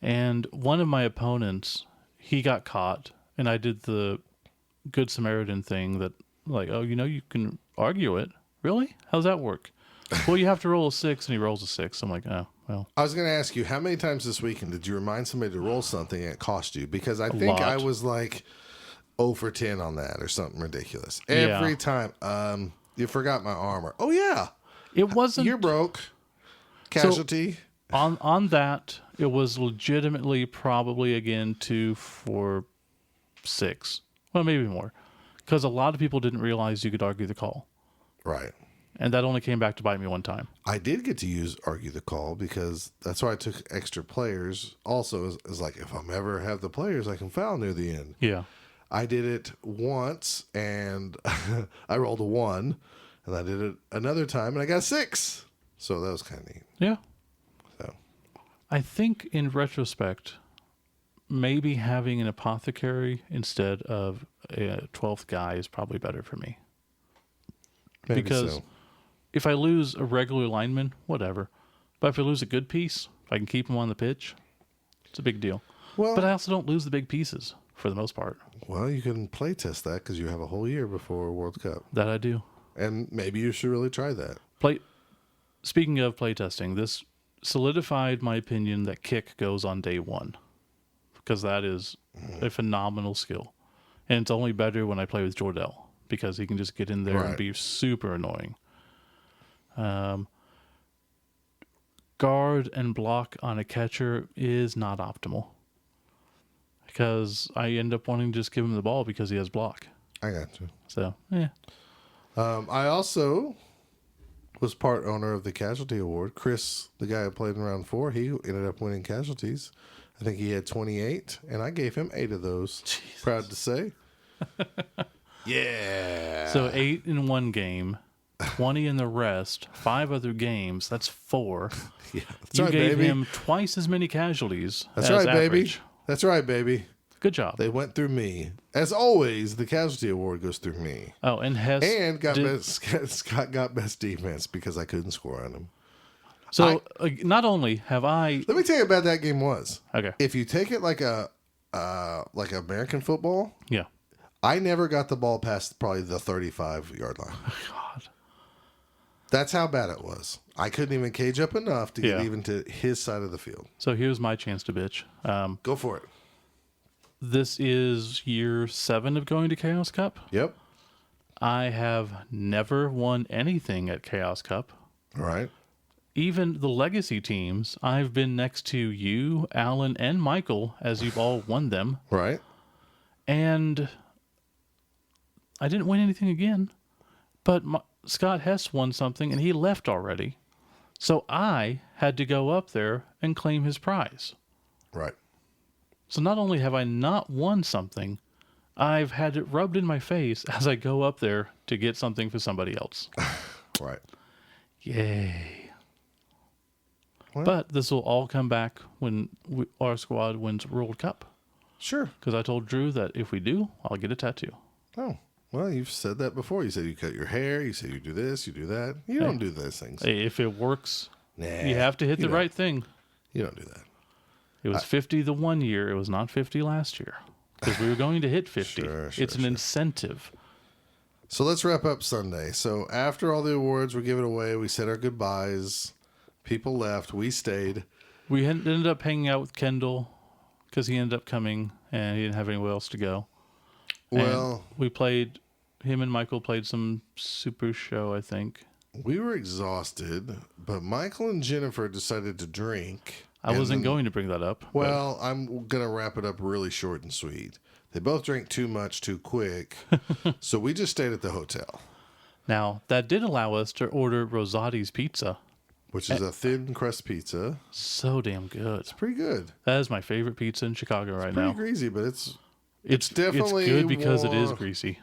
And one of my opponents, he got caught, and I did the Good Samaritan thing that, like, oh, you can argue it. really? How's that work? Well, you have to roll a 6, and he rolls a 6. I'm like, oh, well. I was going to ask you, how many times this weekend did you remind somebody to roll something and it cost you? Because I think I lot. was like 0 for 10 on that or something ridiculous. Yeah. Every time. You forgot my armor. Oh, yeah. It wasn't... You're broke. Casualty. On that, it was legitimately probably, again, 2 for 6. Well, maybe more. Because a lot of people didn't realize you could argue the call. Right. And that only came back to bite me one time. I did get to use argue the call because that's why I took extra players. Also, is like if I'm ever have the players, I can foul near the end. Yeah. I did it once and I rolled a 1, and I did it another time and I got a 6. So that was kind of neat. Yeah. So I think in retrospect, maybe having an apothecary instead of a 12th guy is probably better for me. maybe Because so. if I lose a regular lineman, whatever. But if I lose a good piece, if I can keep him on the pitch, it's a big deal. Well, But I also don't lose the big pieces for the most part. well, you can play test that because you have a whole year before World Cup, That I do. and maybe you should really try that. Speaking of playtesting, this solidified my opinion that kick goes on day 1. Because that is a phenomenal skill. And it's only better when I play with Jordell. Because he can just get in there Right. and be super annoying. Guard and block on a catcher is not optimal. Because I end up wanting to just give him the ball because he has block. I got you. So, yeah. I also was part owner of the Casualty Award. Chris, the guy who played in round 4, he ended up winning casualties. I think he had 28, and I gave him 8 of those. Jeez. Proud to say. Yeah. So 8 in one game, 20 in the rest, 5 other games. That's 4. Yeah, that's You right, gave baby. him twice as many casualties. That's as right, baby. average. That's right, baby. Good job. They went through me. As always, the Casualty Award goes through me. Oh, and Hess And did- Scott got best defense because I couldn't score on him. So not only have I Let me tell you how bad that game was. okay, If you take it like American football, yeah, I never got the ball past probably the 35-yard line. God, That's how bad it was. I couldn't even cage up enough to get Yeah. even to his side of the field. so here's my chance to bitch. Go for it. This is year 7 of going to Chaos Cup. Yep. I have never won anything at Chaos Cup. All right. Even the legacy teams, I've been next to you, Alan, and Michael as you've all won them, Right. and I didn't win anything again. But Scott Hess won something, and he left already. So I had to go up there and claim his prize. Right. So not only have I not won something, I've had it rubbed in my face as I go up there to get something for somebody else. Right. Yay. Well- But this will all come back when our squad wins World Cup. Sure. Because I told Drew that if we do, I'll get a tattoo. Oh, well, you've said that before. You said you cut your hair. You said you do this, you do that. You don't do those things. Hey, if it works, Nah, you have to hit you the don't. right thing. You don't do that. It was 50 the one year. It was not 50 last year. Because we were going to hit 50. Sure, It's an sure. incentive. So let's wrap up Sunday. So after all the awards were given away, we said our goodbyes. People left. We stayed. We ended up hanging out with Kendall because he ended up coming and he didn't have anywhere else to go. And Well, we played, him and Michael played some Super Show, I think. we were exhausted, but Michael and Jennifer decided to drink. I and wasn't then- going to bring that up. but- Well, I'm going to wrap it up really short and sweet. They both drank too much too quick, so we just stayed at the hotel, Now, that did allow us to order Rosati's pizza. which is a thin crust pizza. So damn good. It's pretty good. That is my favorite pizza in Chicago right Pretty now. greasy, but it's It's definitely good because it is more- greasy.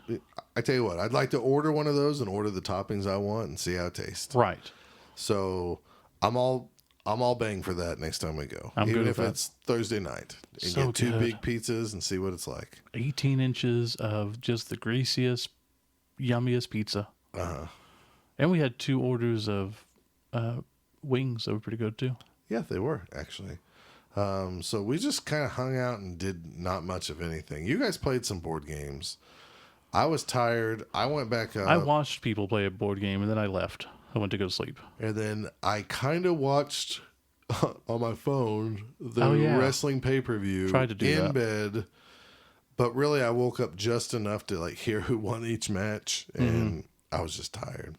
I tell you what, I'd like to order one of those and order the toppings I want and see how it tastes. Right. So I'm all bang for that next time we go. I'm Even good if with that. it's Thursday night. And So get two good. big pizzas and see what it's like. 18 inches of just the greasiest, yummiest pizza. Uh-huh. And we had 2 orders of wings that were pretty good too. Yeah, they were actually. So we just kind of hung out and did not much of anything. You guys played some board games. I was tired. I went back up. I watched people play a board game, and then I left. I went to go to sleep. And then I kind of watched on my phone the wrestling pay-per-view Tried to do in that. bed. But really, I woke up just enough to like hear who won each match. And I was just tired.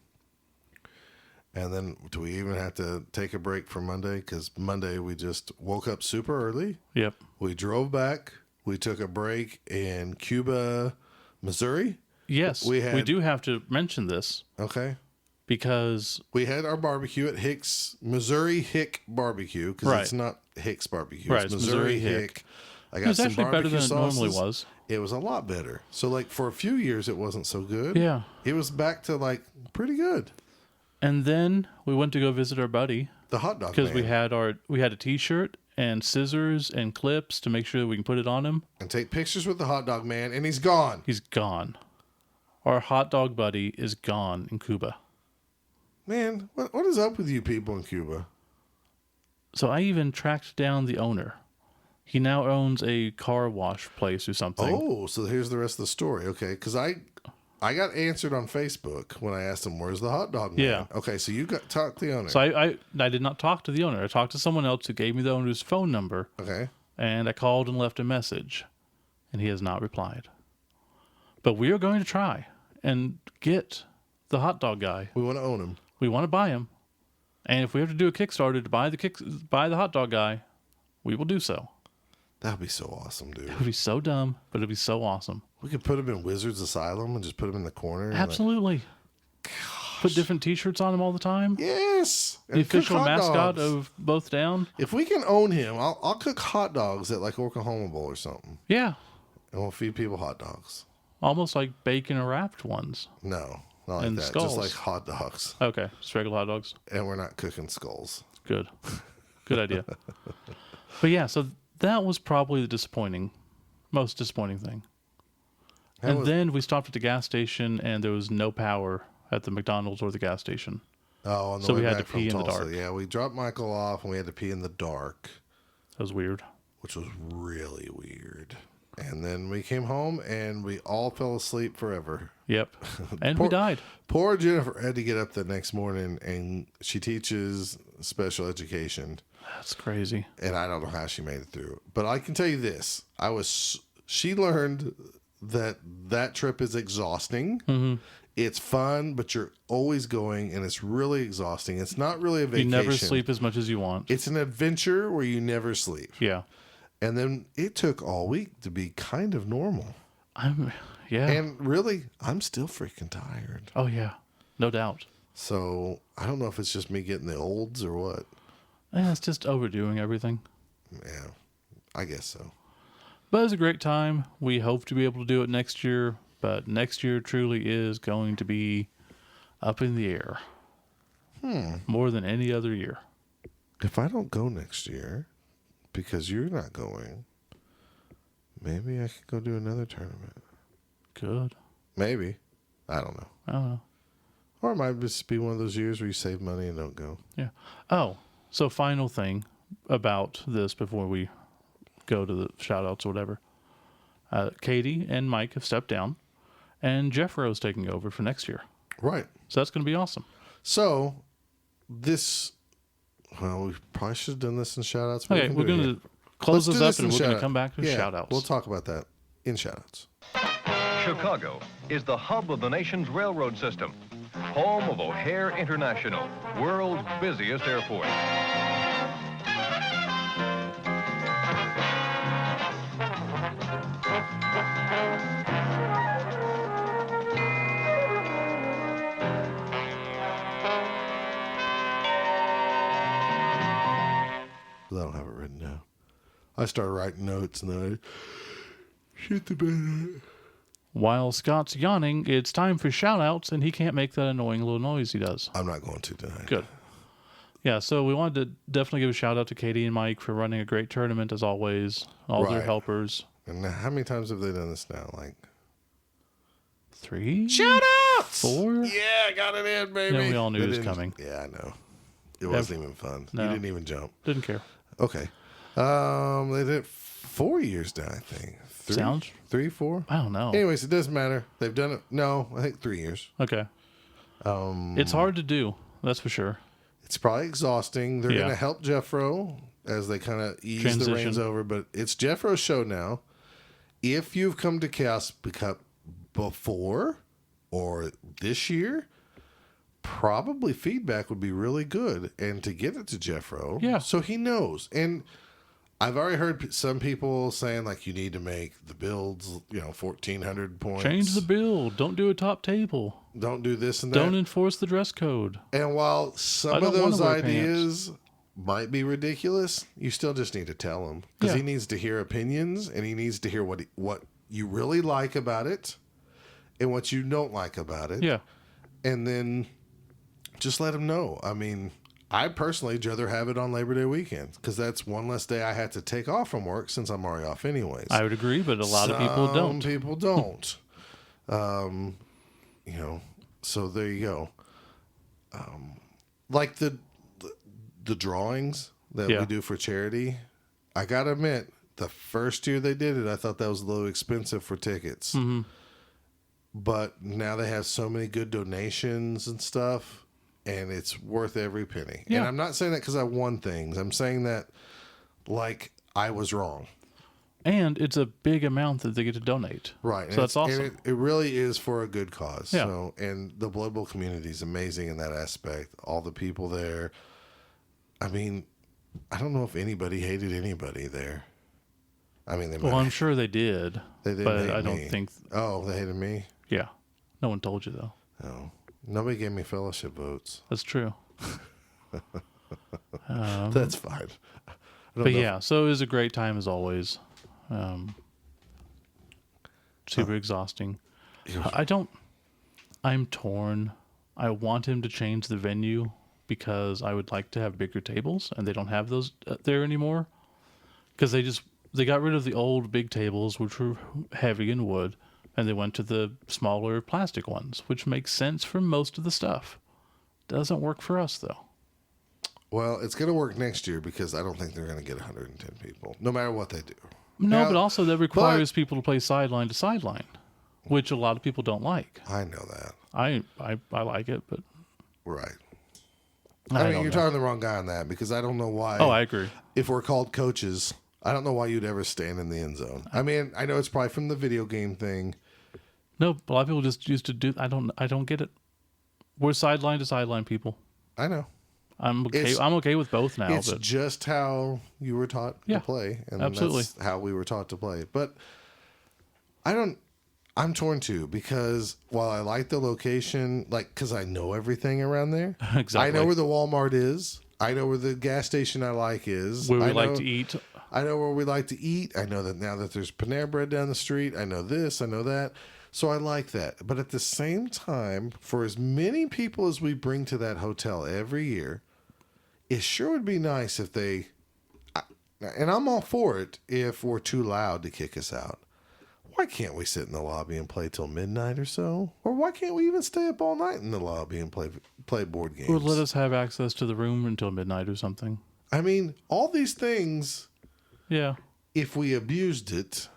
And then do we even have to take a break for Monday? Because Monday we just woke up super early. Yep. We drove back. We took a break in Cuba, Missouri. Yes. We do have to mention this Okay. because We had our barbecue at Hicks, Missouri Hick Barbecue, because Right. it's not Hicks Barbecue. Right, It's it's Missouri Missouri Hick. Hick. I it got was some actually better barbecue than it normally sauces. was. It was a lot better. So, like, for a few years, it wasn't so good. Yeah. It was back to, like, pretty good. And then we went to go visit our buddy The hot dog because man. we had a T-shirt and scissors and clips to make sure that we can put it on him. And take pictures with the hot dog man, and he's gone. He's gone. Our hot dog buddy is gone in Cuba. Man, what is up with you people in Cuba? So I even tracked down the owner. He now owns a car wash place or something. Oh, so here's the rest of the story. Okay, because I got answered on Facebook when I asked him, where's the hot dog man? Yeah. Okay, so you got talked to the owner. So I did not talk to the owner. I talked to someone else who gave me the owner's phone number, Okay. and I called and left a message, and he has not replied. But we are going to try and get the hot dog guy. We want to own him. We want to buy him, and if we have to do a Kickstarter to buy the hot dog guy, we will do so. That would be so awesome, dude. It would be so dumb, but it'd be so awesome. We could put him in Wizard's Asylum and just put him in the corner. and, like, Absolutely. Put different T-shirts on him all the time. yes. The And cook official hot mascot dogs. of Both Down. If we can own him, I'll cook hot dogs at like Oklahoma Bowl or something. Yeah, And we'll feed people hot dogs. almost like bacon wrapped ones. No, not like And that. skulls. Just like hot dogs. Okay, just regular hot dogs. And we're not cooking skulls. Good. Good idea. But yeah, so that was probably the most disappointing thing. That And was- then we stopped at the gas station and there was no power at the McDonald's or the gas station. Oh, on the So way we had back to pee from in the Tulsa. dark. Yeah, we dropped Michael off and we had to pee in the dark, That was weird. which was really weird. And then we came home and we all fell asleep forever. Yep. And we died. Poor Jennifer had to get up the next morning, and she teaches special education, That's crazy. and I don't know how she made it through. But I can tell you this: she learned that trip is exhausting. Mm-hmm. It's fun, but you're always going, and it's really exhausting. It's not really a vacation. You never sleep as much as you want. It's an adventure where you never sleep. Yeah. And then it took all week to be kind of normal. Yeah. And really, I'm still freaking tired. Oh, yeah. No doubt. So I don't know if it's just me getting the olds or what. Yeah, it's just overdoing everything. Yeah, I guess so. But it was a great time. We hope to be able to do it next year. But next year truly is going to be up in the air. More than any other year. If I don't go next year, because you're not going, maybe I could go do another tournament. Good. Maybe. I don't know. I don't know. Or it might just be one of those years where you save money and don't go. Yeah. Oh, so final thing about this before we go to the shout outs or whatever. Katie and Mike have stepped down, and Jeffro's taking over for next year. Right. So that's going to be awesome. So this, well, we probably should have done this in shout outs. Okay, we're going to close this up and we're going to come back to yeah, shout outs. We'll talk about that in shout outs. Chicago is the hub of the nation's railroad system, home of O'Hare International, world's busiest airport. I don't have it written down. I started writing notes and then I shit the bed. While Scott's yawning, it's time for shout outs, and he can't make that annoying little noise he does. I'm not going to tonight. Good. Yeah, so we wanted to definitely give a shout out to Katie and Mike for running a great tournament as always. All their Right. helpers. And how many times have they done this now? Like 3? shout outs. 4? Yeah, I got it in, baby. Yeah, we all knew They it was didn't- coming. Yeah, I know. It wasn't even fun. No. You didn't even jump. Didn't care. Okay. They did 4 years now, I think. Sounds 3, 4. I don't know. Anyways, it doesn't matter. They've done it. No, I think 3 years. Okay. It's hard to do. That's for sure. It's probably exhausting. They're Yeah. going to help Jeffro as they kind of ease the Transition. reins over, but it's Jeffro's show now. If you've come to Chaos Cup before or this year, probably feedback would be really good, and to get it to Jeffro, Yeah. so he knows. And I've already heard some people saying like you need to make the builds, 1,400 points. Change the build. Don't do a top table. Don't do this and that. Don't enforce the dress code. And while I some of don't wanna those wear ideas might be ridiculous, you still just need to tell him, because Yeah. he needs to hear opinions, and he needs to hear what you really like about it and what you don't like about it. Yeah. And then just let him know. I mean, I personally would rather have it on Labor Day weekend, because that's one less day I had to take off from work since I'm already off anyways. I would agree, but a lot of people don't. Some people don't. So there you go. Like the drawings that Yeah. we do for charity, I gotta admit, the first year they did it, I thought that was a little expensive for tickets. Mm-hmm. But now they have so many good donations and stuff, and it's worth every penny. Yeah. And I'm not saying that because I won things. I'm saying that like I was wrong. And it's a big amount that they get to donate. Right. And So that's it's- awesome. And it really is for a good cause. Yeah. So, and the Blood Bowl community is amazing in that aspect. All the people there. I mean, I don't know if anybody hated anybody there. I mean, they might Well, I'm have- sure they did. they didn't but hate I don't me. think. Oh, they hated me? Yeah. No one told you, though. No. Nobody gave me fellowship votes. That's true. That's fine. I don't But know. yeah, so it was a great time as always. Super exhausting. I'm torn. I want him to change the venue because I would like to have bigger tables, and they don't have those there anymore. Because they got rid of the old big tables, which were heavy in wood, and they went to the smaller plastic ones, which makes sense for most of the stuff. Doesn't work for us though. Well, it's going to work next year because I don't think they're going to get 110 people, no matter what they do. No, Now, but also that requires people to play sideline to sideline, which a lot of people don't like. I know that. I like it, but Right. I I mean, don't you're know. talking to the wrong guy on that, because I don't know why. Oh, I agree. If we're called coaches, I don't know why you'd ever stand in the end zone. I mean, I know it's probably from the video game thing. No, a lot of people just used to do. I don't get it. We're sideline to sideline people. I know. I'm okay. It's- I'm okay with both now. It's But just how you were taught Yeah, to play, and absolutely. that's how we were taught to play. But I'm torn too, because while I like the location, because I know everything around there. Exactly. I know where the Walmart is. I know where the gas station I like is. where we I like know- to eat. I know where we like to eat. I know that now that there's Panera Bread down the street. I know this. I know that. So I like that. But at the same time, for as many people as we bring to that hotel every year, it sure would be nice if they, and I'm all for it, if we're too loud to kick us out. Why can't we sit in the lobby and play till midnight or so? Or why can't we even stay up all night in the lobby and play board games? Or let us have access to the room until midnight or something. I mean, all these things, Yeah. if we abused it,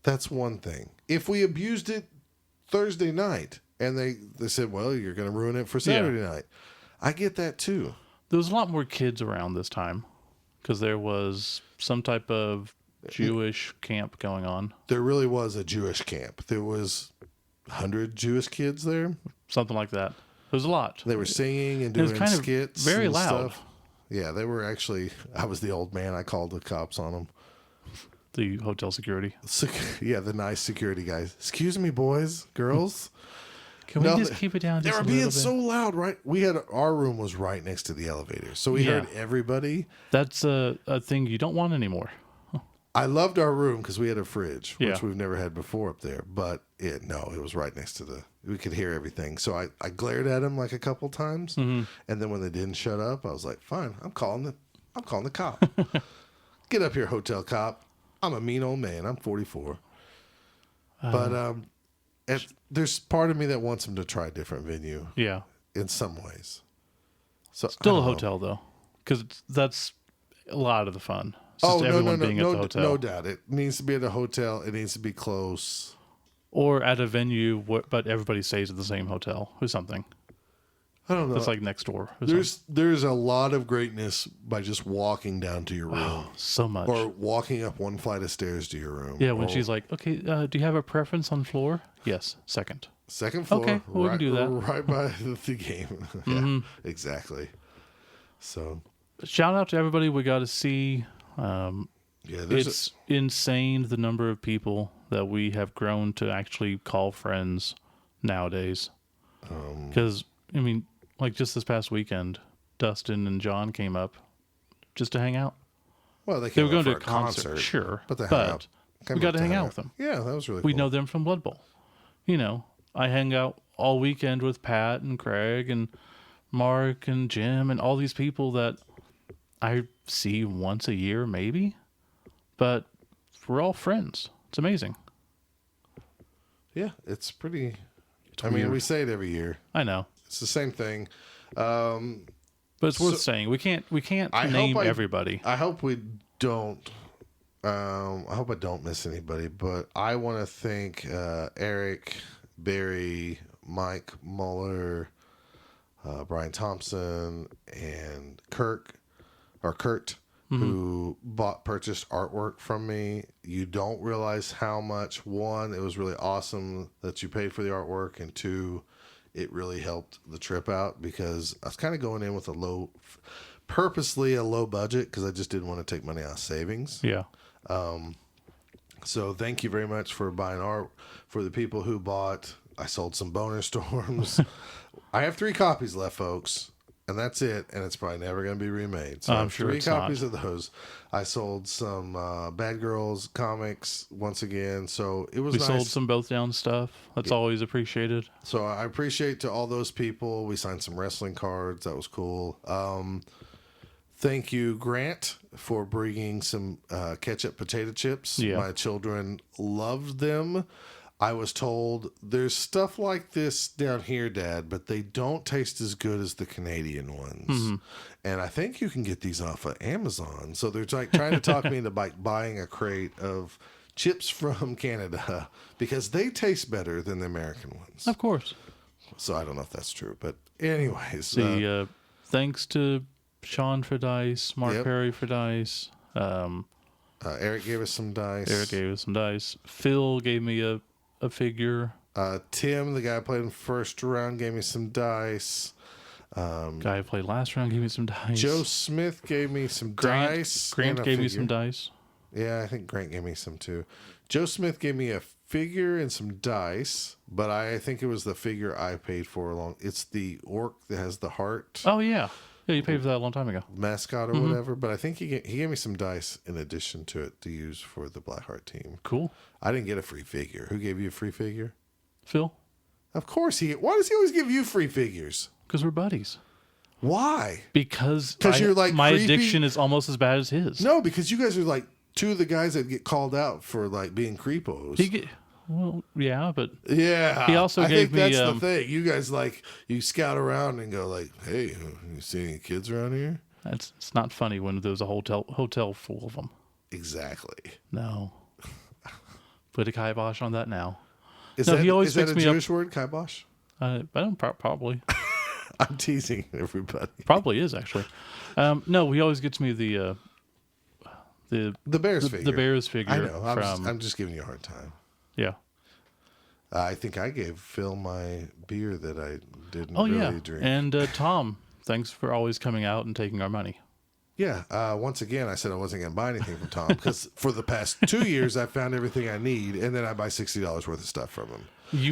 that's one thing. If we abused it Thursday night and they said, well, you're going to ruin it for Saturday night, I get that too. There was a lot more kids around this time because there was some type of Jewish camp going on. There really was a Jewish camp. There was 100 Jewish kids there. Something like that. There was a lot. They were singing and It was doing kind of skits. very and loud. Stuff. Yeah, they were actually, I was the old man. I called the cops on them. The hotel security. Yeah, the nice security guys. Excuse me, boys, girls. Can we No, just keep it down They just were a little being bit? so loud, right? Our room was right next to the elevator. So we Yeah. heard everybody. That's a thing you don't want anymore. I loved our room because we had a fridge, which Yeah. we've never had before up there. But it was right next to we could hear everything. So I glared at him like a couple times. Mm-hmm. And then when they didn't shut up, I was like, fine, I'm calling the cop. Get up here, hotel cop. I'm a mean old man. I'm 44. But there's part of me that wants him to try a different venue Yeah. in some ways. So Still I a don't know. hotel, though, because that's a lot of the fun. It's just everyone being at the hotel. No doubt. It needs to be at a hotel. It needs to be close. Or at a venue, but everybody stays at the same hotel or something. I don't know. It's like next door. There's a lot of greatness by just walking down to your room. Oh, so much. Or walking up one flight of stairs to your room. Yeah, when she's like, okay, do you have a preference on floor? Yes, second. Second floor. Okay, well, we can do that. Right by the game. Yeah, exactly. So, shout out to everybody we got to see. It's insane the number of people that we have grown to actually call friends nowadays. Because, I mean, like just this past weekend, Dustin and John came up just to hang out. Well, they were going to a a concert, sure, but we got to hang out with them. Yeah, that was really We cool. know them from Blood Bowl. You know, I hang out all weekend with Pat and Craig and Mark and Jim and all these people that I see once a year, maybe. But we're all friends. It's amazing. Yeah, it's pretty. I weird. mean, we say it every year. I know, It's the same thing. but it's worth saying. We can't name everybody. I hope we don't. I hope I don't miss anybody, but I want to thank Eric, Barry, Mike Muller, Brian Thompson, and Kurt, who purchased artwork from me. You don't realize how much. One, it was really awesome that you paid for the artwork, and two, it really helped the trip out because I was kind of going in with purposely a low budget because I just didn't want to take money out of savings. Yeah. So thank you very much for buying art. For the people who bought, I sold some Boner Storms. I have 3 copies left, folks, and that's it. And it's probably never going to be remade. So I have sure 3 it's copies not. of those. I sold some Bad Girls comics once again. So it was We nice. sold some Both Down stuff. That's always appreciated. So I appreciate to all those people. We signed some wrestling cards. That was cool. Thank you, Grant, for bringing some ketchup potato chips. Yeah. My children loved them. I was told there's stuff like this down here, Dad, but they don't taste as good as the Canadian ones. Mm-hmm. And I think you can get these off of Amazon. So they're like trying to talk me into buying a crate of chips from Canada because they taste better than the American ones. Of course. So I don't know if that's true, but anyways, Thanks to Sean for dice, Mark Yep. Perry for dice. Eric gave us some dice. Eric gave us some dice. Phil gave me a figure. Tim, the guy who played in first round, gave me some dice. Guy who played last round gave me some dice. Joe Smith gave me some dice. Grant and a gave me figure. some dice. Yeah, I think Grant gave me some too. Joe Smith gave me a figure and some dice, but I think it was the figure I paid for along. It's the orc that has the heart Oh, yeah. Yeah, you paid for that a long time ago. mascot or whatever. But I think he gave me some dice in addition to it to use for the Blackheart team. Cool. I didn't get a free figure. Who gave you a free figure? Phil, Of course Why does he always give you free figures? because we're buddies. Why? Because 'Cause you're, like, my creepy? addiction is almost as bad as his. No, because you guys are like 2 of the guys that get called out for like being creepos. Well, yeah, but Yeah. He also I gave think that's me, the thing. You guys like you scout around and go like, "Hey, you see any kids around here?" it's not funny when there's a hotel full of them. Exactly. No. Put a kibosh on that now. Is No, that, he always is that picks a me up- Jewish word, kibosh? I don't probably. I'm teasing everybody. Probably is actually. No, he always gets me the The Bears figure. The Bears figure. I know. from I'm just giving you a hard time. yeah. I think I gave Phil my beer that I didn't Oh really yeah. drink. And Tom, thanks for always coming out and taking our money. Yeah. Once again, I said I wasn't going to buy anything from Tom because for the past 2 years, I found everything I need, and then I buy $60 worth of stuff from him.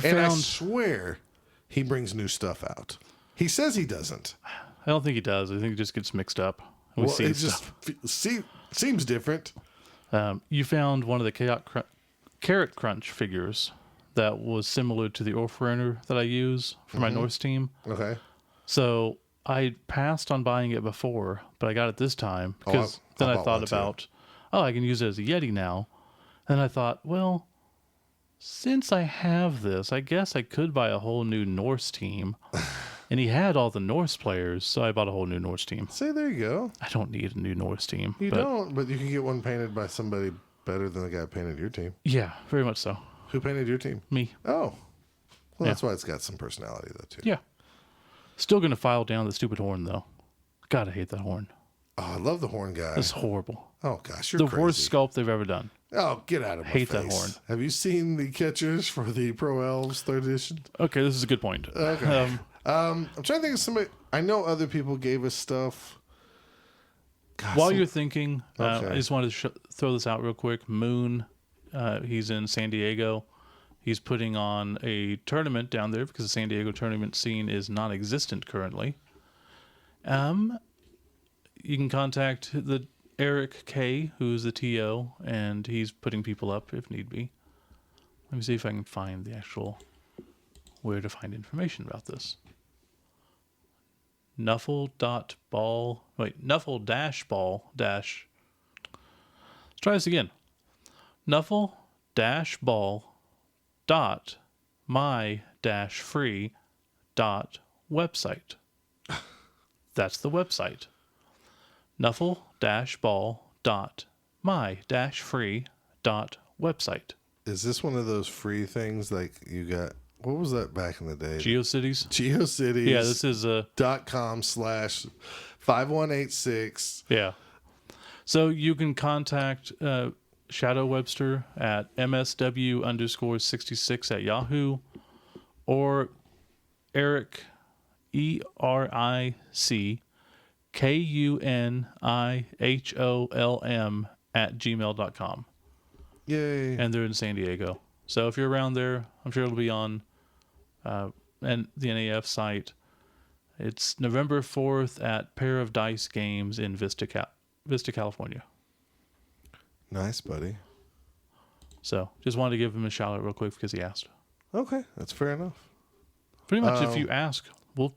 And I swear he brings new stuff out. He says he doesn't. I don't think he does. I think it just gets mixed up. We see it stuff. just seems different. You found one of the Carrot Crunch figures that was similar to the Orfrainer that I use for my Norse team. Okay. So I passed on buying it before, but I got it this time because then I bought thought one too. about, I can use it as a Yeti now. And I thought, well, since I have this, I guess I could buy a whole new Norse team. And he had all the Norse players, so I bought a whole new Norse team. See, there you go. I don't need a new Norse team. You don't, but you can get one painted by somebody better than the guy who painted your team. Yeah, very much so. Who painted your team? Me. Oh. Well, Yeah. that's why it's got some personality, though, too. Yeah. Still going to file down the stupid horn, though. God, I hate that horn. Oh, I love the horn guy. It's horrible. Oh, gosh, you're The crazy. worst sculpt they've ever done. Oh, get out of my Hate face. that horn. Have you seen the catchers for the Pro Elves 3rd edition? Okay, this is a good point. Okay. I'm trying to think of somebody. I know other people gave us stuff. God, While you're thinking, Okay. I just wanted to throw this out real quick. Moon, he's in San Diego. He's putting on a tournament down there because the San Diego tournament scene is non-existent currently. You can contact the Eric K, who's the TO, and he's putting people up if need be. Let me see if I can find the actual where to find information about this. Nuffle-ball. Wait, Nuffle-ball. Let's try this again. Nuffle-ball dot my-free dot website. That's the website. Nuffle-ball dot my-free dot website. Is this one of those free things like you got? What was that back in the day? GeoCities. GeoCities. Yeah, this is a .com/5186. Yeah. So you can contact Shadow Webster at MSW_66 at Yahoo, or Eric ERICKUNIHOLM at gmail.com. Yay. And they're in San Diego. So if you're around there, I'm sure it'll be on and the NAF site. It's November 4th at Pair of Dice Games in Vista, California. Nice, buddy. So just wanted to give him a shout out real quick because he asked. Okay, that's fair enough. Pretty much, if you ask, we'll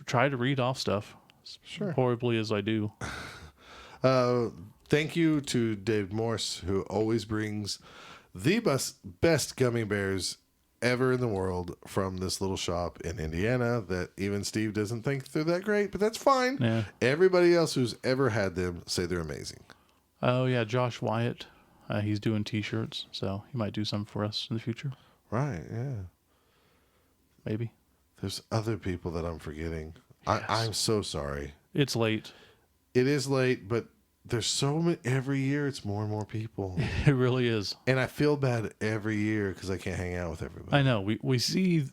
try to read off stuff. Sure. Horribly as I do. Thank you to Dave Morse, who always brings the best gummy bears ever in the world from this little shop in Indiana that even Steve doesn't think they're that great, but that's fine. Yeah. Everybody else who's ever had them say they're amazing. Oh, yeah, Josh Wyatt. He's doing T-shirts, so he might do some for us in the future. Right, yeah. Maybe. There's other people that I'm forgetting. Yes. I'm so sorry. It's late. It is late, but there's so many. Every year it's more and more people. It really is. And I feel bad every year because I can't hang out with everybody. I know. We see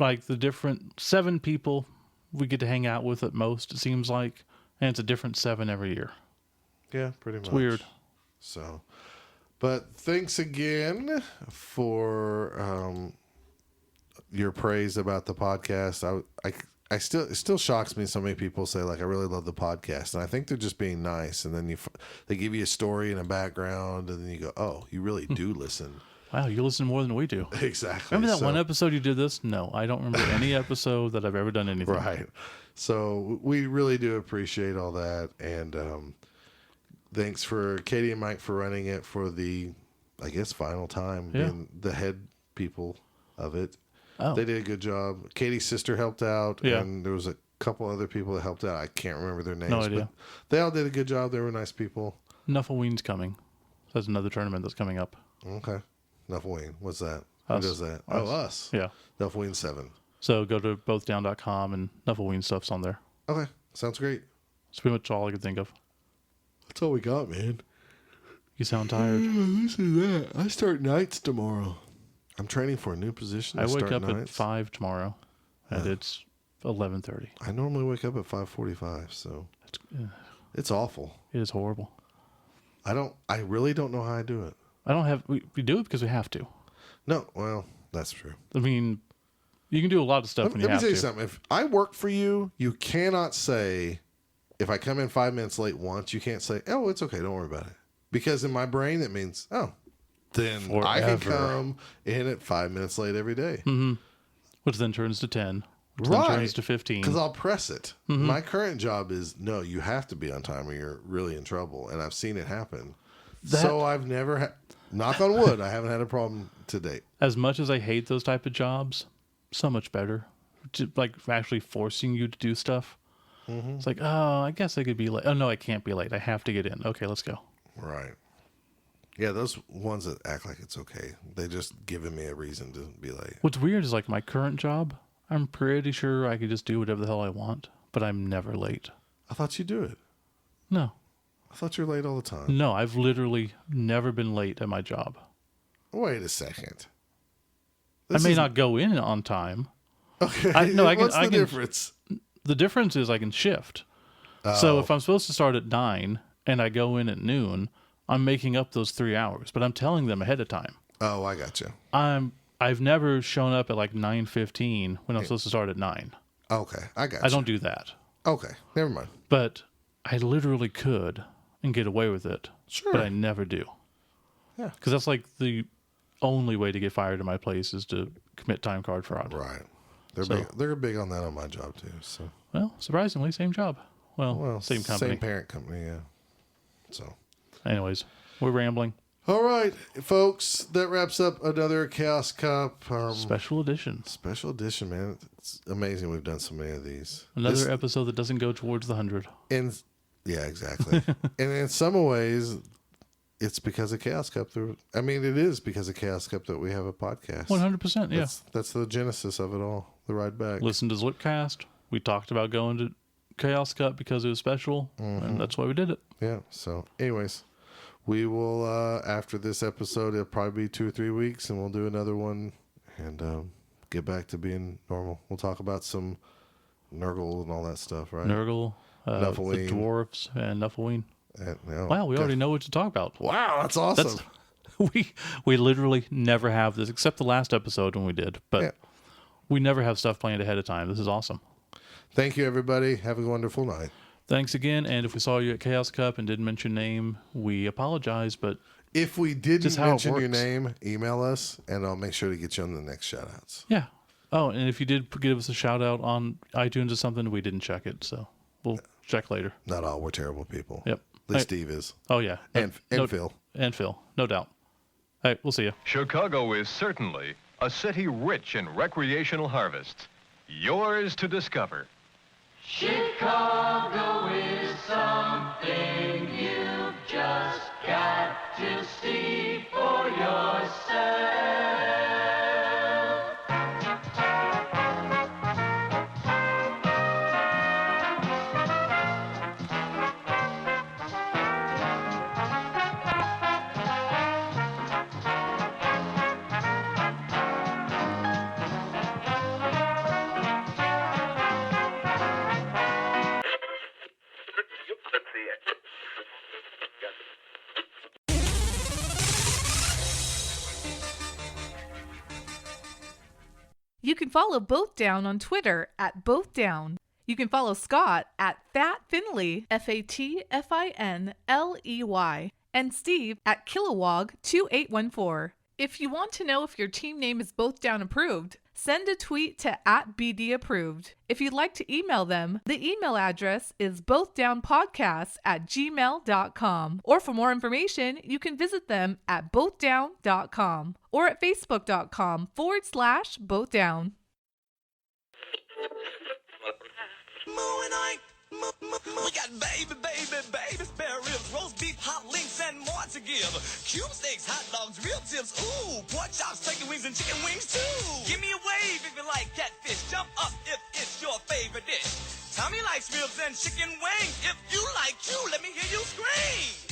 like the different 7 people we get to hang out with at most, it seems like. And it's a different 7 every year. Yeah, pretty much. It's weird. So, but thanks again for your praise about the podcast. I still, it still shocks me so many people say like I really love the podcast, and I think they're just being nice. And then they give you a story and a background, and then you go, oh, you really do listen. Wow, you listen more than we do. Exactly. Remember that one episode you did this? No, I don't remember any episode that I've ever done anything. Right. So we really do appreciate all that, and thanks for Katie and Mike for running it for the, I guess, final time, being the head people of it. Oh. They did a good job. Katie's sister helped out, Yeah. and there was a couple other people that helped out. I can't remember their names. No idea. But they all did a good job. They were nice people. Nuffleween's coming. That's another tournament that's coming up. Okay. Nuffleween. What's that? Us. Who does that? Us. Oh, us. Yeah. Nuffleween 7. So go to bothdown.com and Nuffleween stuff's on there. Okay. Sounds great. That's pretty much all I could think of. That's all we got, man. You sound tired. This is that. I start nights tomorrow. I'm training for a new position. I wake start up at nights. 5 tomorrow, and it's 11:30. I normally wake up at 5:45, so it's awful. It is horrible. I really don't know how I do it. I don't have. We do it because we have to. No, well, that's true. I mean, you can do a lot of stuff when you Let me have tell you to. something. If I work for you, you cannot say, if I come in 5 minutes late once, you can't say, oh, it's okay, don't worry about it. Because in my brain, it means, oh, then I can Forever. come in at 5 minutes late every day. Which then turns to 10. Which Right. then turns to 15. Because I'll press it. My current job is, no, you have to be on time or you're really in trouble. And I've seen it happen. So I've never had, knock on wood, I haven't had a problem to date. As much as I hate those type of jobs, so much better like actually forcing you to do stuff. It's like, oh, I guess I could be late. Oh no, I can't be late. I have to get in. Okay, let's go. Right. Yeah, those ones that act like it's okay, they just giving me a reason to be late. What's weird is like my current job, I'm pretty sure I could just do whatever the hell I want, but I'm never late. I thought you do it. No. I thought you're late all the time. No, I've literally never been late at my job. Wait a second. I may not go in on time. Okay. What's the difference? The difference is I can shift. So if I'm supposed to start at 9 and I go in at noon, I'm making up those 3 hours, but I'm telling them ahead of time. Oh, I got you. I've never shown up at like 9:15 when I'm supposed to start at 9. Okay, I got you. I don't do that. Okay, never mind. But I literally could and get away with it. Sure. But I never do. Yeah. Because that's like the only way to get fired in my place is to commit time card fraud. Right. They're big on that on my job too. So. Well, surprisingly, same job. Well, same company. Same parent company, yeah. So. Anyways, we're rambling. All right, folks, that wraps up another Chaos Cup. Special edition. Special edition, man. It's amazing we've done so many of these. Another episode that doesn't go towards the 100. Yeah, exactly. And in some ways, it's because of Chaos Cup. I mean, it is because of Chaos Cup that we have a podcast. 100%, yeah. That's the genesis of it all, the ride back. Listen to Zlipcast. We talked about going to Chaos Cup because it was special, and that's why we did it. Yeah, so anyways, we will, after this episode, it'll probably be 2 or 3 weeks, and we'll do another one and get back to being normal. We'll talk about some Nurgle and all that stuff, right? Nurgle, the Nuffleween. dwarves, and Nuffleween. And, Wow, we already know what to talk about. Wow, that's awesome. We literally never have this, except the last episode when we did, but Yeah. we never have stuff planned ahead of time. This is awesome. Thank you, everybody. Have a wonderful night. Thanks again, and if we saw you at Chaos Cup and didn't mention your name, we apologize, but If we didn't Just how it mention your works. name, email us, and I'll make sure to get you on the next shout-outs. yeah. Oh, and if you did give us a shout out on iTunes or something, we didn't check it, so we'll check later. Not all. We're terrible people. Yep. At least Steve is. Oh, yeah. And Phil. And Phil, no doubt. All right, we'll see you. Chicago is certainly a city rich in recreational harvests, yours to discover. Chicago is something you've just got to see for yourself. You can follow Both Down on Twitter at Both Down. You can follow Scott at Fat Finley, FATFINLEY, and Steve at Kilowog2814. If you want to know if your team name is Both Down approved, send a tweet to @BDapproved. If you'd like to email them, the email address is bothdownpodcast@gmail.com. Or for more information, you can visit them at bothdown.com or at facebook.com/bothdown. We got baby, spare ribs, roast beef, hot links, and more to give. Cube steaks, hot dogs, real tips, ooh, pork chops, turkey wings, and chicken wings too. Give me a wave if you like catfish. Jump up if it's your favorite dish. Tommy likes ribs and chicken wings. If you like you, let me hear you scream.